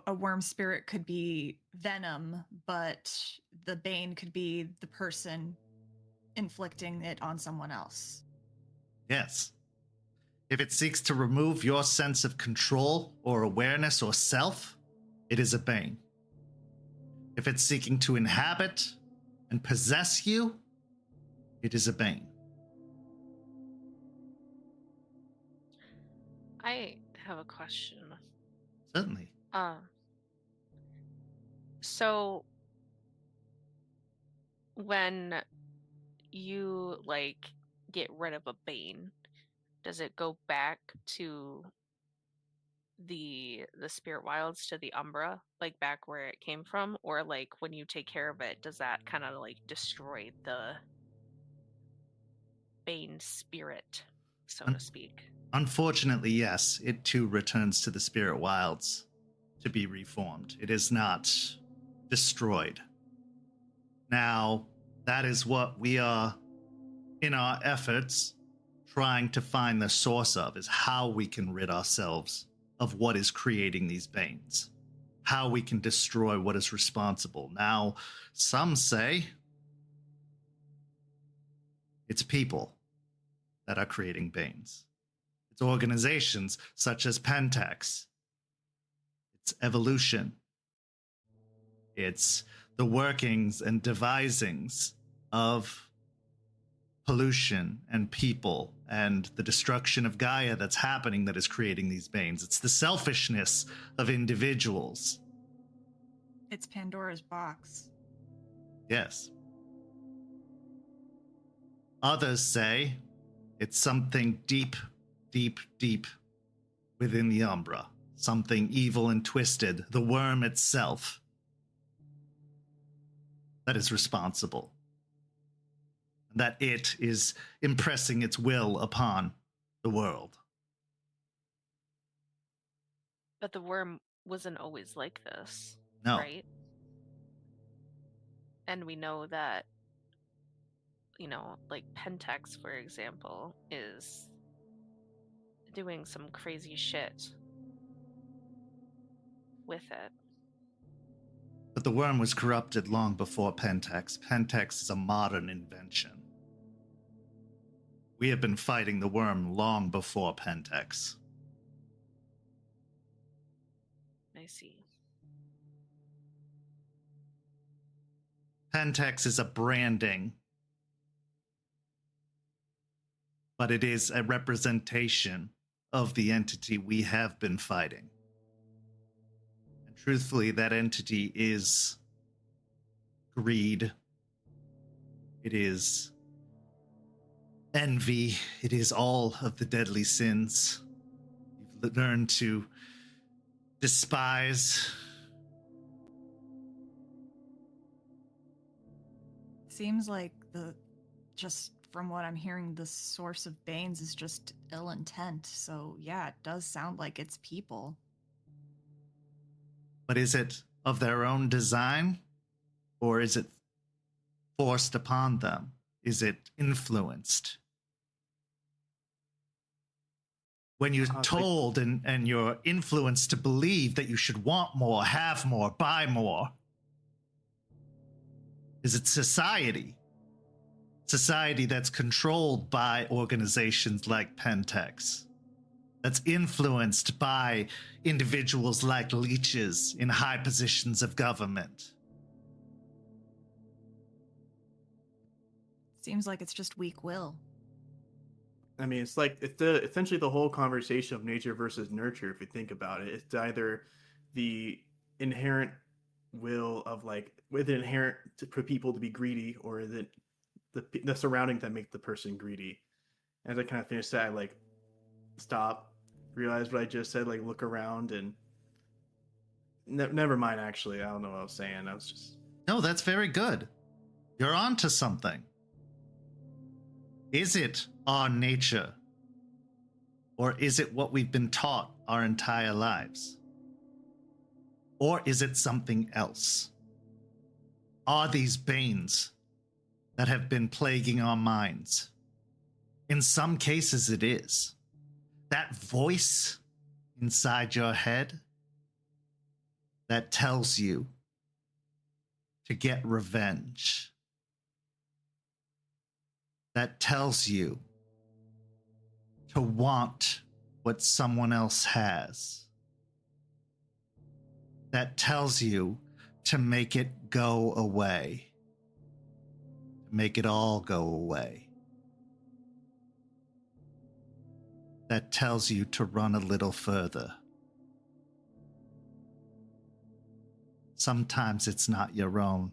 a worm spirit could be venom, but the bane could be the person inflicting it on someone else. Yes. If it seeks to remove your sense of control or awareness or self, it is a bane. If it's seeking to inhabit and possess you, it is a bane. I have a question. Certainly. So when you get rid of a bane, does it go back to the spirit wilds, to the Umbra, back where it came from? Or when you take care of it, does that kind of destroy the bane spirit, so to speak? Unfortunately, yes, it too returns to the spirit wilds to be reformed. It is not destroyed. Now, that is what we are, in our efforts, trying to find the source of, is how we can rid ourselves of what is creating these banes, how we can destroy what is responsible. Now, some say it's people that are creating banes. It's organizations such as Pentax. It's evolution. It's the workings and devisings of pollution and people and the destruction of Gaia that's happening that is creating these banes. It's the selfishness of individuals. It's Pandora's box. Yes. Others say it's something deep, deep, deep within the Umbra. Something evil and twisted, the worm itself, that is responsible. That it is impressing its will upon the world. But the worm wasn't always like this, No. right? And we know that, Pentax, for example, is doing some crazy shit with it. But the worm was corrupted long before Pentax. Pentax is a modern invention. We have been fighting the worm long before Pentax. I see. Pentex is a branding, but it is a representation of the entity we have been fighting. And truthfully, that entity is greed. It is envy. It is all of the deadly sins. You've learned to despise. Seems like just from what I'm hearing, the source of Banes is just ill intent. So yeah, it does sound like it's people. But is it of their own design? Or is it forced upon them? Is it influenced? When you're told and you're influenced to believe that you should want more, have more, buy more, is it society? Society that's controlled by organizations like Pentex, that's influenced by individuals like leeches in high positions of government. Seems like it's just weak will. I mean, it's essentially the whole conversation of nature versus nurture. If you think about it, it's either the inherent will of with it inherent for people to be greedy, or is it the surroundings that make the person greedy? As I kind of finished that, I stop, realize what I just said, look around, and never mind. Actually, I don't know what I was saying. I was just No, that's very good. You're on to something. Is it our nature? Or is it what we've been taught our entire lives? Or is it something else? Are these banes that have been plaguing our minds? In some cases, it is. That voice inside your head that tells you to get revenge. That tells you to want what someone else has. That tells you to make it go away. To make it all go away. That tells you to run a little further. Sometimes it's not your own.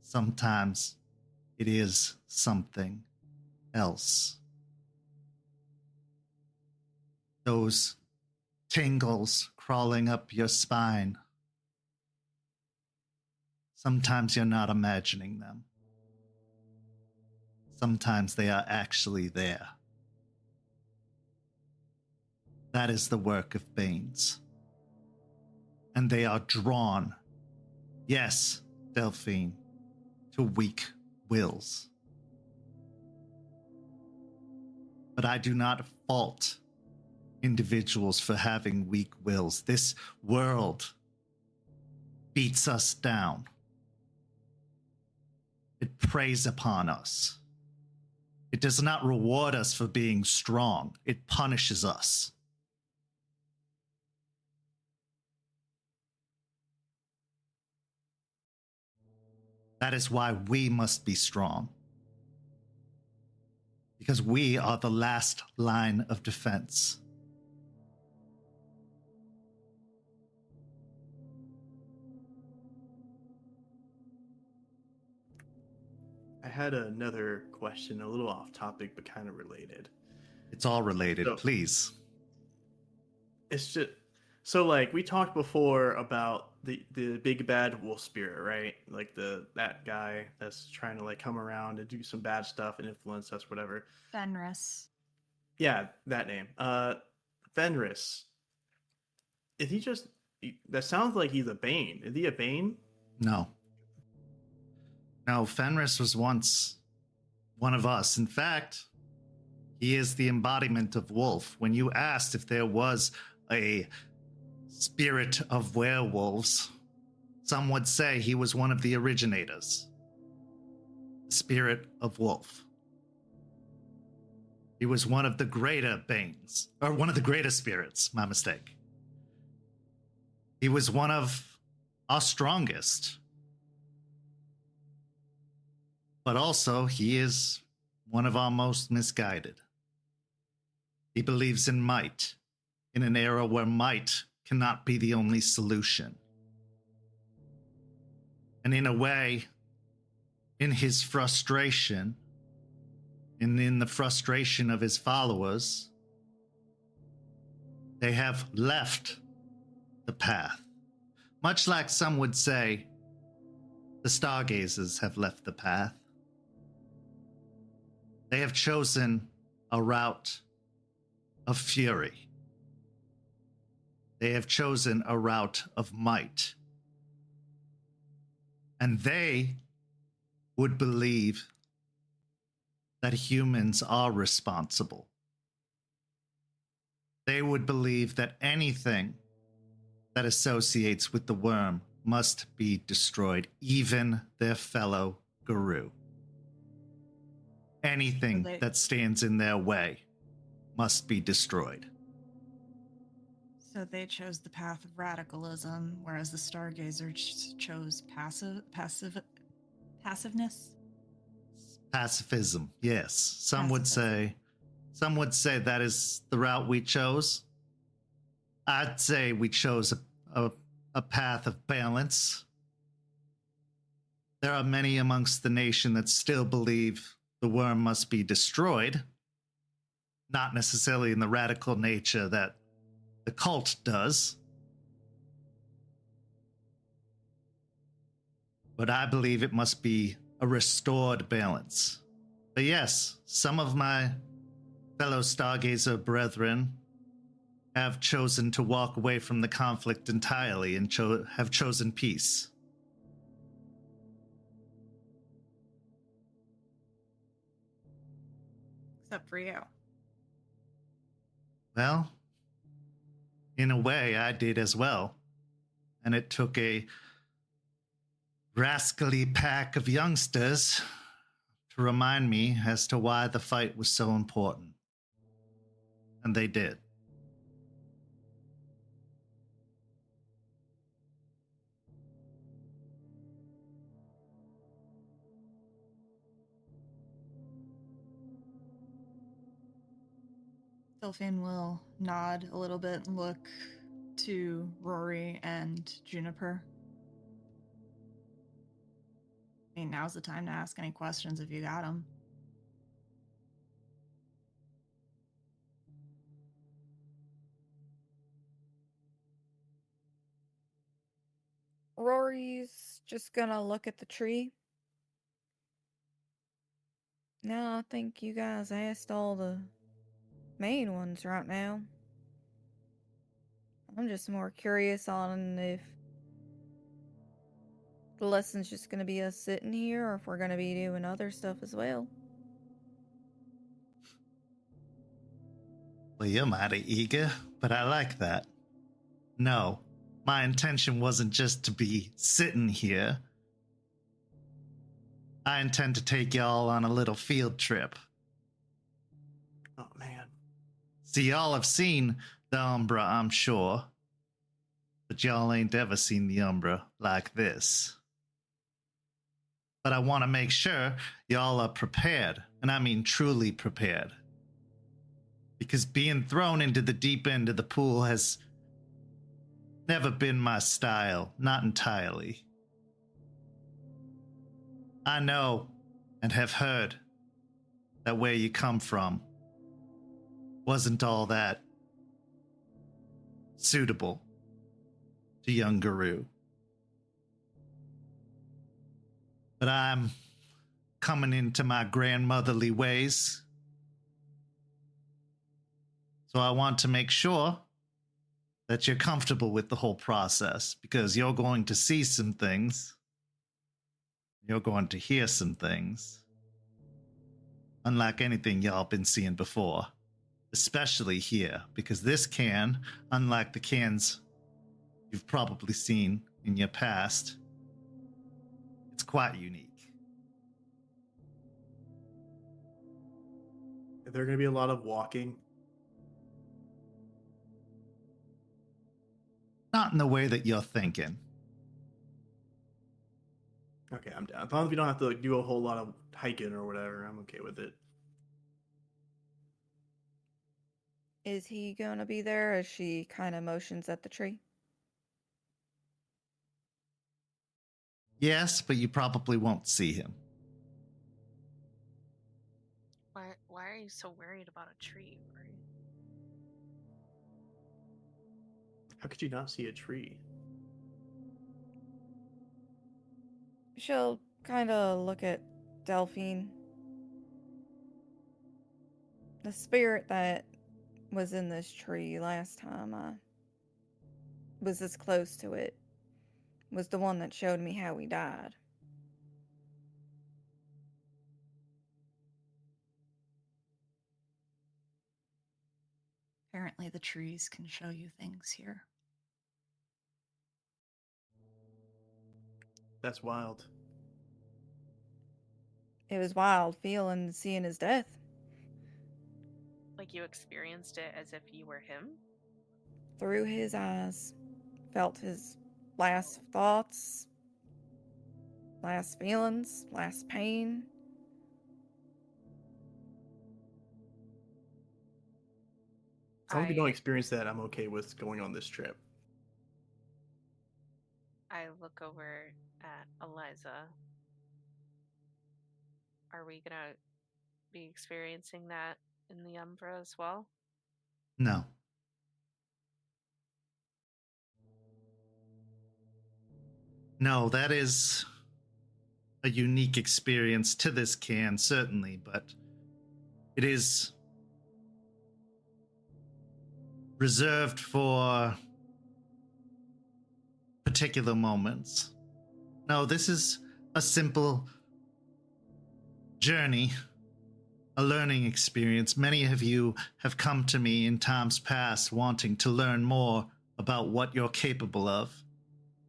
Sometimes it is something else. Those tingles crawling up your spine. Sometimes you're not imagining them. Sometimes they are actually there. That is the work of Banes. And they are drawn, yes, Delphine, to weak wills. But I do not fault individuals for having weak wills. This world beats us down. It preys upon us. It does not reward us for being strong. It punishes us. That is why we must be strong. Because we are the last line of defense. I had another question, a little off topic, but kind of related. It's all related, So- please. It's just so we talked before about the big bad wolf spirit, right? That guy that's trying to come around and do some bad stuff and influence us, whatever. Fenris. Yeah, that name. Fenris. Is he just? That sounds like he's a Bane. Is he a Bane? No. No, Fenris was once one of us. In fact, he is the embodiment of wolf. When you asked if there was a spirit of werewolves, some would say he was one of the originators. Spirit of wolf. He was one of the greater Banes, or one of the greater spirits, my mistake. He was one of our strongest. But also, he is one of our most misguided. He believes in might, in an era where might cannot be the only solution. And in a way, in his frustration, and in the frustration of his followers, they have left the path. Much like some would say, the stargazers have left the path. They have chosen a route of fury. They have chosen a route of might. And they would believe that humans are responsible. They would believe that anything that associates with the worm must be destroyed, even their fellow guru. Anything that stands in their way must be destroyed. So they chose the path of radicalism, whereas the Stargazer chose passiveness. Pacifism, yes. Some would say that is the route we chose. I'd say we chose a path of balance. There are many amongst the nation that still believe the worm must be destroyed, not necessarily in the radical nature that the cult does. But I believe it must be a restored balance. But yes, some of my fellow Stargazer brethren have chosen to walk away from the conflict entirely and have chosen peace. Except for you. Well, in a way, I did as well. And it took a rascally pack of youngsters to remind me as to why the fight was so important. And they did. Delphine will nod a little bit and look to Rory and Juniper. I mean, now's the time to ask any questions if you got them. Rory's just gonna look at the tree. No, I think you guys asked all the main ones right now. I'm just more curious on if the lesson's just gonna be us sitting here or if we're gonna be doing other stuff as well. Well, you're mighty eager, but I like that. No, my intention wasn't just to be sitting here. I intend to take y'all on a little field trip. Oh, man. See, y'all have seen the Umbra, I'm sure. But y'all ain't ever seen the Umbra like this. But I want to make sure y'all are prepared. And I mean truly prepared. Because being thrown into the deep end of the pool has never been my style. Not entirely. I know and have heard that where you come from wasn't all that suitable to young Guru. But I'm coming into my grandmotherly ways. So I want to make sure that you're comfortable with the whole process, because you're going to see some things. You're going to hear some things. Unlike anything y'all been seeing before. Especially here, because this can, unlike the cans you've probably seen in your past, it's quite unique. Is there going to be a lot of walking? Not in the way that you're thinking. Okay, I'm down. As long as we don't have to like, do a whole lot of hiking or whatever, I'm okay with it. Is he gonna be there as she kind of motions at the tree? Yes, but you probably won't see him. Why are you so worried about a tree, Rory? How could you not see a tree? She'll kind of look at Delphine. The spirit that was in this tree last time I was this close to it was the one that showed me how he died. Apparently, the trees can show you things here. That's wild. It was wild feeling seeing his death. Like you experienced it as if you were him? Through his eyes, felt his last thoughts, last feelings, last pain. As long as we don't experience that, I'm okay with going on this trip. I look over at Eliza. Are we gonna be experiencing that in the Umbra as well? No. No, that is a unique experience to this can, certainly, but it is reserved for particular moments. No, this is a simple journey, a learning experience. Many of you have come to me in times past wanting to learn more about what you're capable of.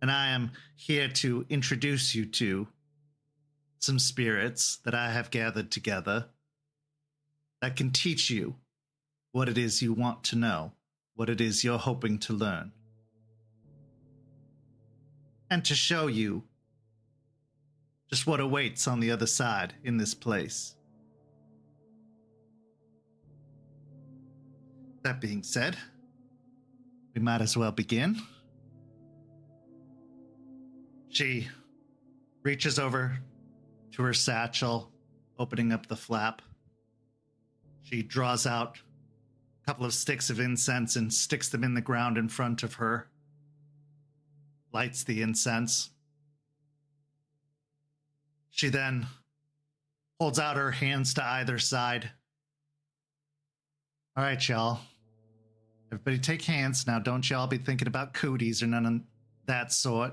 And I am here to introduce you to some spirits that I have gathered together that can teach you what it is you want to know, what it is you're hoping to learn, and to show you just what awaits on the other side in this place. That being said, we might as well begin. She reaches over to her satchel, opening up the flap. She draws out a couple of sticks of incense and sticks them in the ground in front of her. Lights the incense. She then holds out her hands to either side. All right, y'all. Everybody take hands. Now, don't y'all be thinking about cooties or none of that sort.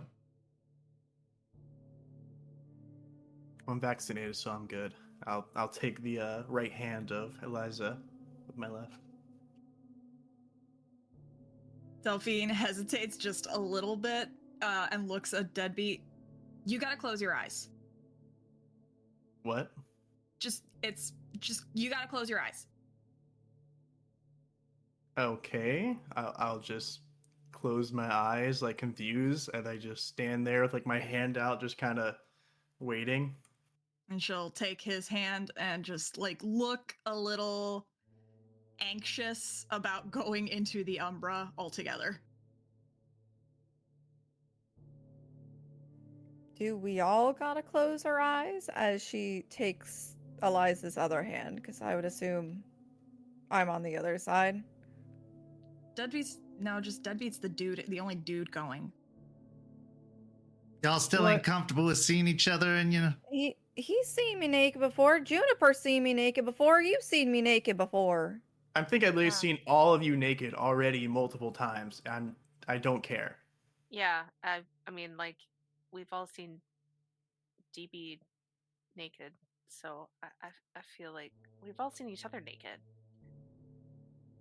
I'm vaccinated, so I'm good. I'll take the right hand of Eliza with my left. Delphine hesitates just a little bit and looks at Deadbeat. You gotta close your eyes. What? You gotta close your eyes. Okay, I'll just close my eyes, like confused, and I just stand there with like my hand out, just kind of waiting. And she'll take his hand and just like look a little anxious about going into the Umbra altogether. Do we all gotta close our eyes as she takes Eliza's other hand? Because I would assume I'm on the other side. Deadbeat's the only dude going. Y'all still ain't comfortable with seeing each other and, you know... He's seen me naked before. Juniper's seen me naked before. You've seen me naked before. I think I've literally seen all of you naked already multiple times, and I don't care. Yeah, I mean, like, we've all seen DB naked, so I feel like we've all seen each other naked.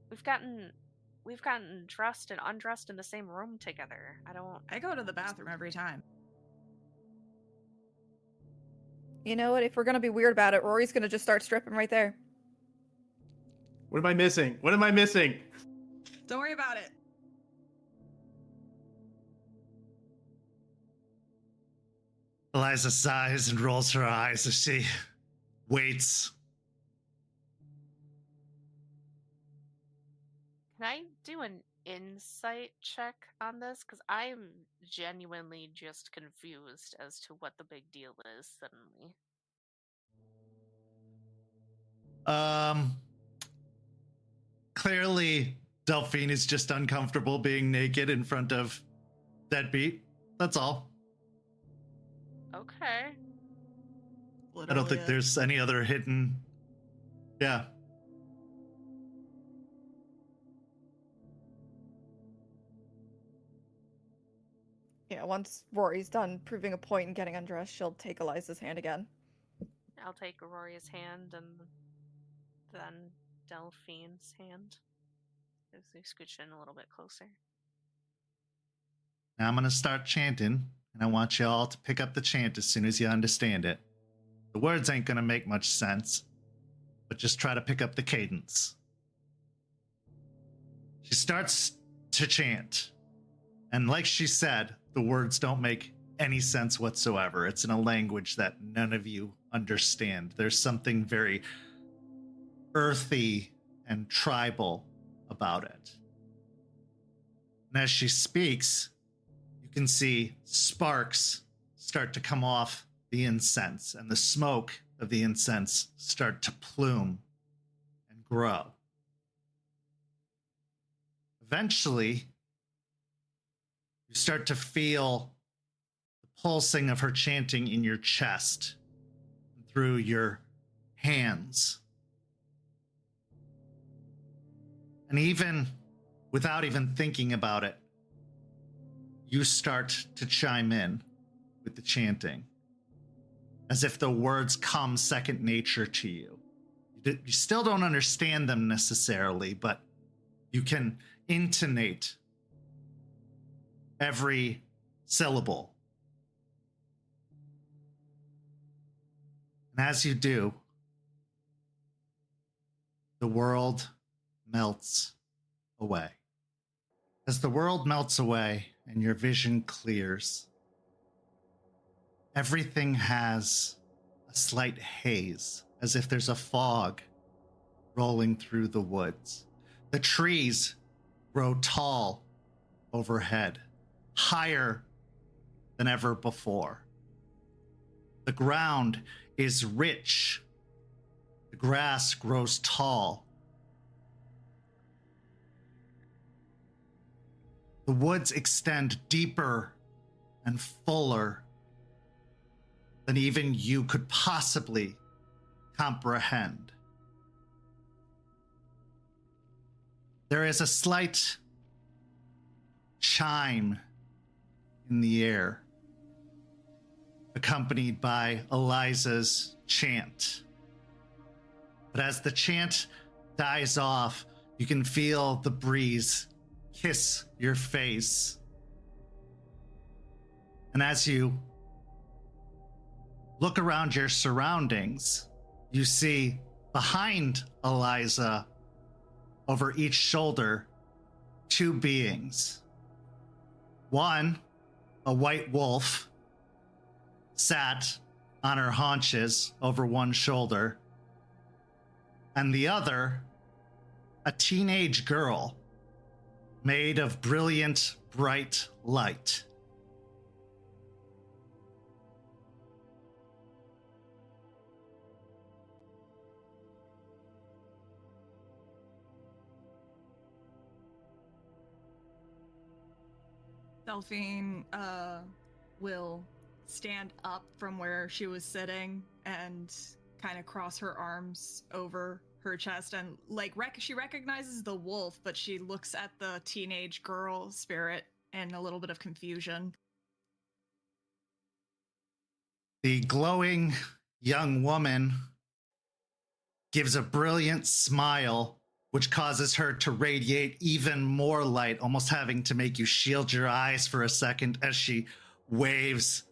We've gotten dressed and undressed in the same room together. I go to the bathroom every time. You know what? If we're gonna be weird about it, Rory's gonna just start stripping right there. What am I missing? What am I missing? Don't worry about it. Eliza sighs and rolls her eyes as she waits. Can I do an insight check on this? Because I'm genuinely just confused as to what the big deal is suddenly. Clearly, Delphine is just uncomfortable being naked in front of Deadbeat. That's all. Okay. I don't think there's any other hidden. Yeah. Yeah, once Rory's done proving a point and getting undressed, she'll take Eliza's hand again. I'll take Rory's hand and then Delphine's hand. As we scooch in a little bit closer. Now I'm going to start chanting, and I want you all to pick up the chant as soon as you understand it. The words ain't going to make much sense, but just try to pick up the cadence. She starts to chant, and like she said, the words don't make any sense whatsoever. It's in a language that none of you understand. There's something very earthy and tribal about it. And as she speaks, you can see sparks start to come off the incense, and the smoke of the incense start to plume and grow. Eventually, you start to feel the pulsing of her chanting in your chest and through your hands. And even without even thinking about it, you start to chime in with the chanting, as if the words come second nature to you. You still don't understand them necessarily, but you can intonate every syllable. And as you do, the world melts away. As the world melts away and your vision clears, everything has a slight haze, as if there's a fog rolling through the woods. The trees grow tall overhead, higher than ever before. The ground is rich. The grass grows tall. The woods extend deeper and fuller than even you could possibly comprehend. There is a slight chime in the air, accompanied by Eliza's chant. But as the chant dies off, you can feel the breeze kiss your face. And as you look around your surroundings, you see behind Eliza, over each shoulder, two beings. One, a white wolf, sat on her haunches over one shoulder, and the other, a teenage girl made of brilliant, bright light. Delphine will stand up from where she was sitting and kind of cross her arms over her chest, and she recognizes the wolf, but she looks at the teenage girl spirit in a little bit of confusion. The glowing young woman gives a brilliant smile, which causes her to radiate even more light, almost having to make you shield your eyes for a second as she waves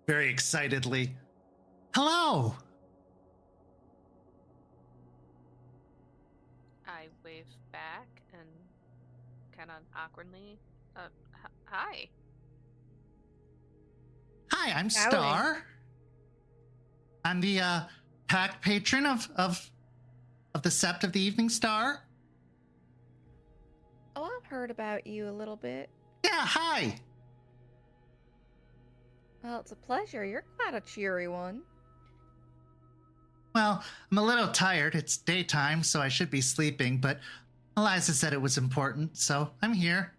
very excitedly. Hello! I wave back and kind of awkwardly, hi. Hi, I'm Howdy. Star. I'm the pack patron of the Sept of the Evening Star. Oh, I've heard about you a little bit. Yeah, hi. Well, it's a pleasure. You're quite a cheery one. Well, I'm a little tired. It's daytime, so I should be sleeping, but Eliza said it was important, so I'm here.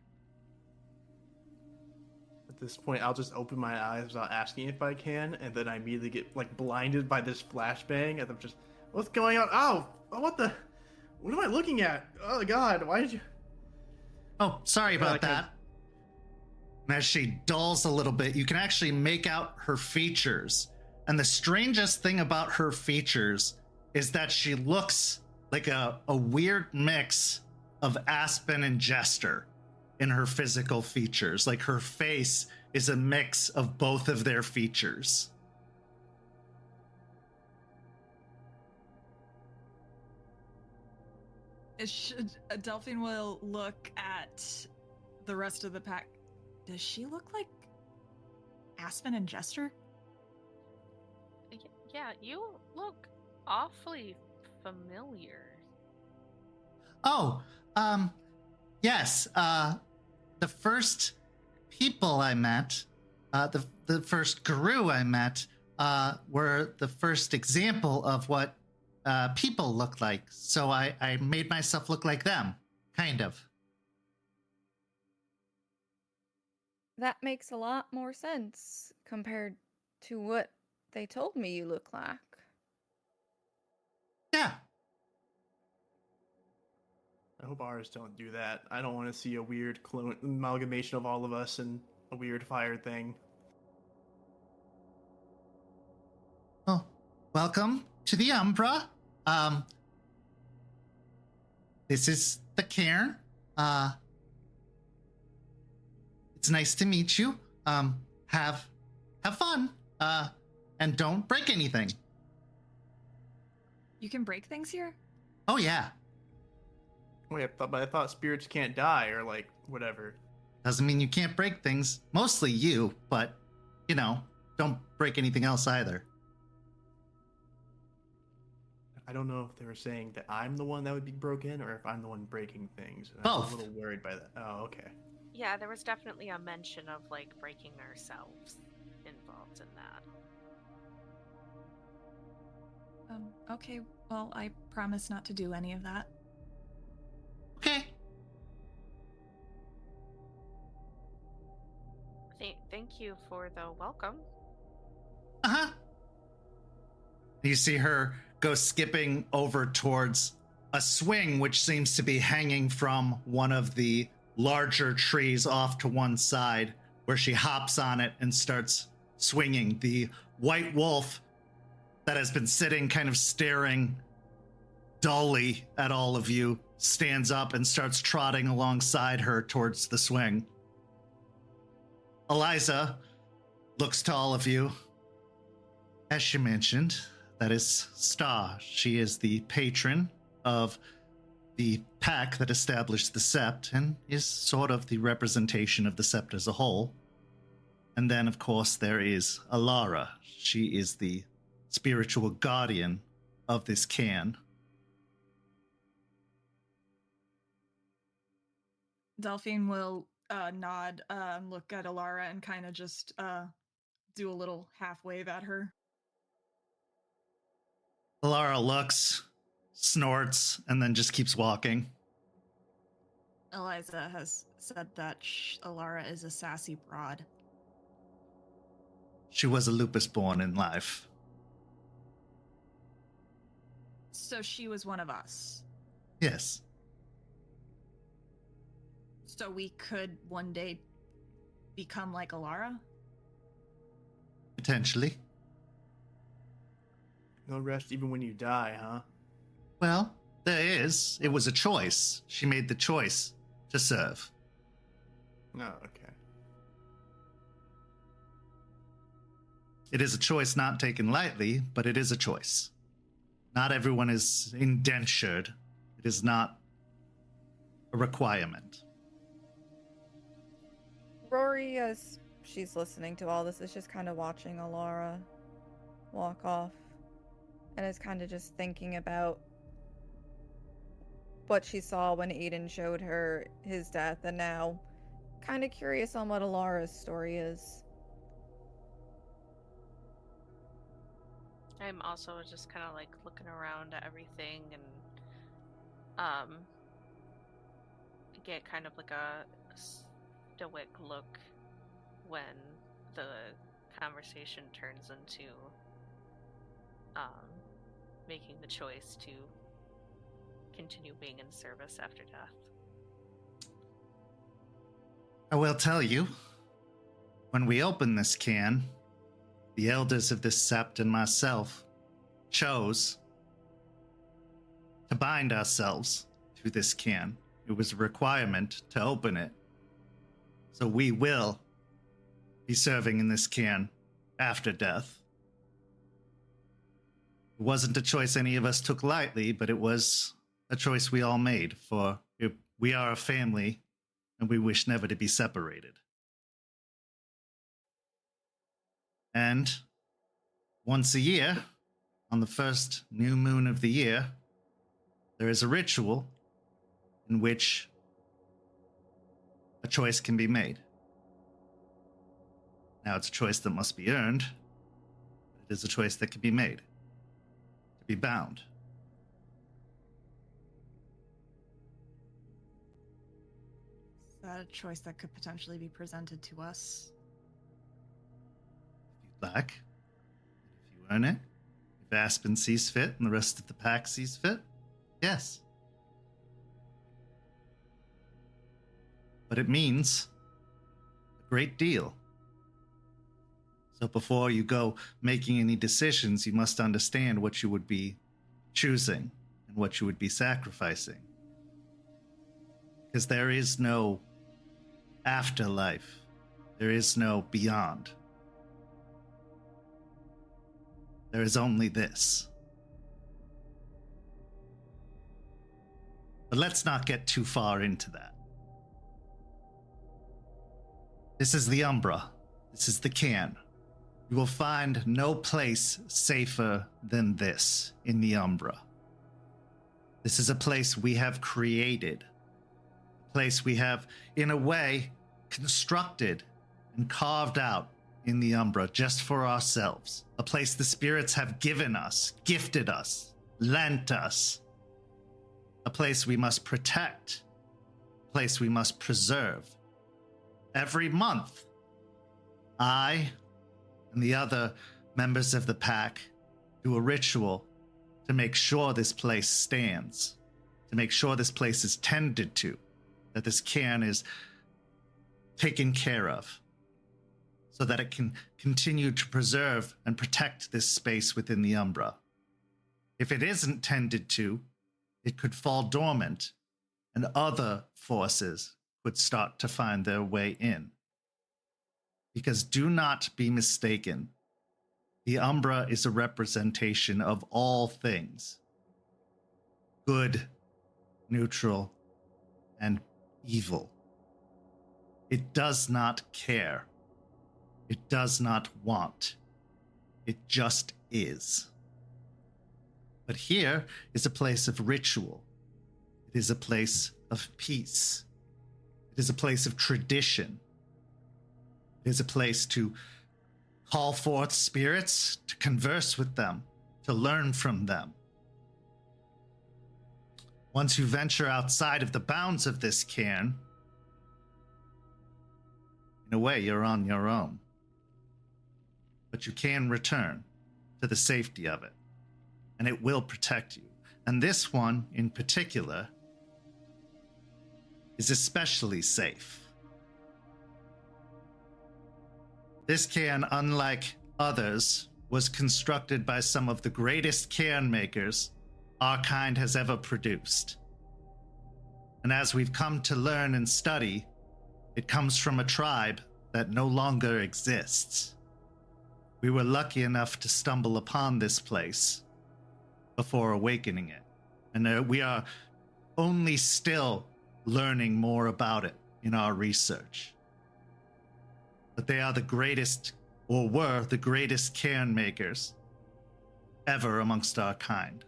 At this point, I'll just open my eyes without asking if I can, and then I immediately get like blinded by this flashbang, and I'm just, what's going on? Oh, what am I looking at? Oh God, why did you? Oh, sorry about that. And as she dulls a little bit, you can actually make out her features. And the strangest thing about her features is that she looks like a weird mix of Aspen and Jester in her physical features. Like her face is a mix of both of their features. Delphine will look at the rest of the pack. Does she look like Aspen and Jester? Yeah, you look awfully familiar. Oh, yes. The first people I met, the first guru I met, were the first example of what people look like. So I made myself look like them, kind of. That makes a lot more sense compared to what they told me you look like. Yeah. I hope ours don't do that. I don't want to see a weird clone amalgamation of all of us and a weird fire thing. Well, welcome to the Umbra. This is the Cairn. It's nice to meet you. Have fun. And don't break anything. You can break things here? Oh yeah. Wait, I thought spirits can't die or like whatever. Doesn't mean you can't break things. Mostly you, but you know, don't break anything else either. I don't know if they were saying that I'm the one that would be broken or if I'm the one breaking things. And Both. I'm a little worried by that. Oh, okay. Yeah, there was definitely a mention of like breaking ourselves involved in that. Okay, well, I promise not to do any of that. Okay. Thank you for the welcome. Uh-huh. You see her go skipping over towards a swing which seems to be hanging from one of the larger trees off to one side, where she hops on it and starts swinging. The white wolf that has been sitting kind of staring dully at all of you stands up and starts trotting alongside her towards the swing. Eliza looks to all of you. As she mentioned, that is Star. She is the patron of the pack that established the Sept and is sort of the representation of the Sept as a whole. And then, of course, there is Alara. She is the spiritual guardian of this cairn. Delphine will nod, look at Alara, and kind of just do a little half wave at her. Alara looks, snorts, and then just keeps walking. Eliza has said that Alara is a sassy broad. She was a lupus born in life. So she was one of us. Yes. So we could one day become like Alara? Potentially. No rest even when you die, huh? Well, there is. It was a choice. She made the choice to serve. Oh, okay. It is a choice not taken lightly, but it is a choice. Not everyone is indentured. It is not a requirement. Rory has she's listening to all this, is just kind of watching Alara walk off. And is kind of just thinking about what she saw when Aiden showed her his death, and now kind of curious on what Alara's story is. I'm also just kind of like looking around at everything and get kind of like a stoic look when the conversation turns into making the choice to continue being in service after death. I will tell you, when we opened this can, the elders of this sept and myself chose to bind ourselves to this can. It was a requirement to open it. So we will be serving in this can after death. It wasn't a choice any of us took lightly, but it was a choice we all made, for we are a family and we wish never to be separated. And once a year, on the first new moon of the year, there is a ritual in which a choice can be made. Now, it's a choice that must be earned, but it is a choice that can be made, to be bound. Is that a choice that could potentially be presented to us? If you'd like, if you earn it, if Aspen sees fit and the rest of the pack sees fit, yes. But it means a great deal. So before you go making any decisions, you must understand what you would be choosing and what you would be sacrificing. Because there is no afterlife. There is no beyond. There is only this. But let's not get too far into that. This is the Umbra. This is the can. You will find no place safer than this in the Umbra. This is a place we have created. A place we have, in a way, constructed and carved out in the Umbra just for ourselves. A place the spirits have given us, gifted us, lent us. A place we must protect. A place we must preserve. Every month, I and the other members of the pack do a ritual to make sure this place stands, to make sure this place is tended to, that this cairn is taken care of, so that it can continue to preserve and protect this space within the Umbra. If it isn't tended to, it could fall dormant, and other forces would start to find their way in. Because do not be mistaken, the Umbra is a representation of all things. Good, neutral, and evil. It does not care. It does not want. It just is. But here is a place of ritual. It is a place of peace. It is a place of tradition. It is a place to call forth spirits, to converse with them, to learn from them. Once you venture outside of the bounds of this cairn, in a way, you're on your own. But you can return to the safety of it, and it will protect you. And this one, in particular, is especially safe. This cairn, unlike others, was constructed by some of the greatest cairn makers our kind has ever produced. And as we've come to learn and study, it comes from a tribe that no longer exists. We were lucky enough to stumble upon this place before awakening it. And we are only still learning more about it in our research. but they are the greatest, or were the greatest cairn makers ever amongst our kind.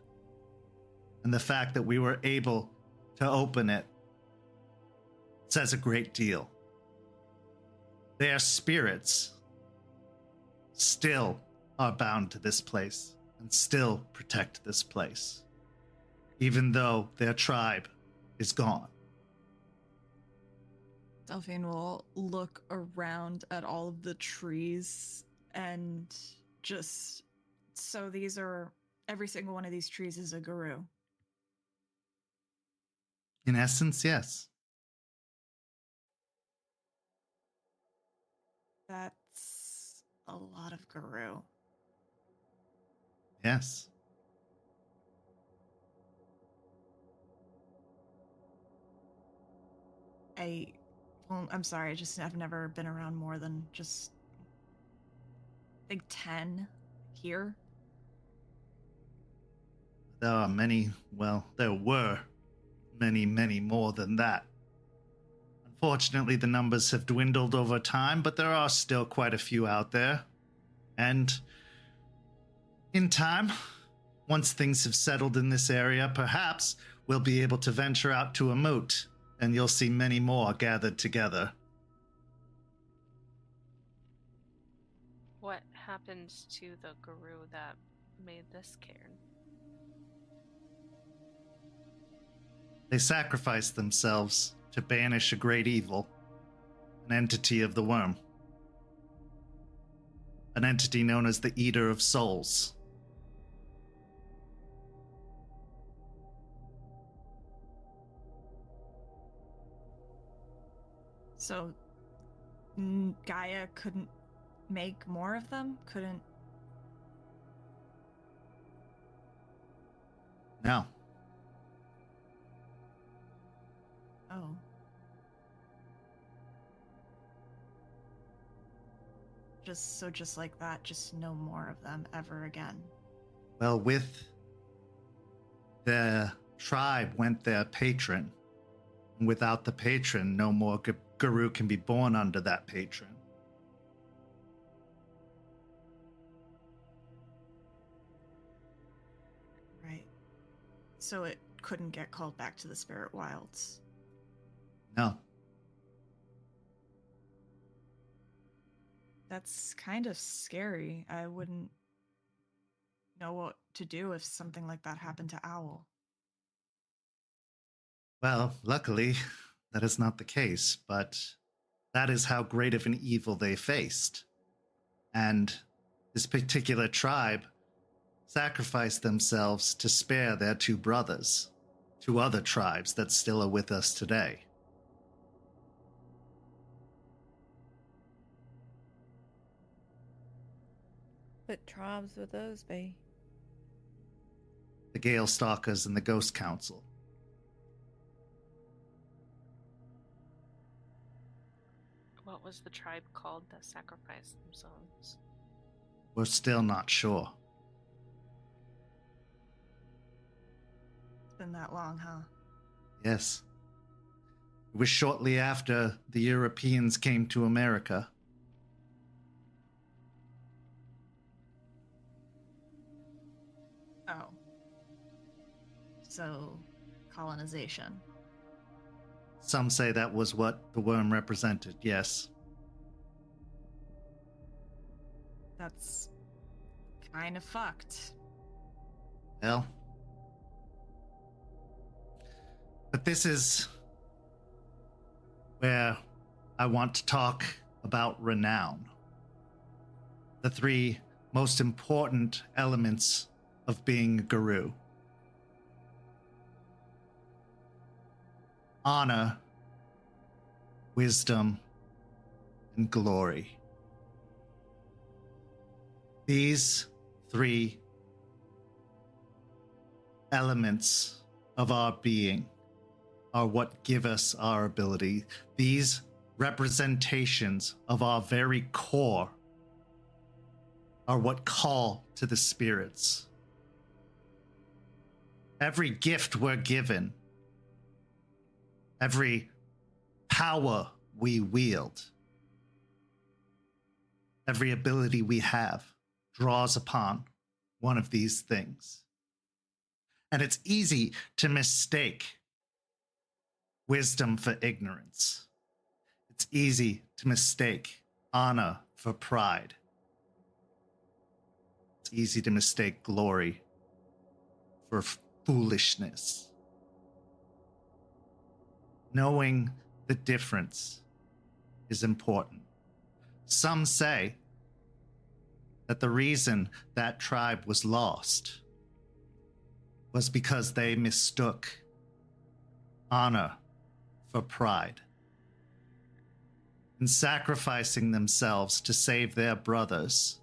And the fact that we were able to open it says a great deal. Their spirits still are bound to this place and still protect this place, even though their tribe is gone. Delphine will look around at all of the trees and just... So these are... Every single one of these trees is a guru. In essence, yes. That's a lot of guru. Yes. Well, I'm sorry, I've never been around more than just... I think 10 here. There are many, well, there were many, many more than that. Unfortunately, the numbers have dwindled over time, but there are still quite a few out there. And in time, once things have settled in this area, perhaps we'll be able to venture out to a moot, and you'll see many more gathered together. What happened to the guru that made this cairn? They sacrificed themselves to banish a great evil, an entity of the worm. An entity known as the Eater of Souls. So Gaia couldn't make more of them? Couldn't... No. Oh. Just like that, just no more of them ever again. Well, with the tribe went their patron. And without the patron, no more guru can be born under that patron. Right. So it couldn't get called back to the spirit wilds. No. That's kind of scary. I wouldn't know what to do if something like that happened to Owl. Well, luckily, that is not the case, but that is how great of an evil they faced. And this particular tribe sacrificed themselves to spare their two brothers, two other tribes that still are with us today. What tribes would those be? The Gale Stalkers and the Ghost Council. What was the tribe called that sacrificed themselves? We're still not sure. It's been that long, huh? Yes. It was shortly after the Europeans came to America. Oh. So, colonization. Some say that was what the worm represented, yes. That's kind of fucked. Well. But this is where I want to talk about renown. The three most important elements of being a guru. Honor, wisdom, and glory. These three elements of our being are what give us our ability. These representations of our very core are what call to the spirits. Every gift we're given, every power we wield, Every ability we have draws upon one of these things. And it's easy to mistake wisdom for ignorance. It's easy to mistake honor for pride. It's easy to mistake glory for foolishness. Knowing the difference is important. Some say that the reason that tribe was lost was because they mistook honor for pride. In sacrificing themselves to save their brothers,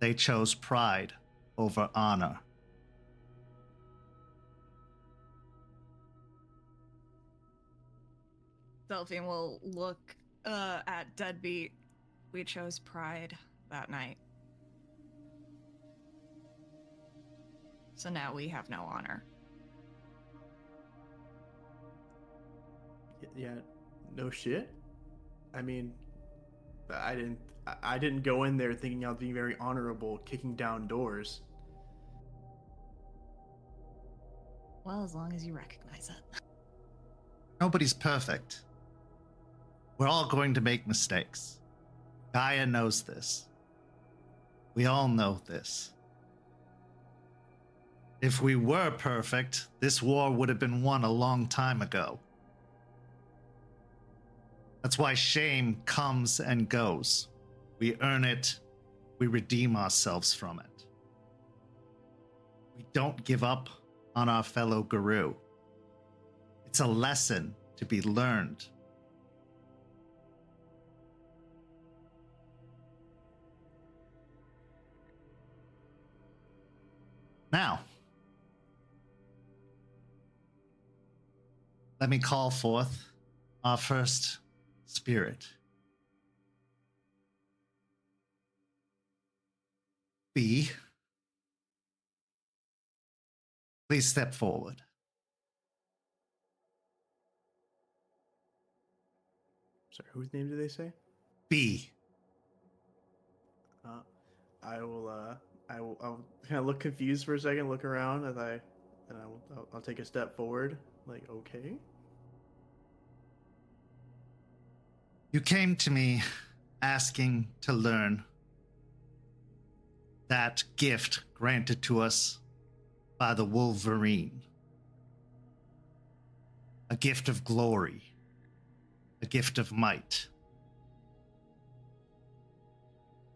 they chose pride over honor. Delphine will look at Deadbeat. We chose pride that night. So now we have no honor. Yeah, no shit. I mean, I didn't go in there thinking I was being very honorable, kicking down doors. Well, as long as you recognize it. Nobody's perfect. We're all going to make mistakes. Gaia knows this. We all know this. If we were perfect, this war would have been won a long time ago. That's why shame comes and goes. We earn it. We redeem ourselves from it. We don't give up on our fellow Guru. It's a lesson to be learned. Now, let me call forth our first spirit. B, please step forward. Sorry, whose name did they say? B. I'll kind of look confused for a second, look around I'll take a step forward. Like, okay. You came to me asking to learn that gift granted to us by the Wolverine. A gift of glory. A gift of might.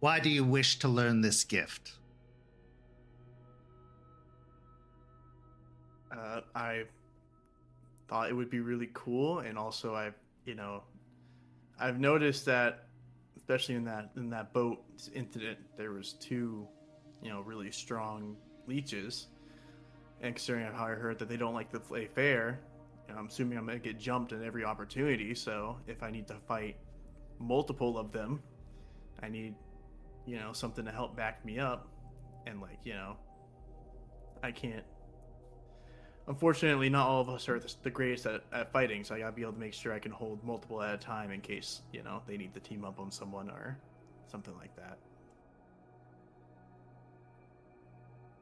Why do you wish to learn this gift? I thought it would be really cool, and also I've noticed that, especially in that boat incident, there was two, really strong leeches, and considering how I heard that they don't like to play fair, I'm assuming I'm gonna get jumped in every opportunity. So if I need to fight multiple of them, I need, something to help back me up, and I can't. Unfortunately, not all of us are the greatest at fighting, so I gotta be able to make sure I can hold multiple at a time in case, they need to team up on someone or something like that.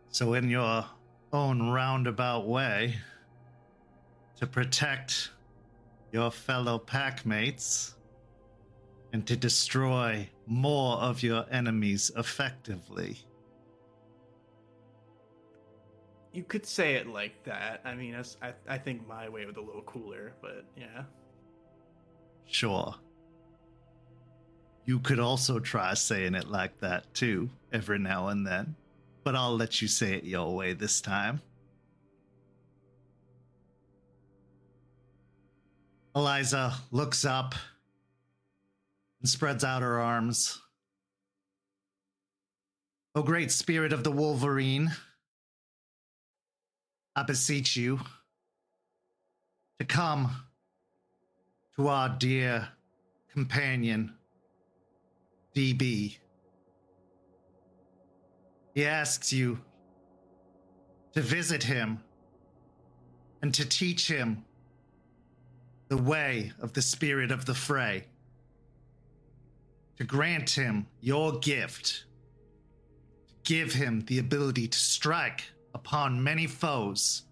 So in your own roundabout way, to protect your fellow packmates and to destroy more of your enemies effectively. You could say it like that. I mean, I think my way was a little cooler, but yeah. Sure. You could also try saying it like that too, every now and then. But I'll let you say it your way this time. Eliza looks up and spreads out her arms. O great spirit of the Wolverine, I beseech you to come to our dear companion, DB. He asks you to visit him and to teach him the way of the spirit of the fray. to grant him your gift. Give him the ability to strike upon many foes.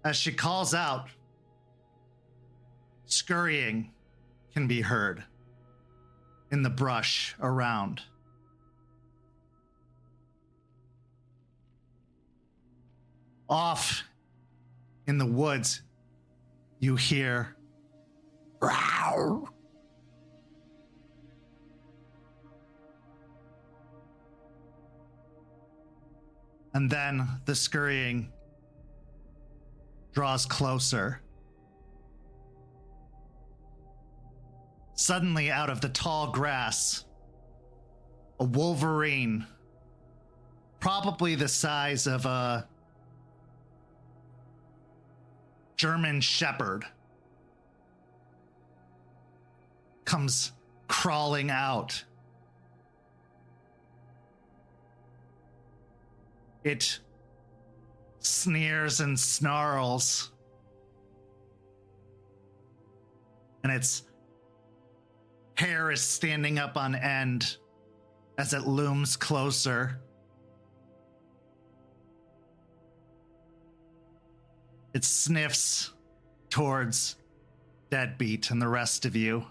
As she calls out, scurrying can be heard in the brush around. Off in the woods, you hear "Row." And then the scurrying draws closer. Suddenly, out of the tall grass, a wolverine, probably the size of a German shepherd, comes crawling out. It sneers and snarls, and its hair is standing up on end as it looms closer. It sniffs towards Deadbeat and the rest of you.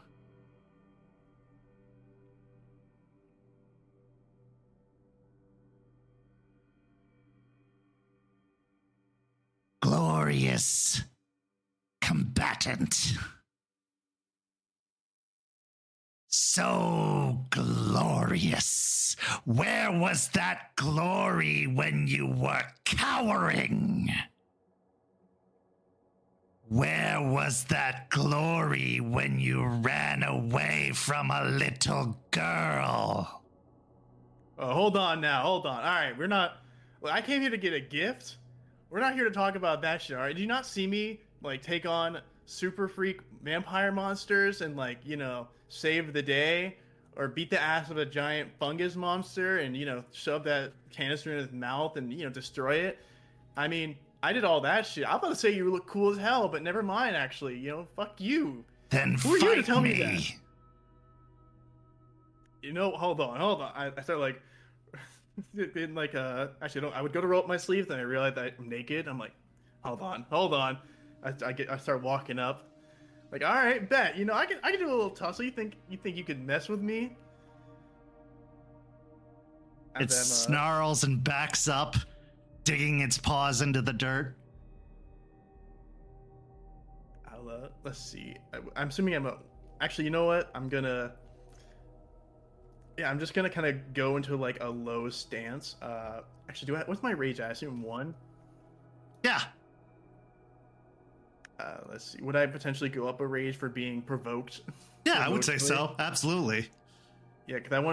Glorious combatant. So glorious. Where was that glory when you were cowering? Where was that glory when you ran away from a little girl? Oh, hold on now. Hold on. All right, we're not. Well, I came here to get a gift. We're not here to talk about that shit. All right. Did you not see me like take on super freak vampire monsters and like save the day, or beat the ass of a giant fungus monster and shove that canister in his mouth and destroy it? I mean, I did all that shit. I'm about to say you look cool as hell, but never mind. Actually, fuck you. Then who are you to tell me that? Hold on. I start like. In like actually I would go to roll up my sleeves, then I realized that I'm naked. I'm like, hold on. I start walking up, like, all right, bet I can do a little tussle. You think you could mess with me? And it snarls and backs up, digging its paws into the dirt. Let's see. I'm assuming actually, you know what? I'm just gonna kind of go into like a low stance. Actually, what's my rage at? I assume 1. Yeah. Let's see. Would I potentially go up a rage for being provoked? Yeah, I would say so. Absolutely. Yeah, because I'm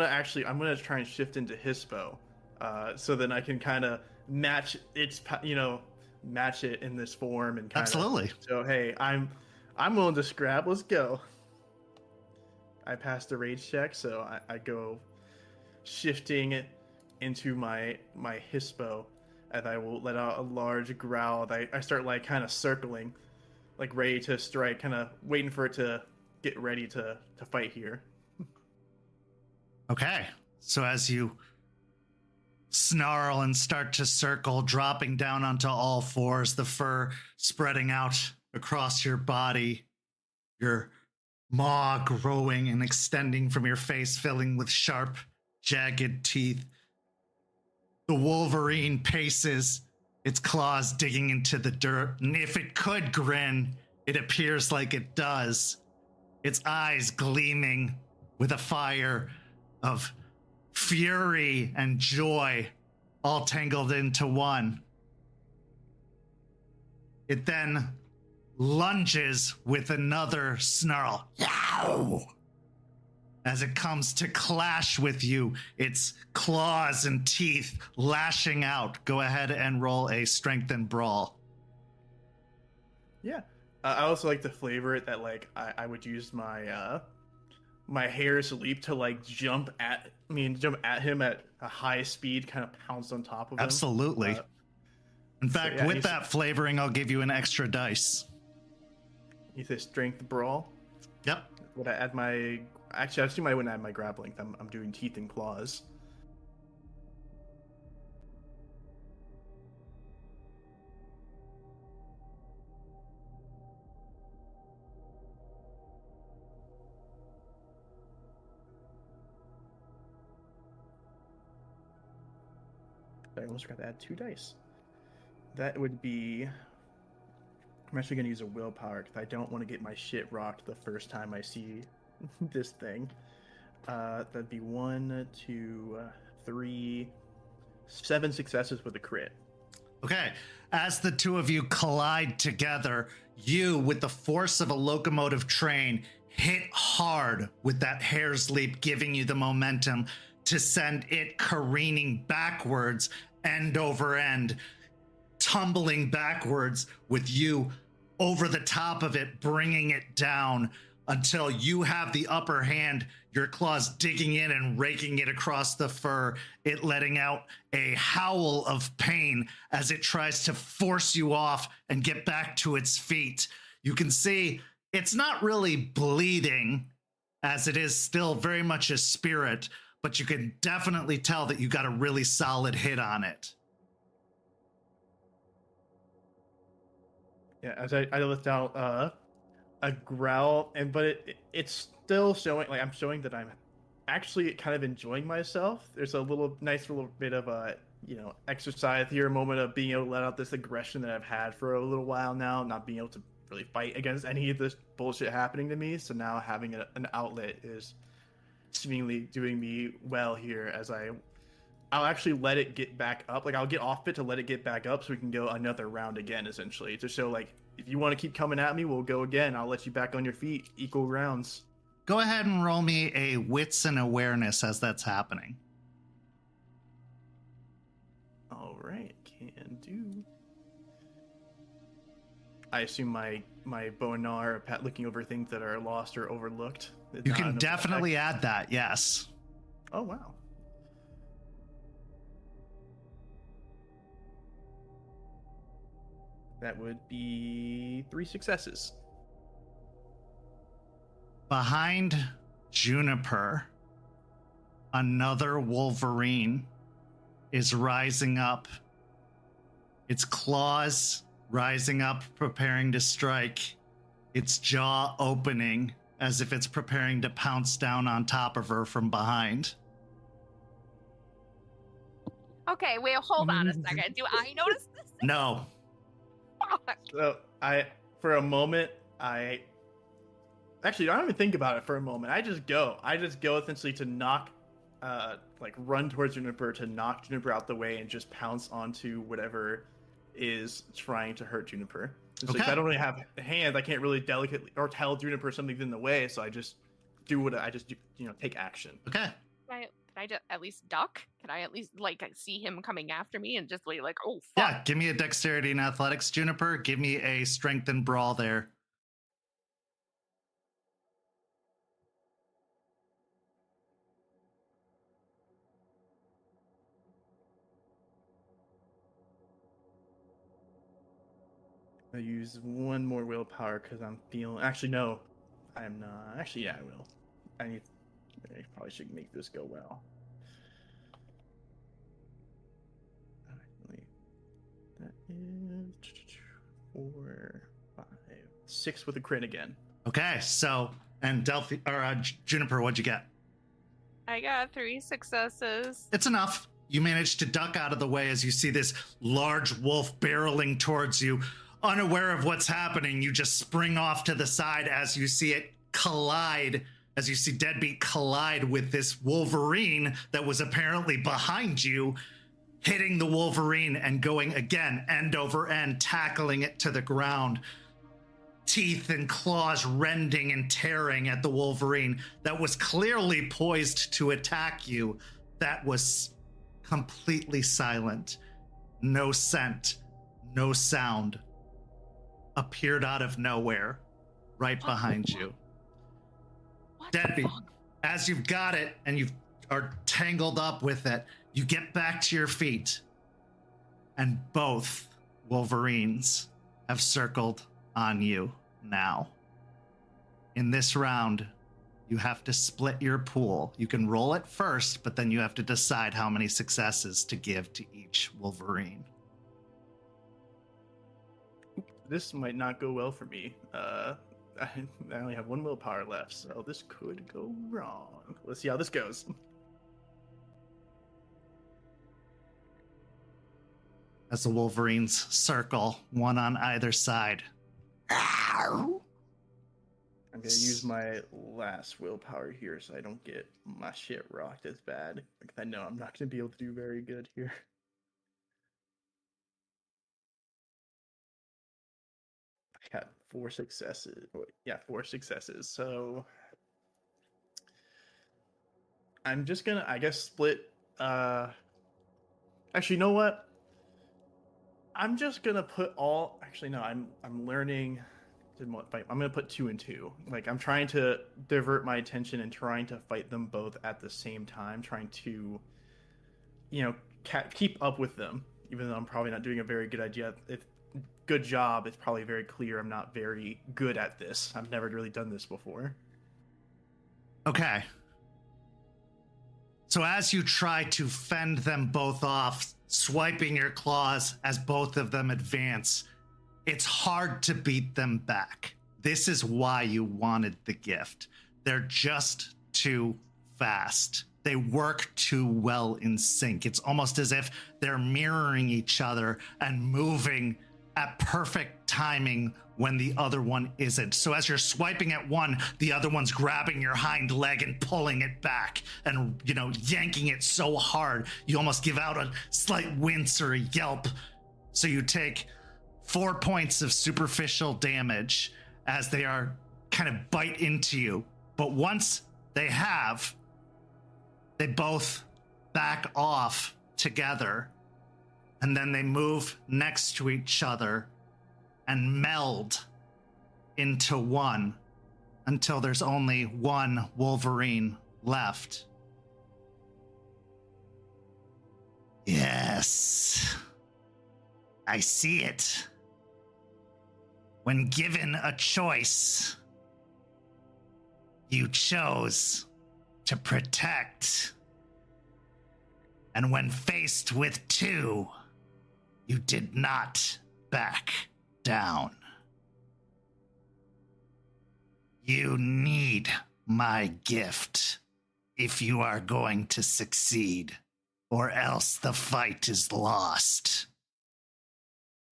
gonna try and shift into Hispo, so then I can kind of match its, match it in this form and kind of. Absolutely. So hey, I'm willing to scrap. Let's go. I passed the rage check, so I go shifting into my Hispo, and I will let out a large growl. I start like kind of circling, like ready to strike, kind of waiting for it to get ready to fight here. Okay, so as you snarl and start to circle, dropping down onto all fours, the fur spreading out across your body, your maw growing and extending from your face, filling with sharp, jagged teeth. The wolverine paces, its claws digging into the dirt, and if it could grin, it appears like it does. Its eyes gleaming with a fire of fury and joy, all tangled into one. It then lunges with another snarl, yow, as it comes to clash with you, its claws and teeth lashing out. Go ahead and roll a strength and brawl. Yeah. I also like to flavor it that like I would use my my hair's leap to like jump at him at a high speed, kind of pounce on top of him. Absolutely. In fact, with that flavoring, I'll give you an extra dice. You say strength brawl. Yep. Would I add my? Actually, I assume I wouldn't add my grappling. I'm doing teeth and claws. I almost forgot to add 2 dice. That would be... I'm actually going to use a willpower because I don't want to get my shit rocked the first time I see this thing. That'd be 1, 2, 3, 7 successes with a crit. Okay. As the two of you collide together, you, with the force of a locomotive train, hit hard with that hair's leap, giving you the momentum to send it careening backwards, end over end, tumbling backwards with you over the top of it, bringing it down until you have the upper hand, your claws digging in and raking it across the fur, it letting out a howl of pain as it tries to force you off and get back to its feet. You can see it's not really bleeding, as it is still very much a spirit, but you can definitely tell that you got a really solid hit on it. Yeah, as I lift out a growl, but it's still showing, like, I'm showing that I'm actually kind of enjoying myself. There's a nice little bit of a, exercise here, a moment of being able to let out this aggression that I've had for a little while now, not being able to really fight against any of this bullshit happening to me. So now having an outlet is seemingly doing me well here, as I'll actually let it get back up. Like, I'll get off it to let it get back up so we can go another round again, essentially, to show, like, if you want to keep coming at me, we'll go again. I'll let you back on your feet. Equal rounds. Go ahead and roll me a wits and awareness as that's happening. All right, can do. I assume my bow and arrow at looking over things that are lost or overlooked. You can definitely add that, yes. Oh, wow. That would be 3 successes. Behind Juniper, another Wolverine is rising up. Its claws rising up, preparing to strike. Its jaw opening as if it's preparing to pounce down on top of her from behind. Okay, wait, hold on a second. Do I notice this? No. So for a moment, actually, I don't even think about it for a moment. I just go essentially to knock, run towards Juniper, to knock Juniper out the way and just pounce onto whatever is trying to hurt Juniper. Okay. I don't really have hands. I can't really delicately or tell Juniper something's in the way, so I just do what I just do, take action. Okay. Can I just at least duck? Can I at least see him coming after me and just like, oh, fuck. Yeah, give me a dexterity and athletics, Juniper. Give me a strength and brawl there. I use one more willpower because I'm feeling. Actually, no, I'm not. Actually, yeah, I will. I probably should make this go well. That is 4, 5, 6 with a crit again. Okay, so and Delphine or Juniper, what'd you get? I got 3 successes. It's enough. You managed to duck out of the way as you see this large wolf barreling towards you. Unaware of what's happening, you just spring off to the side as you see it collide, as you see Deadbeat collide with this Wolverine that was apparently behind you, hitting the Wolverine and going again, end over end, tackling it to the ground. Teeth and claws rending and tearing at the Wolverine that was clearly poised to attack you. That was completely silent. No scent, no sound. Appeared out of nowhere, right behind you. Deadbeat, as you've got it and you are tangled up with it, you get back to your feet, and both Wolverines have circled on you now. in this round, you have to split your pool. You can roll it first, but then you have to decide how many successes to give to each Wolverine. This might not go well for me. I only have 1 willpower left, so this could go wrong. Let's see how this goes. As the Wolverines circle, one on either side. I'm gonna use my last willpower here so I don't get my shit rocked as bad. Because I know I'm not gonna be able to do very good here. I got 4 successes. Yeah, 4 successes. So I'm just gonna, I guess, split. Actually, you know what? I'm just gonna put all. Actually, no. I'm learning. I'm gonna put 2 and 2. Like, I'm trying to divert my attention and trying to fight them both at the same time. Trying to, keep up with them. Even though I'm probably not doing a very good idea. Good job. It's probably very clear I'm not very good at this. I've never really done this before. Okay. So as you try to fend them both off, swiping your claws as both of them advance, it's hard to beat them back. This is why you wanted the gift. They're just too fast. They work too well in sync. It's almost as if they're mirroring each other and moving at perfect timing when the other one isn't. So as you're swiping at one, the other one's grabbing your hind leg and pulling it back and, yanking it so hard, you almost give out a slight wince or a yelp. So you take 4 points of superficial damage as they are kind of bite into you. But once they have, they both back off together, and then they move next to each other and meld into one until there's only one Wolverine left. Yes, I see it. When given a choice, you chose to protect. And when faced with 2, you did not back down. You need my gift if you are going to succeed, or else the fight is lost.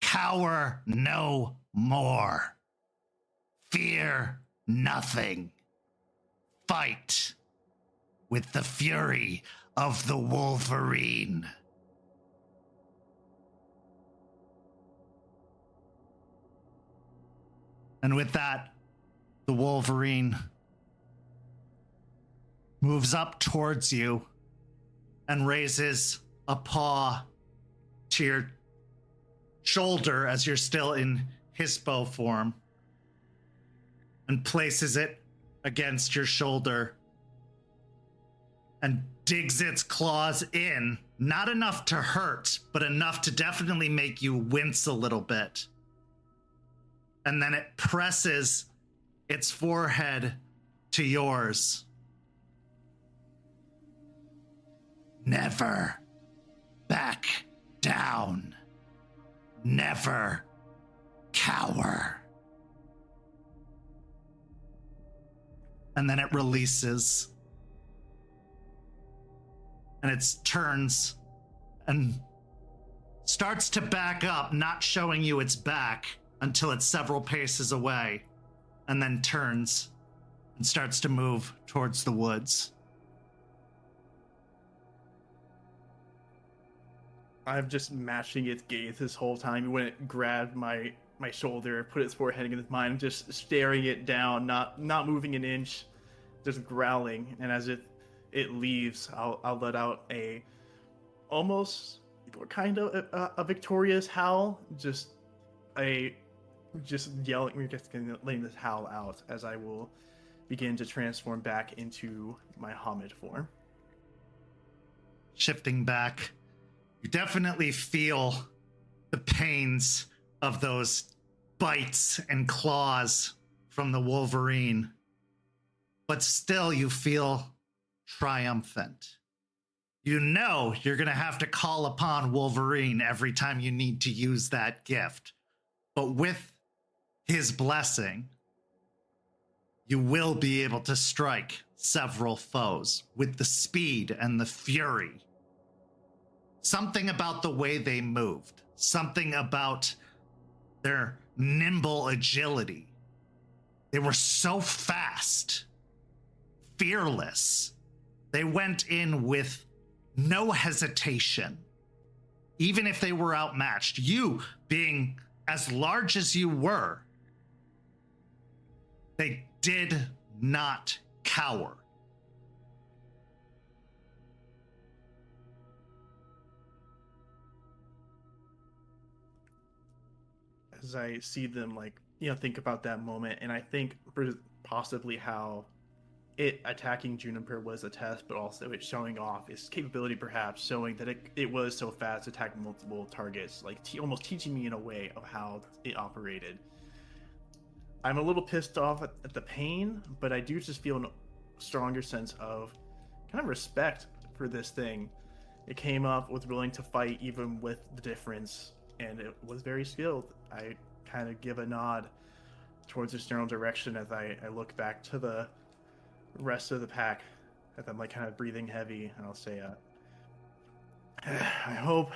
Cower no more. Fear nothing. Fight with the fury of the Wolverine. And with that, the Wolverine moves up towards you and raises a paw to your shoulder as you're still in hispo form and places it against your shoulder and digs its claws in, not enough to hurt, but enough to definitely make you wince a little bit. And then it presses its forehead to yours. Never back down. Never cower. And then it releases. And it turns and starts to back up, not showing you its back until it's several paces away, and then turns and starts to move towards the woods. I'm just matching its gaze this whole time. When it grabbed my shoulder, put its forehead against mine, just staring it down, not moving an inch, just growling. And as it leaves, I'll let out a almost kind of a victorious howl, just yelling, we're just letting this howl out as I will begin to transform back into my Hamid form. Shifting back, you definitely feel the pains of those bites and claws from the Wolverine but still you feel triumphant. You know you're going to have to call upon Wolverine every time you need to use that gift. But with his blessing, you will be able to strike several foes with the speed and the fury. Something about the way they moved, something about their nimble agility. They were so fast, fearless. They went in with no hesitation, even if they were outmatched. You being as large as you were, they did not cower. As I see them, think about that moment, and I think possibly how it attacking Juniper was a test, but also it showing off its capability, perhaps showing that it was so fast, attacking multiple targets, almost teaching me in a way of how it operated. I'm a little pissed off at the pain, but I do just feel a stronger sense of kind of respect for this thing. It came up with willing to fight even with the difference, and it was very skilled. I kind of give a nod towards its general direction as I look back to the rest of the pack as I'm kind of breathing heavy, and I'll say, I hope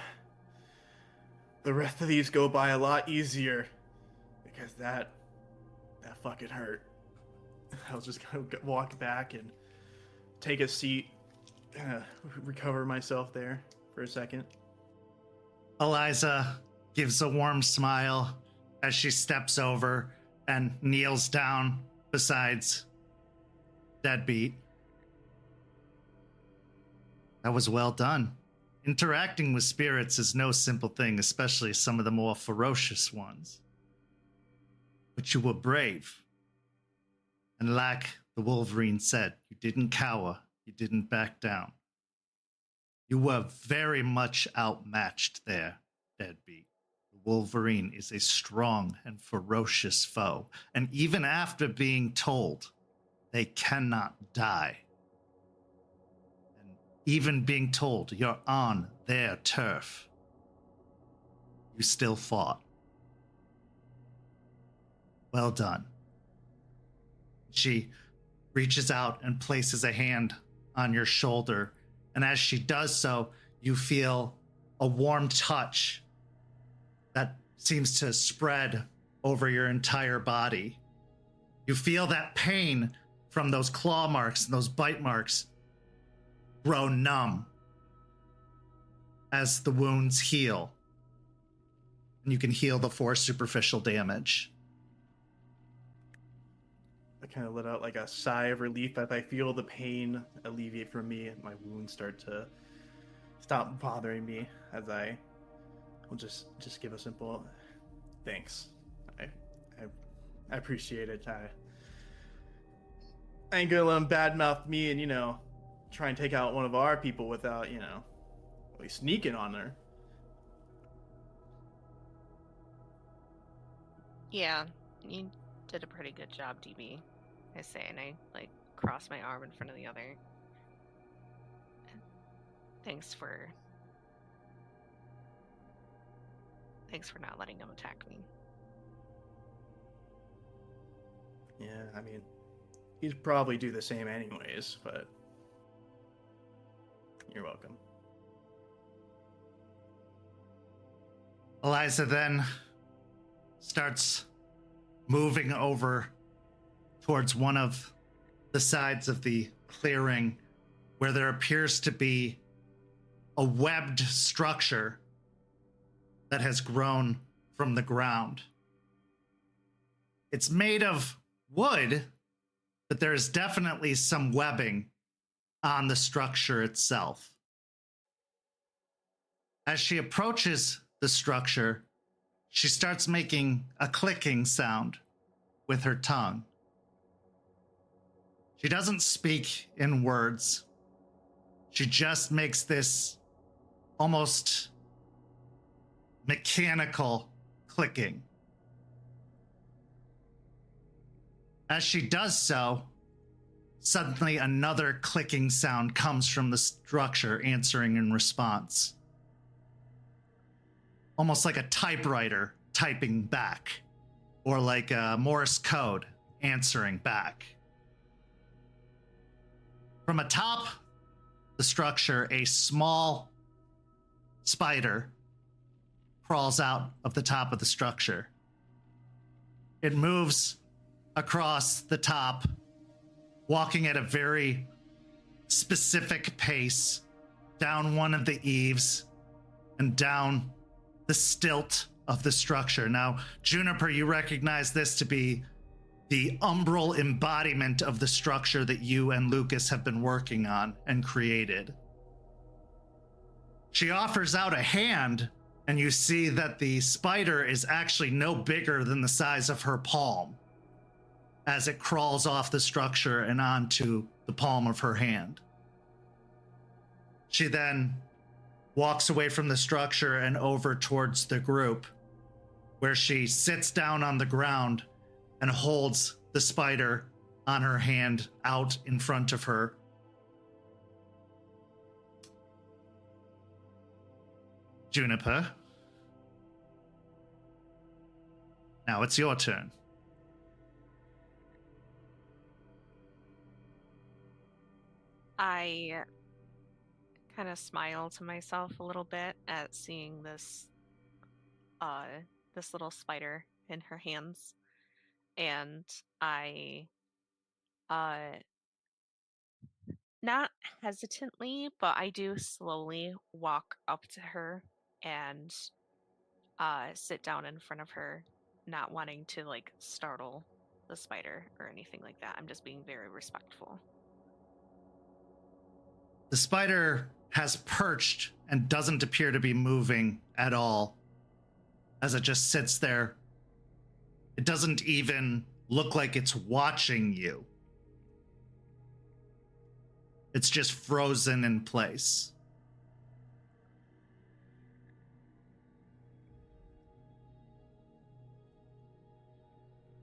the rest of these go by a lot easier, because that fucking hurt. I'll just kind of walk back and take a seat, kind of recover myself there for a second. Eliza gives a warm smile as she steps over and kneels down beside Deadbeat. That was well done. Interacting with spirits is no simple thing, especially some of the more ferocious ones. But you were brave. And like the Wolverine said, you didn't cower, you didn't back down. You were very much outmatched there, Deadbeat. The Wolverine is a strong and ferocious foe, and even after being told they cannot die, and even being told you're on their turf, you still fought. Well done. She reaches out and places a hand on your shoulder, and as she does so, you feel a warm touch that seems to spread over your entire body. You feel that pain from those claw marks and those bite marks grow numb as the wounds heal, and you can heal the 4 superficial damage. I kind of let out a sigh of relief as I feel the pain alleviate from me and my wounds start to stop bothering me, as I will just give a simple thanks. I appreciate it. I ain't gonna let them badmouth me and, try and take out one of our people without, really sneaking on her. Yeah, you did a pretty good job, DB. I say, and I cross my arm in front of the other. Thanks for not letting him attack me. Yeah, I mean, he'd probably do the same anyways, but you're welcome. Eliza then starts moving over towards one of the sides of the clearing where there appears to be a webbed structure that has grown from the ground. It's made of wood, but there's definitely some webbing on the structure itself. As she approaches the structure, she starts making a clicking sound with her tongue. She doesn't speak in words. She just makes this almost mechanical clicking. As she does so, Suddenly, another clicking sound comes from the structure, answering in response. Almost like a typewriter typing back, or like a Morse code answering back. From atop the structure, a small spider crawls out of the top of the structure. It moves across the top, walking at a very specific pace, down one of the eaves and down the stilt of the structure. Now, Juniper, you recognize this to be the umbral embodiment of the structure that you and Lucas have been working on and created. She offers out a hand, and you see that the spider is actually no bigger than the size of her palm as it crawls off the structure and onto the palm of her hand. She then walks away from the structure and over towards the group, where she sits down on the ground and holds the spider on her hand out in front of her. Juniper, now it's your turn. I kind of smile to myself a little bit at seeing this little spider in her hands, and I not hesitantly, but I do slowly walk up to her and sit down in front of her, not wanting to like startle the spider or anything like that. I'm just being very respectful. The spider has perched and doesn't appear to be moving at all as it just sits there. It doesn't even look like it's watching you. It's just frozen in place.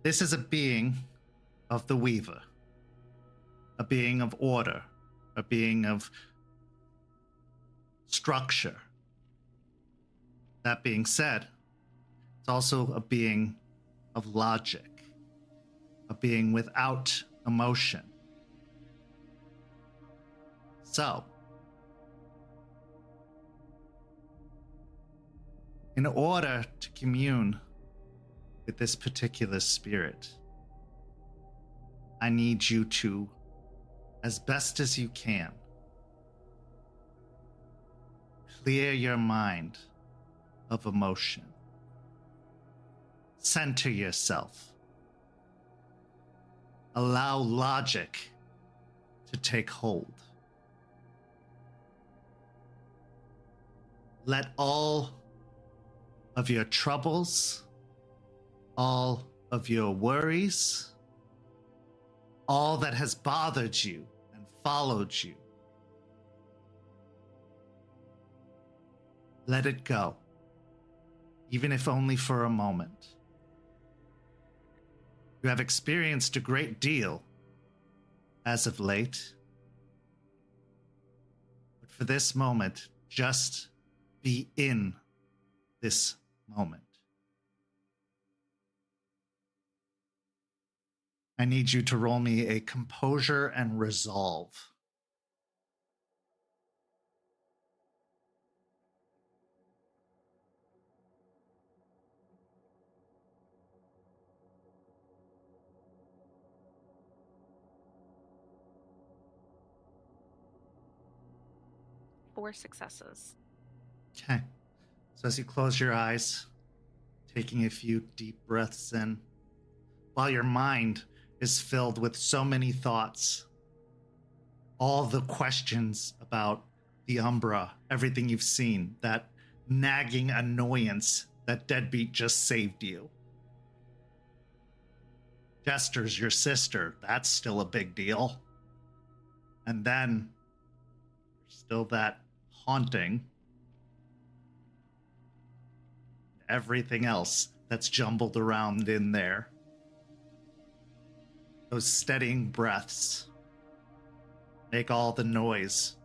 This is a being of the Weaver, a being of order, a being of structure. That being said, it's also a being of logic, a being without emotion. So, in order to commune with this particular spirit, I need you to, as best as you can, clear your mind of emotion. Center yourself. Allow logic to take hold. Let all of your troubles, all of your worries, all that has bothered you and followed you, let it go, even if only for a moment. You have experienced a great deal as of late, but for this moment, just be in this moment. I need you to roll me a composure and resolve. Four successes. Okay. So as you close your eyes, taking a few deep breaths in, while your mind is filled with so many thoughts, all the questions about the Umbra, everything you've seen, that nagging annoyance that Deadbeat just saved you. Jester's your sister, that's still a big deal. And then there's still that haunting. Everything else that's jumbled around in there. Those steadying breaths, Make all the noise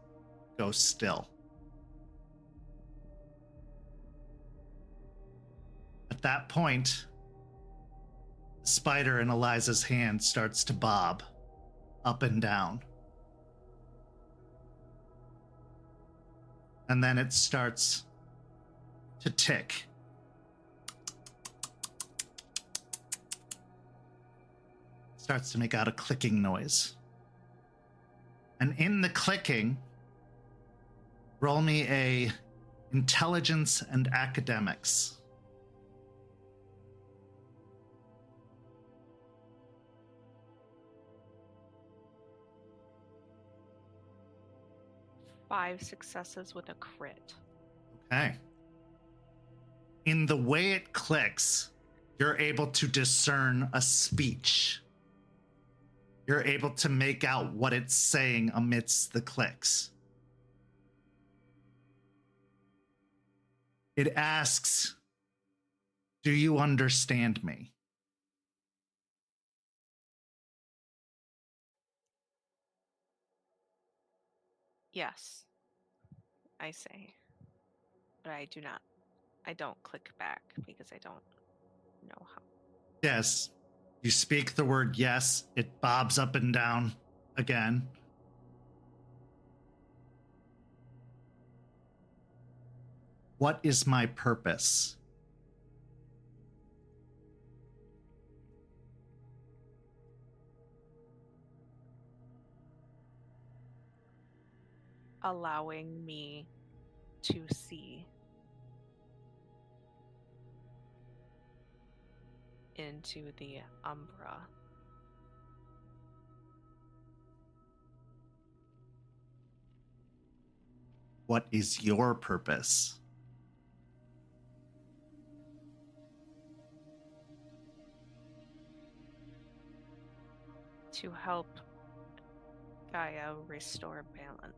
go still. At that point, the spider in Eliza's hand starts to bob up and down. And then it starts to tick. Starts to make out a clicking noise. And in the clicking, roll me a intelligence and academics. Five successes with a crit. Okay. In the way it clicks, you're able to discern a speech. You're able to make out what it's saying amidst the clicks. It asks, "Do you understand me?" Yes, I say. But I do not. I don't click back because I don't know how. Yes. You speak the word yes. It bobs up and down again. What is my purpose? Allowing me to see into the Umbra. What is your purpose? To help Gaia restore balance.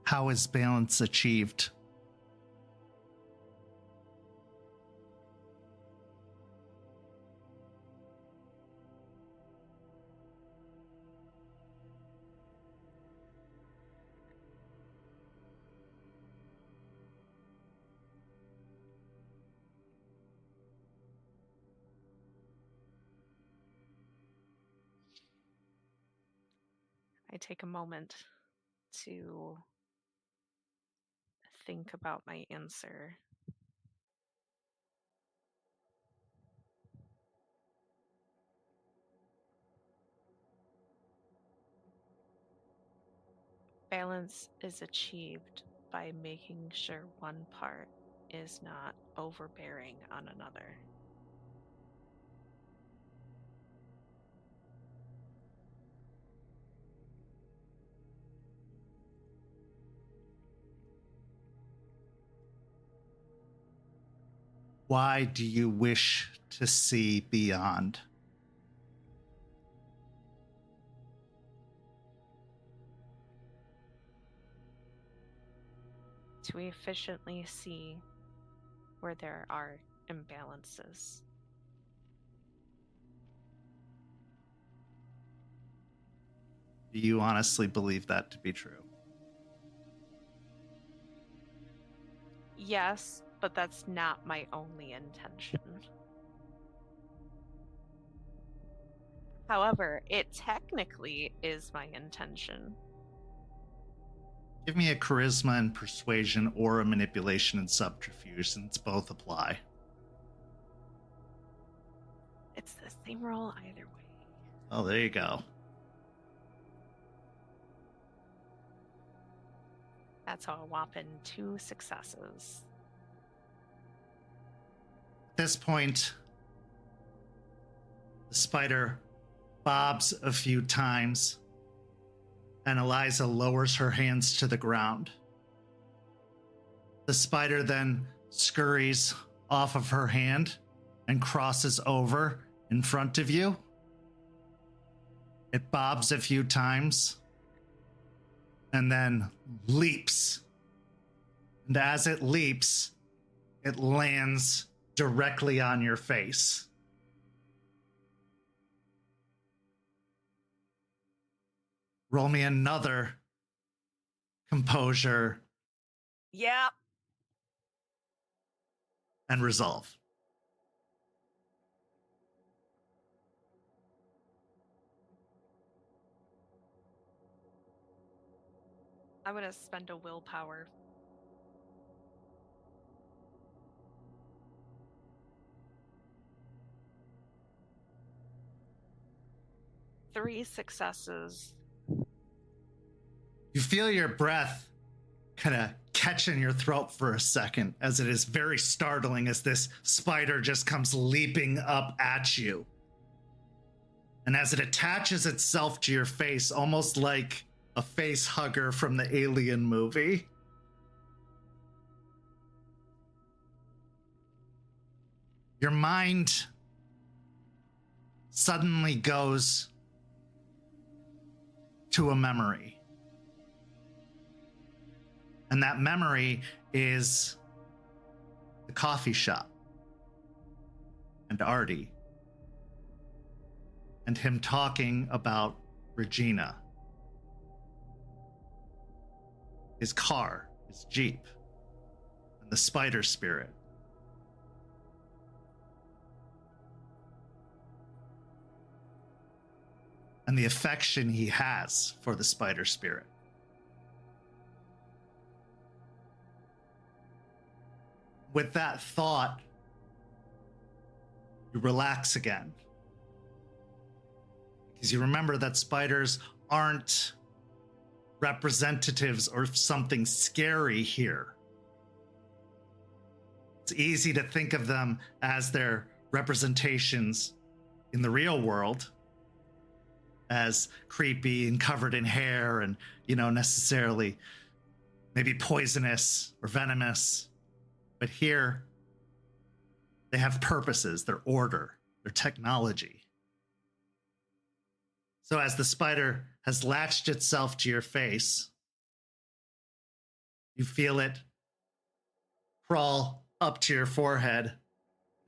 How is balance achieved? I take a moment to think about my answer. Balance is achieved by making sure one part is not overbearing on another. Why do you wish to see beyond? To efficiently see where there are imbalances. Do you honestly believe that to be true? Yes, but that's not my only intention. However, it technically is my intention. Give me a charisma and persuasion or a manipulation and subterfuge, since both apply. It's the same roll either way. Oh, there you go. That's a whopping 2 successes. At this point, The spider bobs a few times, and Eliza lowers her hands to the ground. The spider then scurries off of her hand and crosses over in front of you. It bobs a few times and then leaps. And as it leaps, it lands directly on your face. Roll me another composure Yeah. and resolve. I'm going to spend a willpower. Three successes. You feel your breath kind of catch in your throat for a second, as it is very startling as this spider just comes leaping up at you. And as it attaches itself to your face, almost like a face hugger from the Alien movie. Your mind suddenly goes to a memory. And that memory is the coffee shop and Artie and him talking about Regina. His car, his Jeep, and the spider spirit. And the affection he has for the spider spirit. With that thought, you relax again. Because you remember that spiders aren't representatives or something scary here. It's easy to think of them as their representations in the real world, as creepy and covered in hair and, necessarily maybe poisonous or venomous. But here, they have purposes, their order, their technology. So as the spider has latched itself to your face, you feel it crawl up to your forehead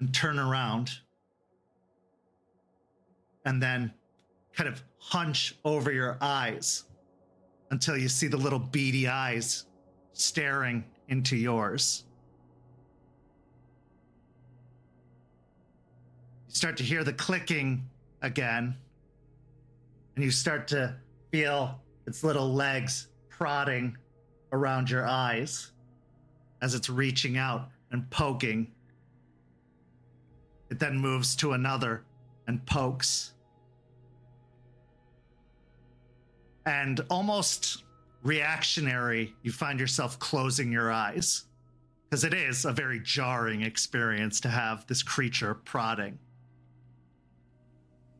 and turn around, and then kind of hunch over your eyes until you see the little beady eyes staring into yours. You start to hear the clicking again, and you start to feel its little legs prodding around your eyes as it's reaching out and poking. It then moves to another and pokes. And almost reactionary, you find yourself closing your eyes, because it is a very jarring experience to have this creature prodding.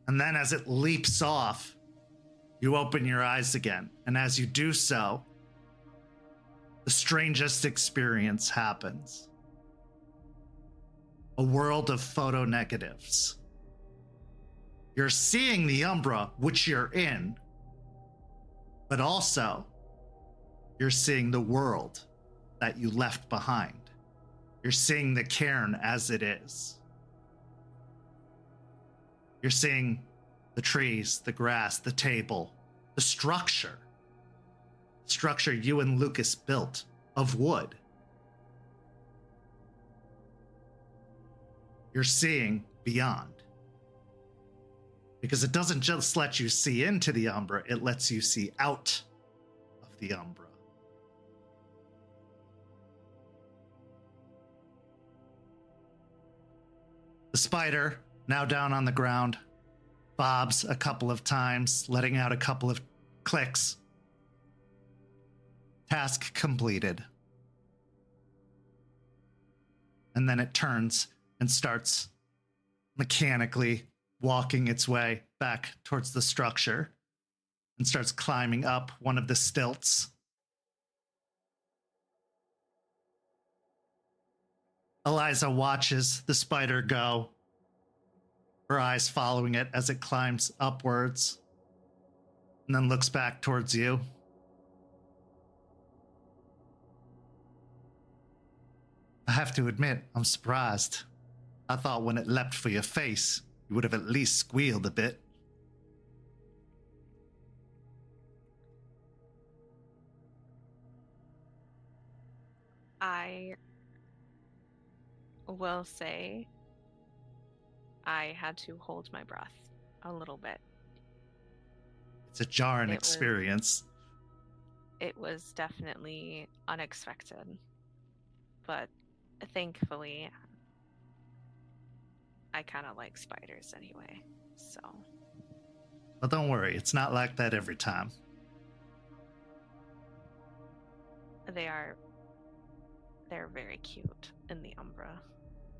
And then as it leaps off, you open your eyes again. And as you do so, the strangest experience happens. A world of photo negatives. You're seeing the Umbra, which you're in, but also you're seeing the world that you left behind. You're seeing the cairn as it is. You're seeing the trees, the grass, the table, the structure you and Lucas built of wood. You're seeing beyond. Because it doesn't just let you see into the Umbra, it lets you see out of the Umbra. The spider, now down on the ground, bobs a couple of times, letting out a couple of clicks. Task completed. And then it turns and starts mechanically walking its way back towards the structure and starts climbing up one of the stilts. Eliza watches the spider go, her eyes following it as it climbs upwards, and then looks back towards you. I have to admit, I'm surprised. I thought when it leapt for your face, you would have at least squealed a bit. I will say I had to hold my breath a little bit. It's a jarring experience. It was definitely unexpected, but thankfully, I kind of like spiders anyway, so. Well, don't worry, it's not like that every time. They're very cute in the Umbra.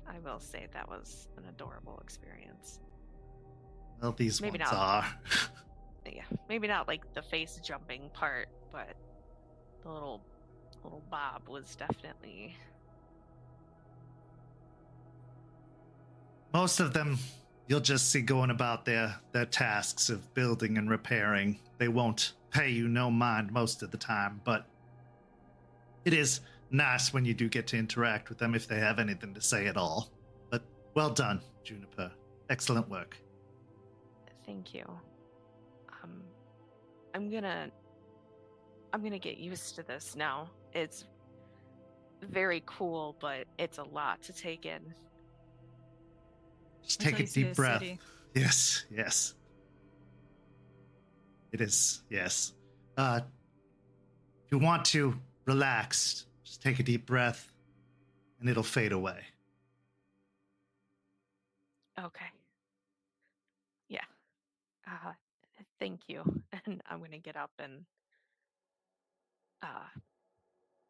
I will say that was an adorable experience. Well, these Maybe ones not. are. Yeah, maybe not like the face jumping part, but the little Bob was definitely. Most of them you'll just see going about their tasks of building and repairing. They won't pay you no mind most of the time, but it is nice when you do get to interact with them if they have anything to say at all. But well done, Juniper. Excellent work. Thank you. I'm gonna get used to this now. It's very cool, but it's a lot to take in. Just take a deep breath. City. Yes, yes. It is, yes. If you want to relax, just take a deep breath and it'll fade away. Okay. Yeah. Thank you. And I'm gonna get up and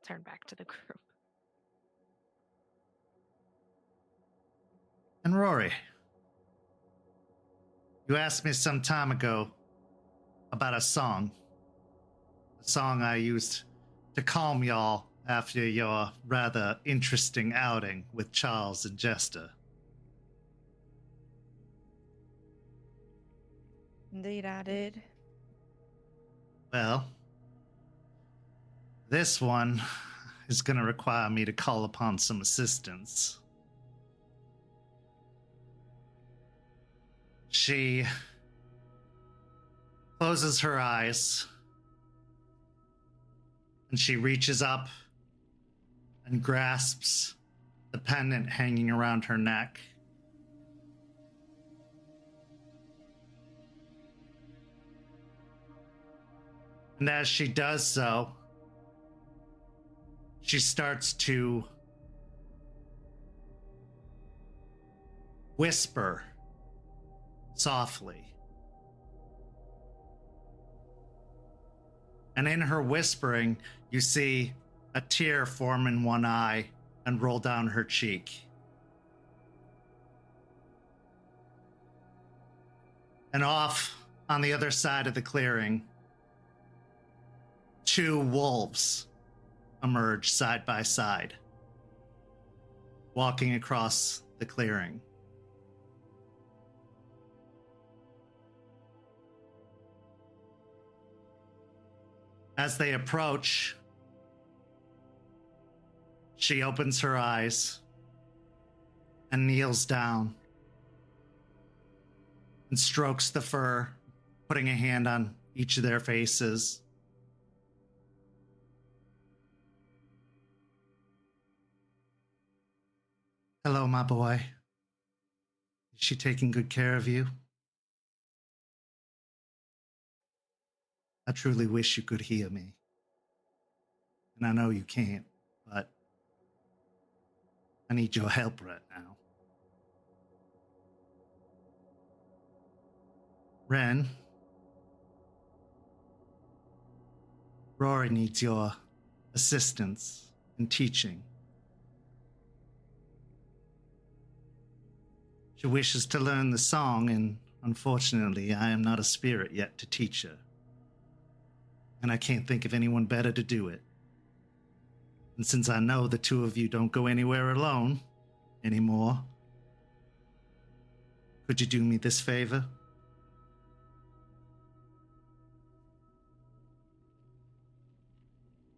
turn back to the group. And Rory, you asked me some time ago about a song I used to calm y'all after your rather interesting outing with Charles and Jester. Indeed, I did. Well, this one is going to require me to call upon some assistance. She closes her eyes and she reaches up and grasps the pendant hanging around her neck. And as she does so, she starts to whisper softly. And in her whispering, you see a tear form in one eye and roll down her cheek. And off on the other side of the clearing, two wolves emerge side by side, walking across the clearing. As they approach, she opens her eyes and kneels down and strokes the fur, putting a hand on each of their faces. Hello, my boy. Is she taking good care of you? I truly wish you could hear me. And I know you can't, but I need your help right now. Ren, Rory needs your assistance in teaching. She wishes to learn the song, and unfortunately, I am not a spirit yet to teach her. And I can't think of anyone better to do it. And since I know the two of you don't go anywhere alone anymore, could you do me this favor?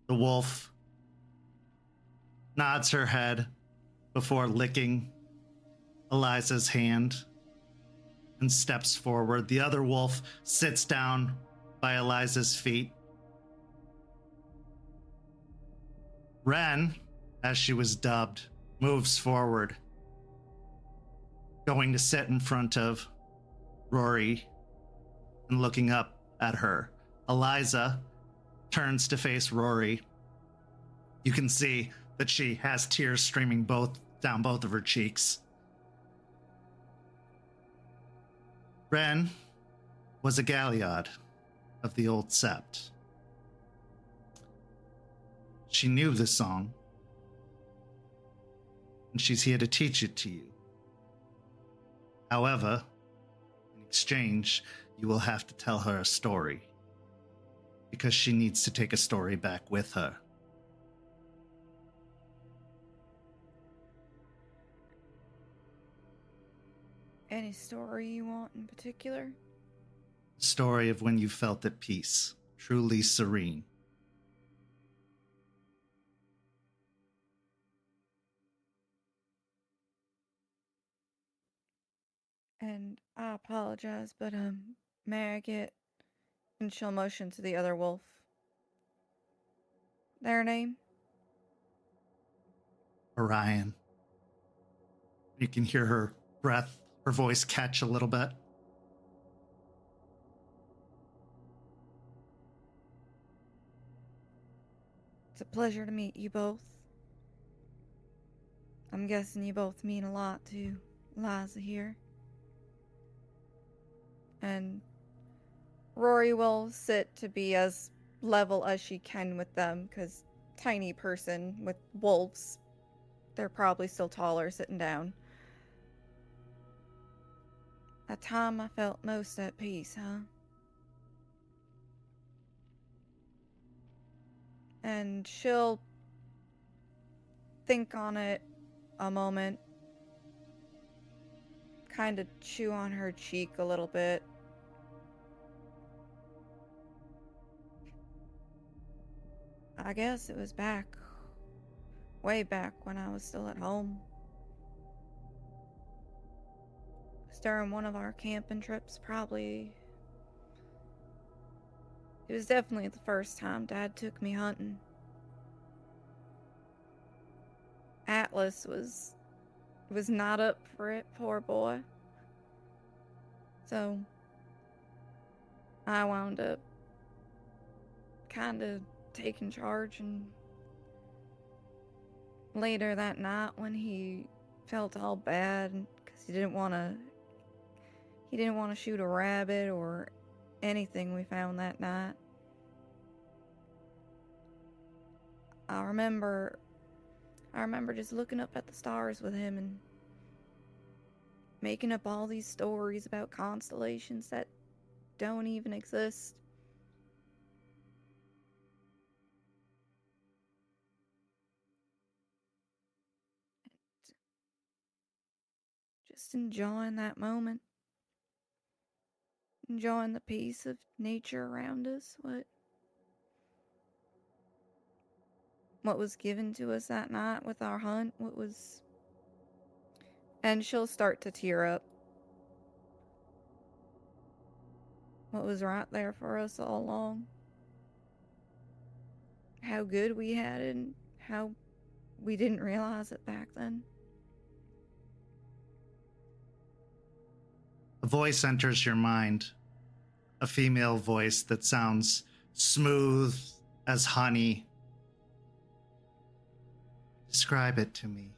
The wolf nods her head before licking Eliza's hand and steps forward. The other wolf sits down by Eliza's feet. Ren, as she was dubbed, moves forward, going to sit in front of Rory and looking up at her. Eliza turns to face Rory. You can see that she has tears streaming down both of her cheeks. Ren was a Galliard of the old sept. She knew the song, and she's here to teach it to you. However, in exchange, you will have to tell her a story, because she needs to take a story back with her. Any story you want in particular? The story of when you felt at peace, truly serene. And I apologize, but may I get, and she'll motion to the other wolf, their name? Orion. You can hear her voice catch a little bit. It's a pleasure to meet you both. I'm guessing you both mean a lot to Eliza here. And Rory will sit to be as level as she can with them, because tiny person with wolves, they're probably still taller sitting down. That time I felt most at peace, huh? And she'll think on it a moment, kind of chew on her cheek a little bit. I guess it was way back when I was still at home. It was during one of our camping trips, probably. It was definitely the first time Dad took me hunting. Atlas was not up for it, poor boy. So I wound up kind of taking charge, and later that night when he felt all bad because he didn't want to shoot a rabbit or anything we found that night, I remember just looking up at the stars with him and making up all these stories about constellations that don't even exist. Just enjoying that moment. Enjoying the peace of nature around us. What was given to us that night with our hunt, and she'll start to tear up. What was right there for us all along. How good we had it, and how we didn't realize it back then. A voice enters your mind, a female voice that sounds smooth as honey. Describe it to me.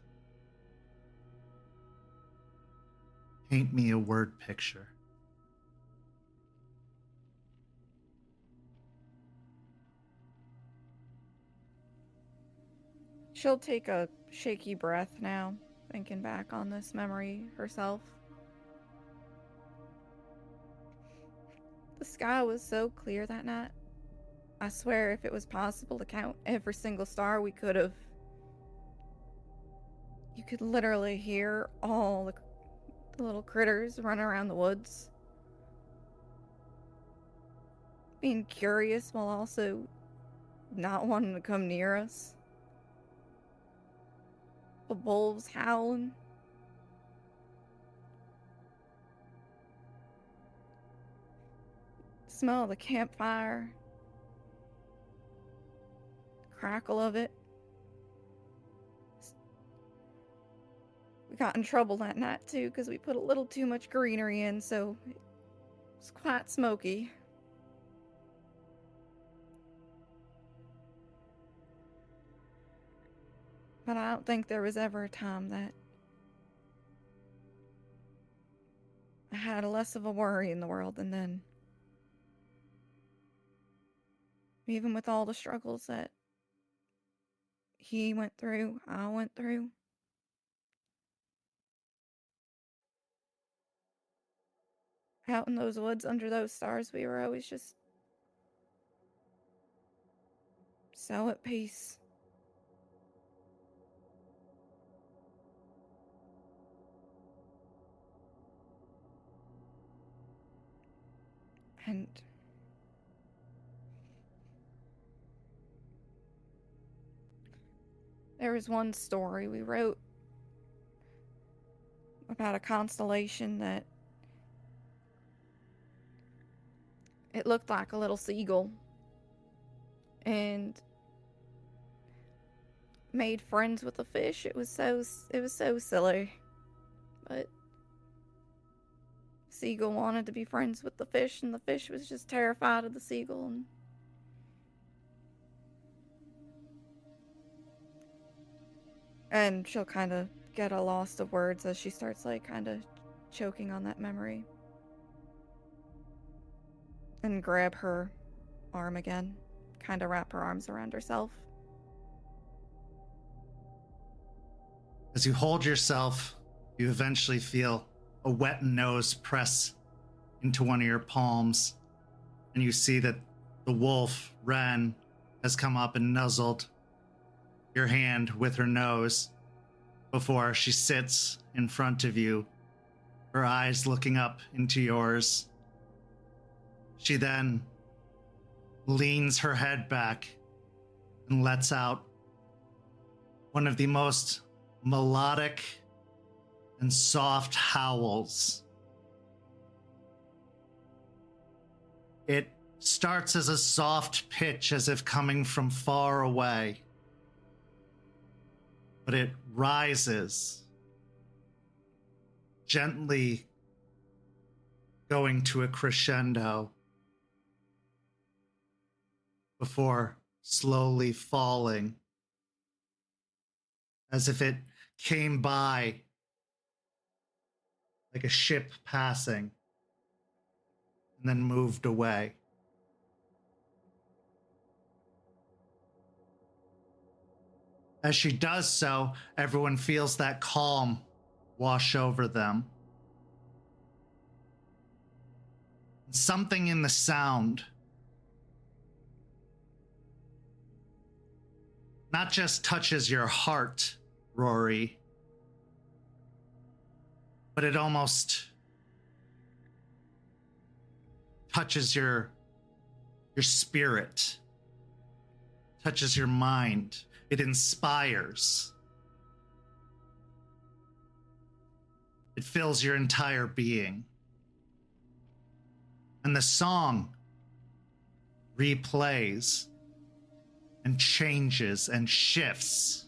Paint me a word picture. She'll take a shaky breath now, thinking back on this memory herself. sky was so clear that night. I swear if it was possible to count every single star we could have. You could literally hear all the little critters running around the woods. Being curious while also not wanting to come near us. The wolves howling. Smell of the campfire. The crackle of it. We got in trouble that night too because we put a little too much greenery in, so it was quite smoky. But I don't think there was ever a time that I had less of a worry in the world than then. Even with all the struggles that he went through, I went through. Out in those woods under those stars, we were always just so at peace. And there was one story we wrote about a constellation that it looked like a little seagull and made friends with a fish. It was so silly. But seagull wanted to be friends with the fish, and the fish was just terrified of the seagull. And she'll kind of get a lost of words as she starts like kind of choking on that memory. And grab her arm again, kind of wrap her arms around herself. As you hold yourself, you eventually feel a wet nose press into one of your palms, and you see that the wolf, Ren, has come up and nuzzled your hand with her nose before she sits in front of you, her eyes looking up into yours. She then leans her head back and lets out one of the most melodic and soft howls. It starts as a soft pitch, as if coming from far away, but it rises, gently going to a crescendo before slowly falling, as if it came by like a ship passing and then moved away. As she does so, everyone feels that calm wash over them. Something in the sound not just touches your heart, Rory, but it almost touches your spirit, touches your mind. It inspires. It fills your entire being. And the song replays and changes and shifts.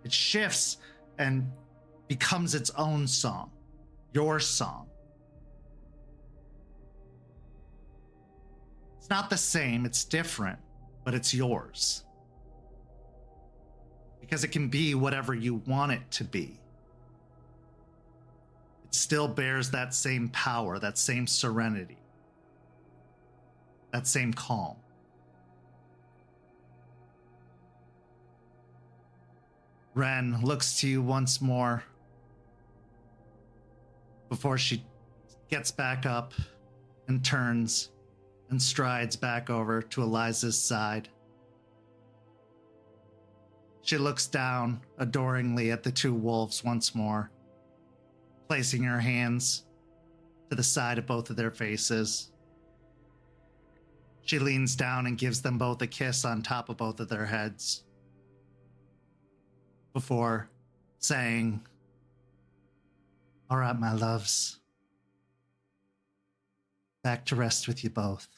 It shifts and becomes its own song, your song. It's not the same, it's different, but it's yours. Because it can be whatever you want it to be. It still bears that same power, that same serenity, that same calm. Ren looks to you once more before she gets back up and turns and strides back over to Eliza's side. She looks down adoringly at the two wolves once more, placing her hands to the side of both of their faces. She leans down and gives them both a kiss on top of both of their heads before saying, "All right, my loves. Back to rest with you both."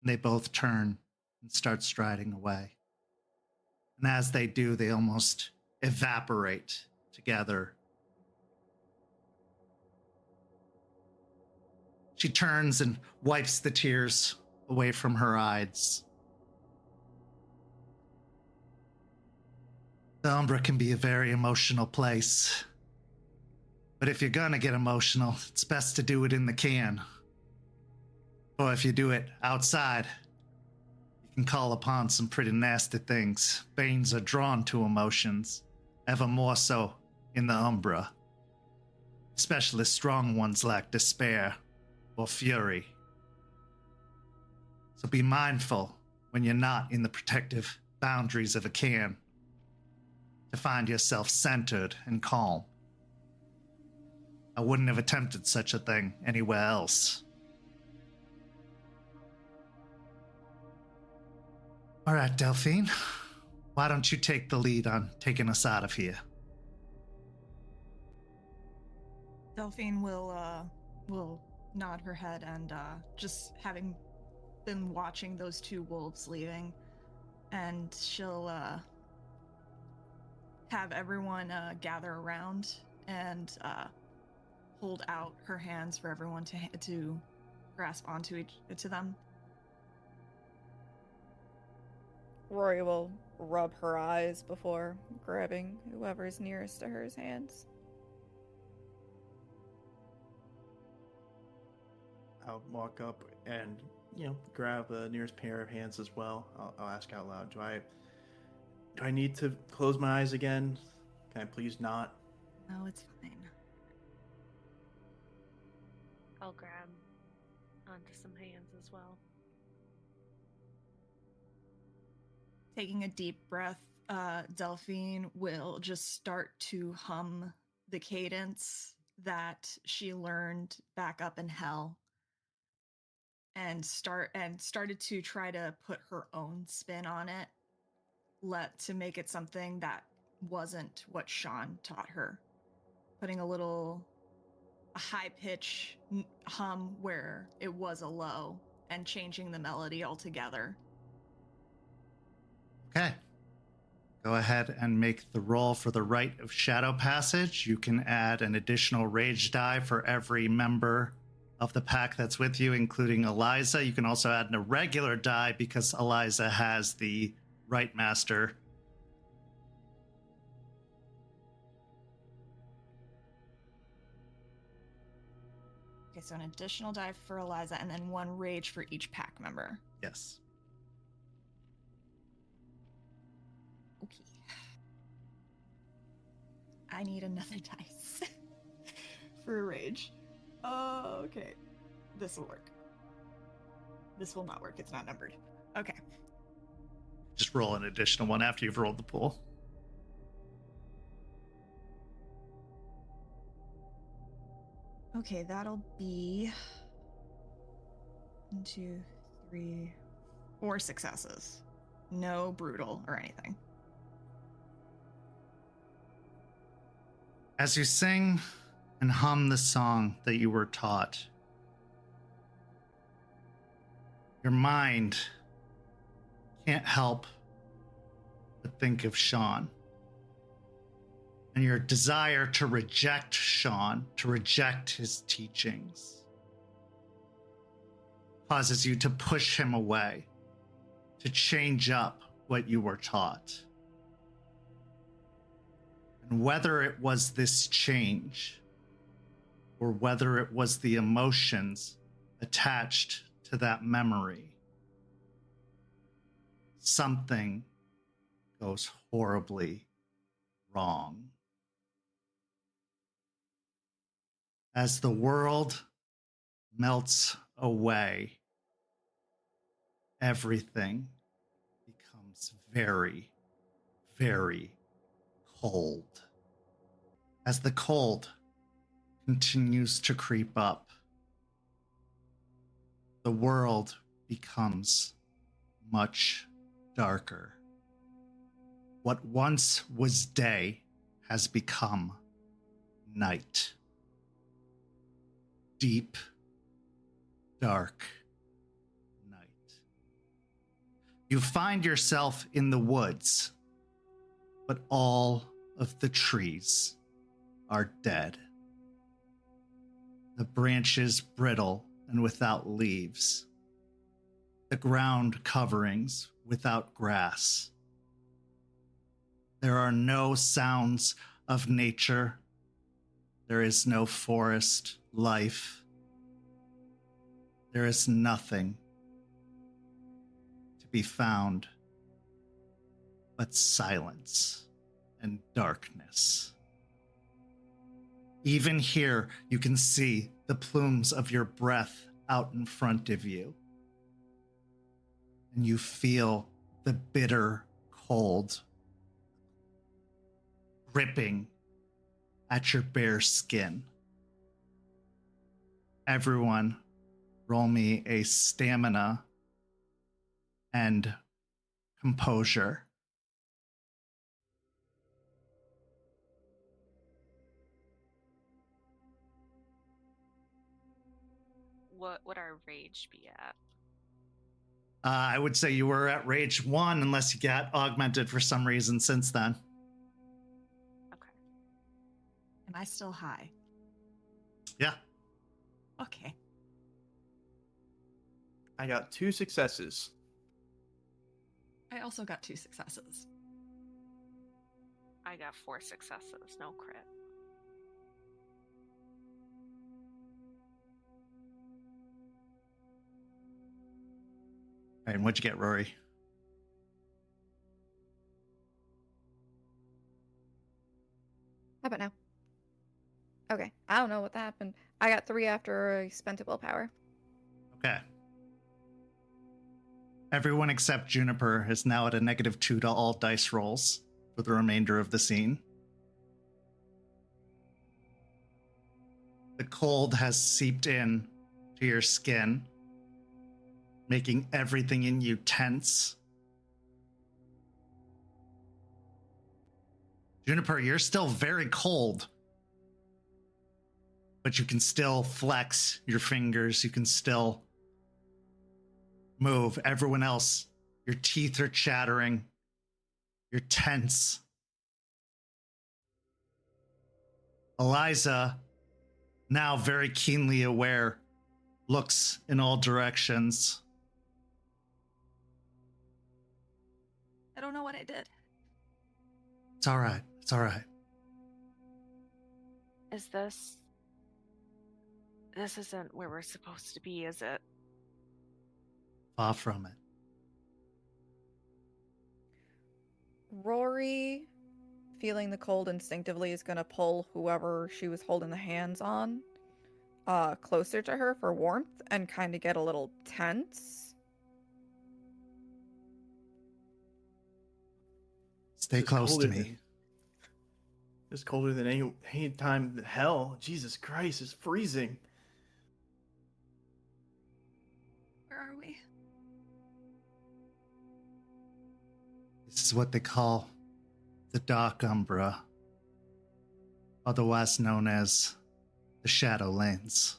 They both turn and start striding away. And as they do, they almost evaporate together. She turns and wipes the tears away from her eyes. The Umbra can be a very emotional place. But if you're gonna get emotional, it's best to do it in the can. Or if you do it outside, you can call upon some pretty nasty things. Banes are drawn to emotions, ever more so in the Umbra. Especially strong ones like despair or fury. So be mindful when you're not in the protective boundaries of a can to find yourself centered and calm. I wouldn't have attempted such a thing anywhere else. All right, Delphine, why don't you take the lead on taking us out of here? Delphine will nod her head and just having been watching those two wolves leaving, and she'll have everyone gather around and hold out her hands for everyone to grasp onto to them. Rory will rub her eyes before grabbing whoever's nearest to her's hands. I'll walk up and, grab the nearest pair of hands as well. I'll ask out loud, do I need to close my eyes again? Can I please not? No, it's fine. I'll grab onto some hands as well. Taking a deep breath, Delphine will just start to hum the cadence that she learned back up in hell, and started to try to put her own spin on it, to make it something that wasn't what Sean taught her. Putting a high pitch hum where it was a low, and changing the melody altogether. Okay. Go ahead and make the roll for the Rite of Shadow Passage. You can add an additional rage die for every member of the pack that's with you, including Eliza. You can also add a regular die because Eliza has the Rite Master. Okay, so an additional die for Eliza, and then one rage for each pack member. Yes. Okay. I need another dice for a rage. Okay. This will work. This will not work. It's not numbered. Okay. Just roll an additional one after you've rolled the pool. Okay, that'll be 1, 2, 3, 4 successes. No brutal or anything. As you sing and hum the song that you were taught, your mind can't help but think of Sean. And your desire to reject Sean, to reject his teachings, causes you to push him away, to change up what you were taught. And whether it was this change, or whether it was the emotions attached to that memory, something goes horribly wrong. as the world melts away, everything becomes very, very cold. As the cold continues to creep up, the world becomes much darker. What once was day has become night. Deep, dark night. You find yourself in the woods, but all of the trees are dead. The branches brittle and without leaves. The ground coverings without grass. There are no sounds of nature. There is no forest life. There is nothing to be found but silence and darkness. Even here, you can see the plumes of your breath out in front of you. And you feel the bitter cold gripping at your bare skin. Everyone, roll me a stamina and composure. What would our rage be at? I would say you were at rage 1 unless you got augmented for some reason since then. Okay. Am I still high? Yeah. Okay. I got 2 successes. I also got 2 successes. I got 4 successes, no crit. All right, and what'd you get, Rory? How about now? Okay, I don't know what happened. I got 3 after I spent a willpower. Okay. Everyone except Juniper is now at a -2 to all dice rolls for the remainder of the scene. The cold has seeped in to your skin, making everything in you tense. Juniper, you're still very cold, but you can still flex your fingers. You can still move. Everyone else, your teeth are chattering. You're tense. Eliza, now very keenly aware, looks in all directions. I don't know what I did. It's all right. It's all right. Is this... This isn't where we're supposed to be, is it? Far from it. Rory, feeling the cold instinctively, is going to pull whoever she was holding the hands on closer to her for warmth and kind of get a little tense. Stay It's close to colder me. than- It's colder than any time in hell. Jesus Christ, it's freezing. Where are we? This is what they call the Dark Umbra, otherwise known as the Shadowlands.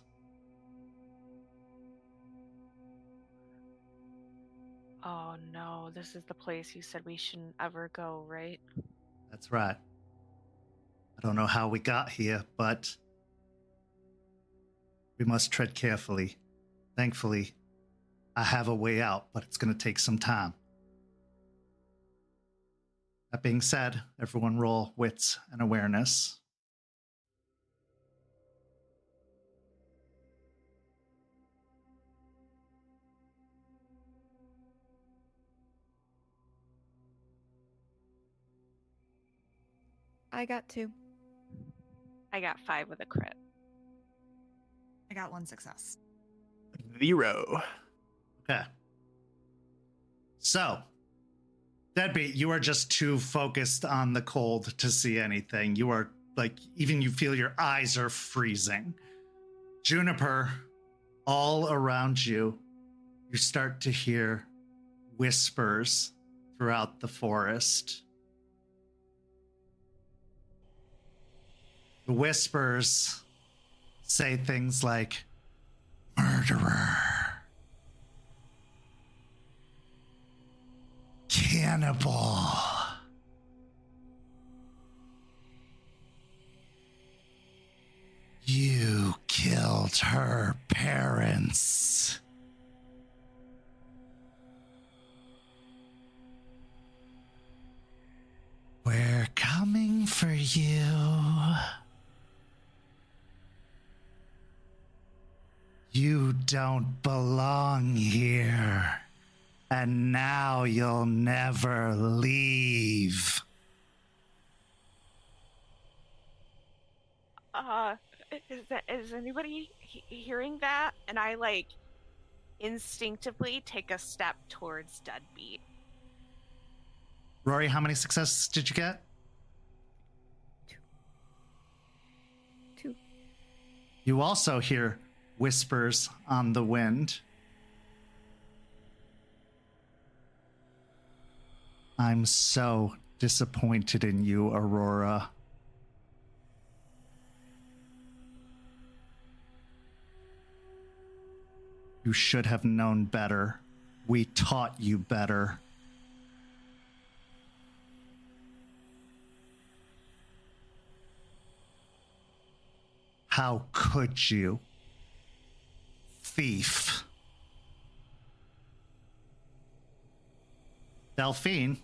Oh no, this is the place you said we shouldn't ever go, right? That's right. I don't know how we got here, but we must tread carefully. Thankfully, I have a way out, but it's going to take some time. That being said, everyone roll wits and awareness. I got 2. I got 5 with a crit. I got 1 success. 0. Okay. So, Deadbeat, you are just too focused on the cold to see anything. You are even you feel your eyes are freezing. Juniper, all around you, you start to hear whispers throughout the forest. The whispers say things like, murderer, cannibal, you killed her parents. We're coming for you. You don't belong here. And now you'll never leave. Is anybody hearing that? And I instinctively take a step towards Deadbeat. Rory, how many successes did you get? 2. You also hear whispers on the wind. I'm so disappointed in you, Aurora. You should have known better. We taught you better. How could you? Thief. Delphine,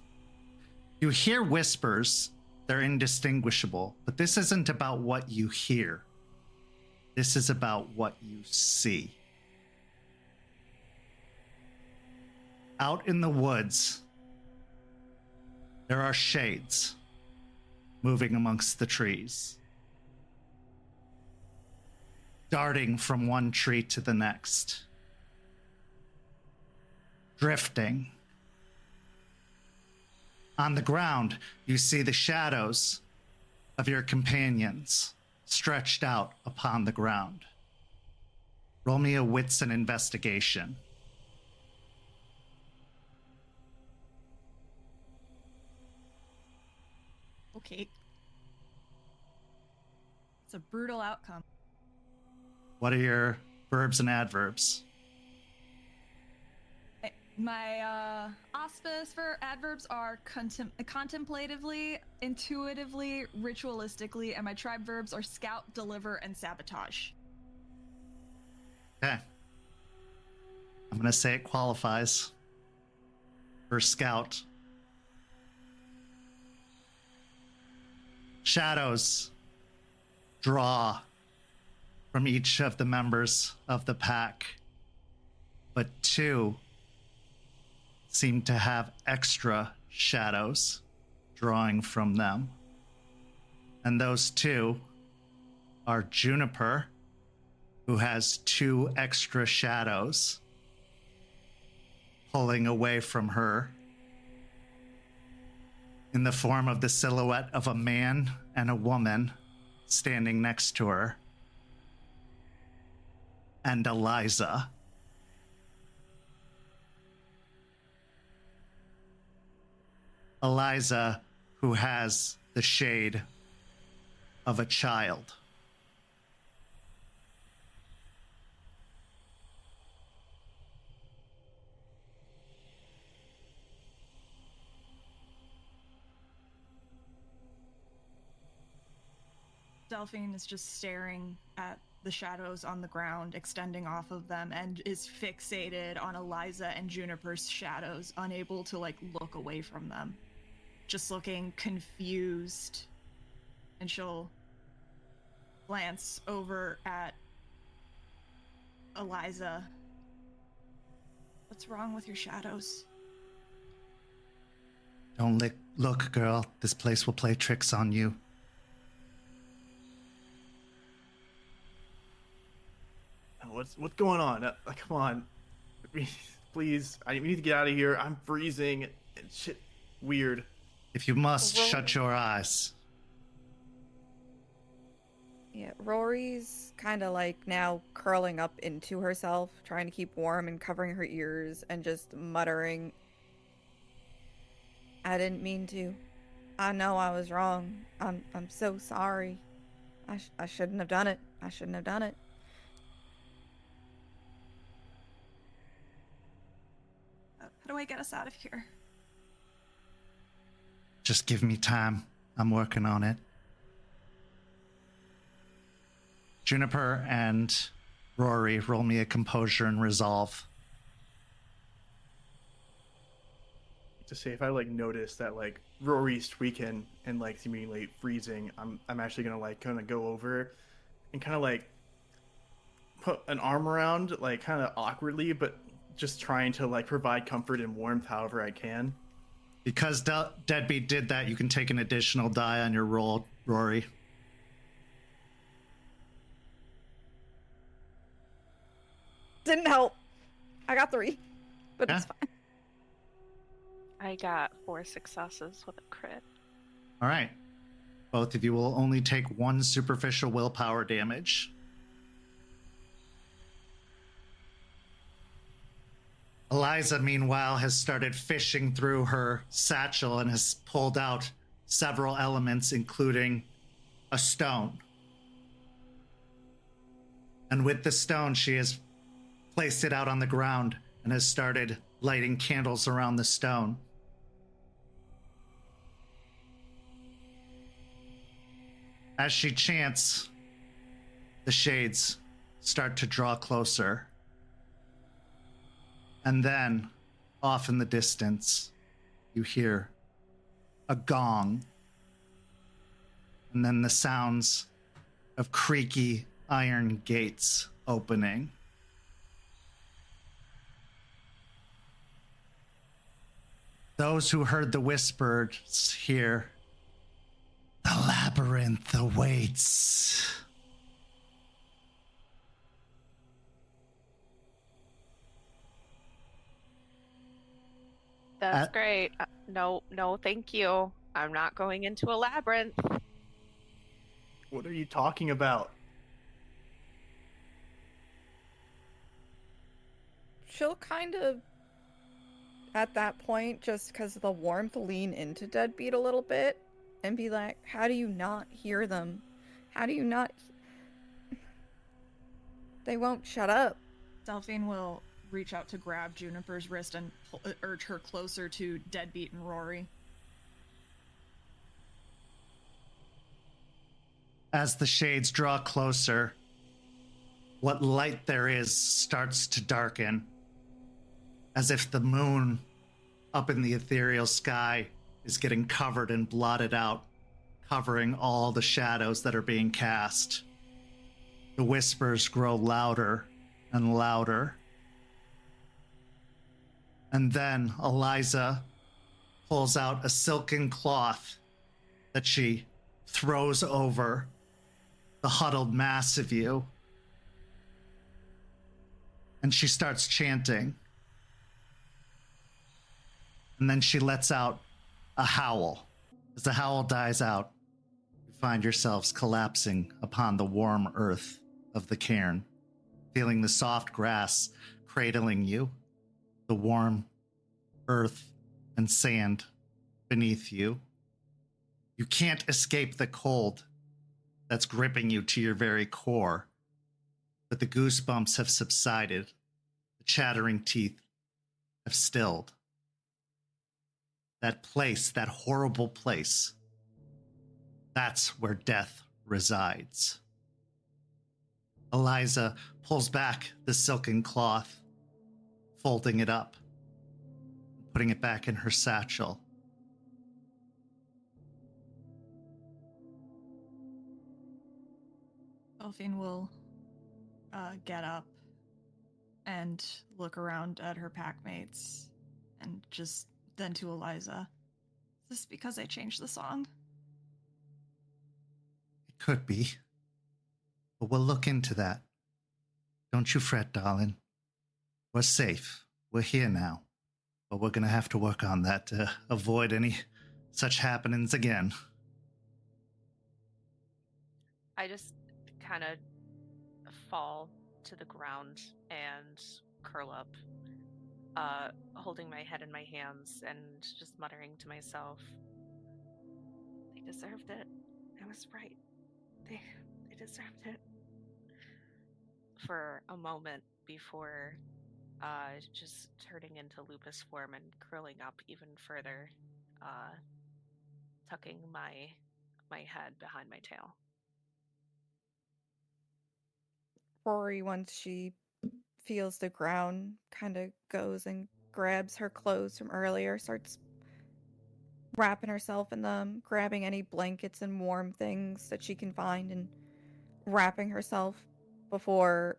you hear whispers. They're indistinguishable, but this isn't about what you hear. This is about what you see. Out in the woods, there are shades moving amongst the trees, darting from one tree to the next, drifting. On the ground, you see the shadows of your companions stretched out upon the ground. Roll me a wits and investigation. Okay. It's a brutal outcome. What are your verbs and adverbs? My auspice for adverbs are contemplatively, intuitively, ritualistically, and my tribe verbs are scout, deliver, and sabotage. Okay. I'm going to say it qualifies for scout. Shadows draw from each of the members of the pack, but 2 seem to have extra shadows drawing from them. And those 2 are Juniper, who has 2 extra shadows pulling away from her in the form of the silhouette of a man and a woman standing next to her. And Eliza. Eliza, who has the shade of a child. Delphine is just staring at the shadows on the ground, extending off of them, and is fixated on Eliza and Juniper's shadows, unable to look away from them. Just looking confused. And she'll glance over at Eliza. What's wrong with your shadows? Don't look, girl. This place will play tricks on you. What's going on? Come on, please. We need to get out of here. I'm freezing. And shit, weird. If you must, Rory. shut your eyes. Yeah, Rory's kind of like now curling up into herself, trying to keep warm and covering her ears and just muttering, I didn't mean to. I know I was wrong. I'm so sorry. I shouldn't have done it. I shouldn't have done it. How do I get us out of here? Just give me time. I'm working on it. Juniper and Rory, roll me a composure and resolve. To say, if I like notice that like Rory's tweaking and like seemingly freezing, I'm actually gonna like kind of go over and kind of like put an arm around, like kind of awkwardly, but just trying to like provide comfort and warmth however I can. Because Deadbeat did that, you can take an additional die on your roll, Rory. Didn't help. I got 3, but Yeah. it's fine. I got 4 successes with a crit. All right. Both of you will only take 1 superficial willpower damage. Eliza, meanwhile, has started fishing through her satchel and has pulled out several elements, including a stone. And with the stone, she has placed it out on the ground and has started lighting candles around the stone. As she chants, the shades start to draw closer. And then, off in the distance, you hear a gong. And then the sounds of creaky iron gates opening. Those who heard the whispers hear, "The labyrinth awaits." That's great. No, thank you. I'm not going into a labyrinth. What are you talking about? She'll kind of, at that point, just because of the warmth, lean into Deadbeat a little bit and be like, how do you not hear them? How do you not... They won't shut up. Delphine will reach out to grab Juniper's wrist and urge her closer to Deadbeat and Rory. As the shades draw closer, what light there is starts to darken, as if the moon up in the ethereal sky is getting covered and blotted out, covering all the shadows that are being cast. The whispers grow louder and louder. And then Eliza pulls out a silken cloth that she throws over the huddled mass of you. And she starts chanting. And then she lets out a howl. As the howl dies out, you find yourselves collapsing upon the warm earth of the cairn, feeling the soft grass cradling you, the warm earth and sand beneath you. You can't escape the cold that's gripping you to your very core, but the goosebumps have subsided. The chattering teeth have stilled. That place, that horrible place, that's where death resides. Eliza pulls back the silken cloth, folding it up, putting it back in her satchel. Delphine will get up and look around at her packmates and just then to Eliza. Is this because I changed the song? It could be, but we'll look into that. Don't you fret, darling. We're safe. We're here now. But we're going to have to work on that to avoid any such happenings again. I just kind of fall to the ground and curl up, holding my head in my hands and just muttering to myself, they deserved it. I was right. They deserved it. For a moment before just turning into lupus form and curling up even further, tucking my head behind my tail. Rory, once she feels the ground, kind of goes and grabs her clothes from earlier, starts wrapping herself in them, grabbing any blankets and warm things that she can find, and wrapping herself before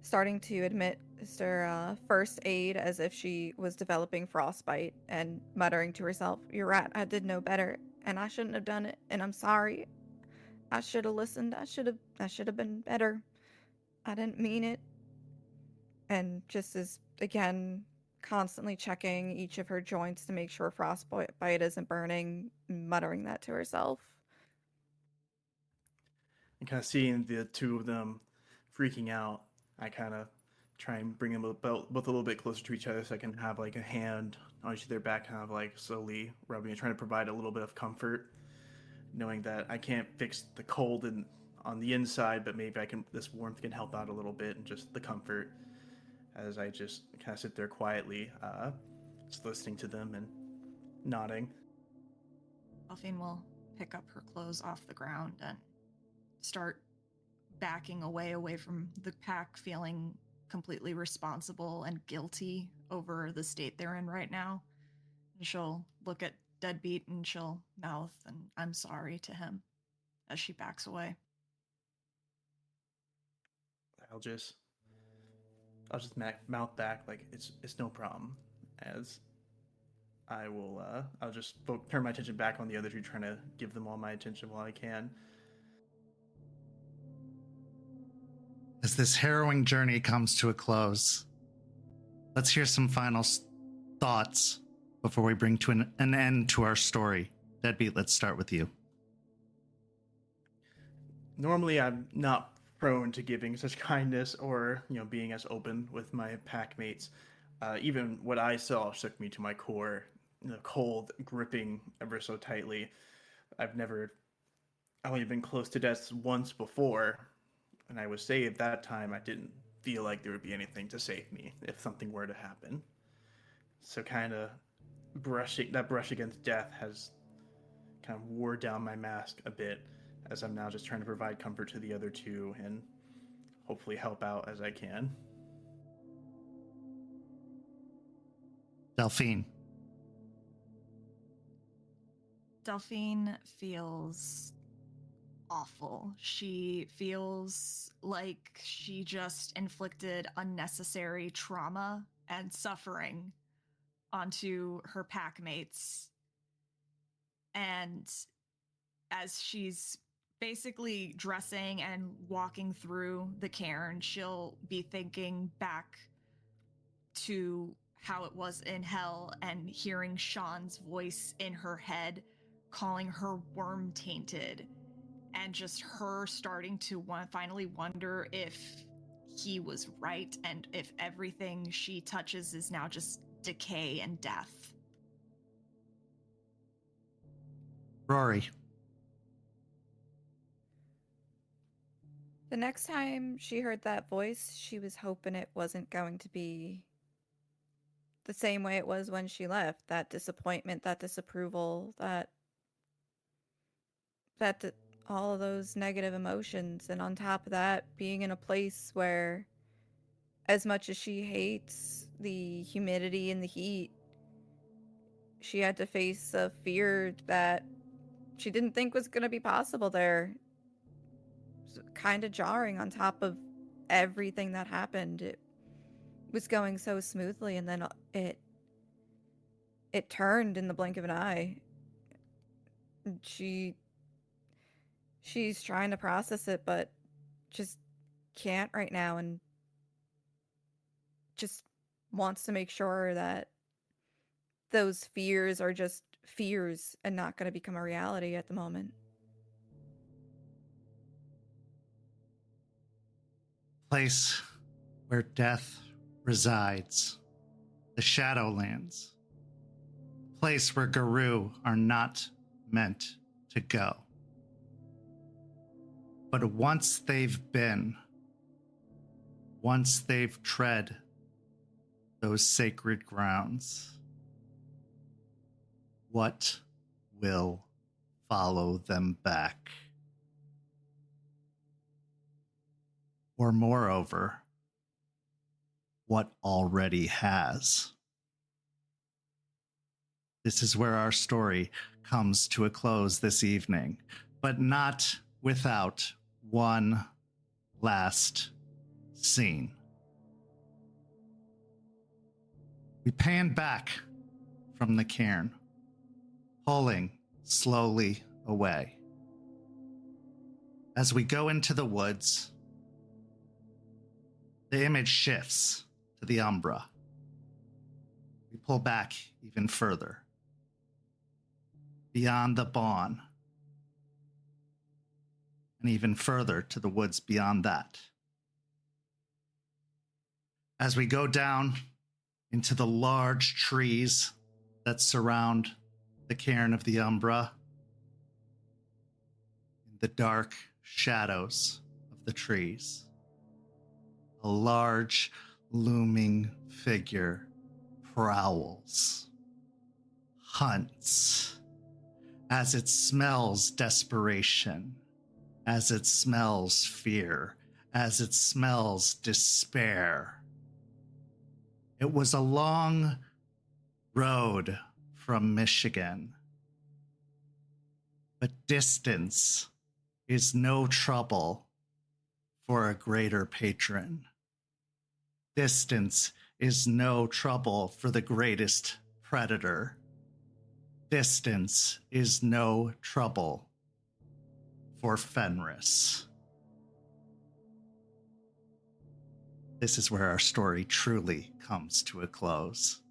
starting to administer first aid as if she was developing frostbite, and muttering to herself, "You're right, I did know better, and I shouldn't have done it, and I'm sorry. I should have listened. I should have been better. I didn't mean it." And just as, again, constantly checking each of her joints to make sure frostbite isn't burning, muttering that to herself. And kind of seeing the two of them freaking out, I kind of try and bring them both a little bit closer to each other so I can have like a hand on each of their back, kind of like slowly rubbing and trying to provide a little bit of comfort, knowing that I can't fix the cold on the inside, but maybe this warmth can help out a little bit, and just the comfort as I just kind of sit there quietly, just listening to them and nodding. Delphine will pick up her clothes off the ground and start backing away from the pack, feeling completely responsible and guilty over the state they're in right now. And she'll look at Deadbeat and she'll mouth an "I'm sorry" to him as she backs away. I'll just mouth back like it's no problem, as I'll just turn my attention back on the other two, trying to give them all my attention while I can. As this harrowing journey comes to a close, let's hear some final thoughts before we bring to an end to our story. Deadbeat, let's start with you. Normally, I'm not prone to giving such kindness or being as open with my pack mates. Even what I saw shook me to my core. The cold gripping ever so tightly. I've only been close to death once before, and I was saved that time. I didn't feel like there would be anything to save me if something were to happen. So kind of brush against death has kind of wore down my mask a bit, as I'm now just trying to provide comfort to the other two and hopefully help out as I can. Delphine. Delphine feels awful. She feels like she just inflicted unnecessary trauma and suffering onto her pack mates. And as she's basically dressing and walking through the cairn, she'll be thinking back to how it was in hell and hearing Sean's voice in her head calling her worm tainted, and just her starting to finally wonder if he was right and if everything she touches is now just decay and death. Rory. The next time she heard that voice, she was hoping it wasn't going to be the same way it was when she left. That disappointment, that disapproval, that all of those negative emotions. And on top of that, being in a place where, as much as she hates the humidity and the heat, she had to face a fear that she didn't think was going to be possible there. Kind of jarring on top of everything that happened. It was going so smoothly, and then it turned in the blink of an eye. She's trying to process it, but just can't right now. And just wants to make sure that those fears are just fears and not going to become a reality at the moment. Place where death resides, the Shadowlands, place where Guru are not meant to go. But once they've been, once they've tread those sacred grounds, what will follow them back? Or moreover, what already has? This is where our story comes to a close this evening, but not without one last scene. We pan back from the cairn, pulling slowly away. As we go into the woods, the image shifts to the Umbra. We pull back even further, beyond the Bawn, and even further to the woods beyond that. As we go down into the large trees that surround the cairn of the Umbra, in the dark shadows of the trees, a large looming figure prowls, hunts, as it smells desperation, as it smells fear, as it smells despair. It was a long road from Michigan, but distance is no trouble for a greater patron. Distance is no trouble for the greatest predator. Distance is no trouble for Fenris. This is where our story truly comes to a close.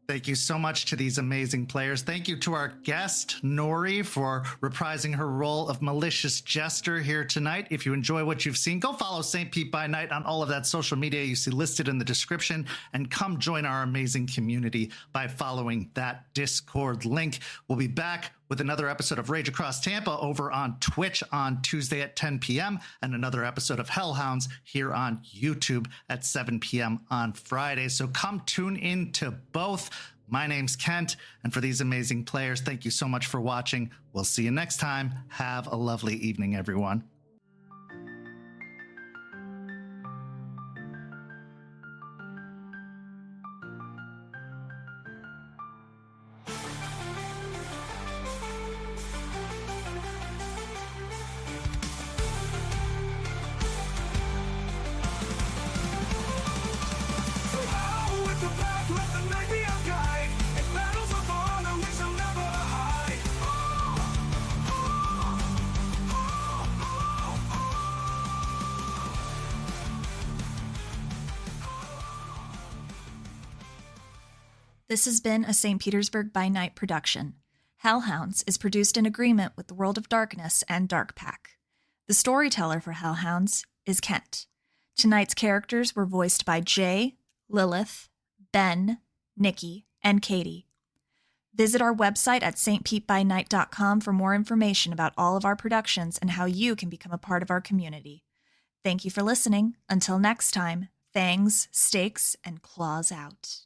Thank you so much to these amazing players. Thank you to our guest, Nori, for reprising her role of malicious jester here tonight. If you enjoy what you've seen, go follow St. Pete by Night on all of that social media you see listed in the description, and come join our amazing community by following that Discord link. We'll be back with another episode of Rage Across Tampa over on Twitch on Tuesday at 10 p.m. and another episode of Hellhounds here on YouTube at 7 p.m. on Friday. So come tune in to both. My name's Kent, and for these amazing players, thank you so much for watching. We'll see you next time. Have a lovely evening, everyone. This has been a St. Petersburg by Night production. Hellhounds is produced in agreement with the World of Darkness and Dark Pack. The storyteller for Hellhounds is Kent. Tonight's characters were voiced by Jay, Lilith, Ben, Nikki, and Caity. Visit our website at stpetebynight.com for more information about all of our productions and how you can become a part of our community. Thank you for listening. Until next time, fangs, stakes, and claws out.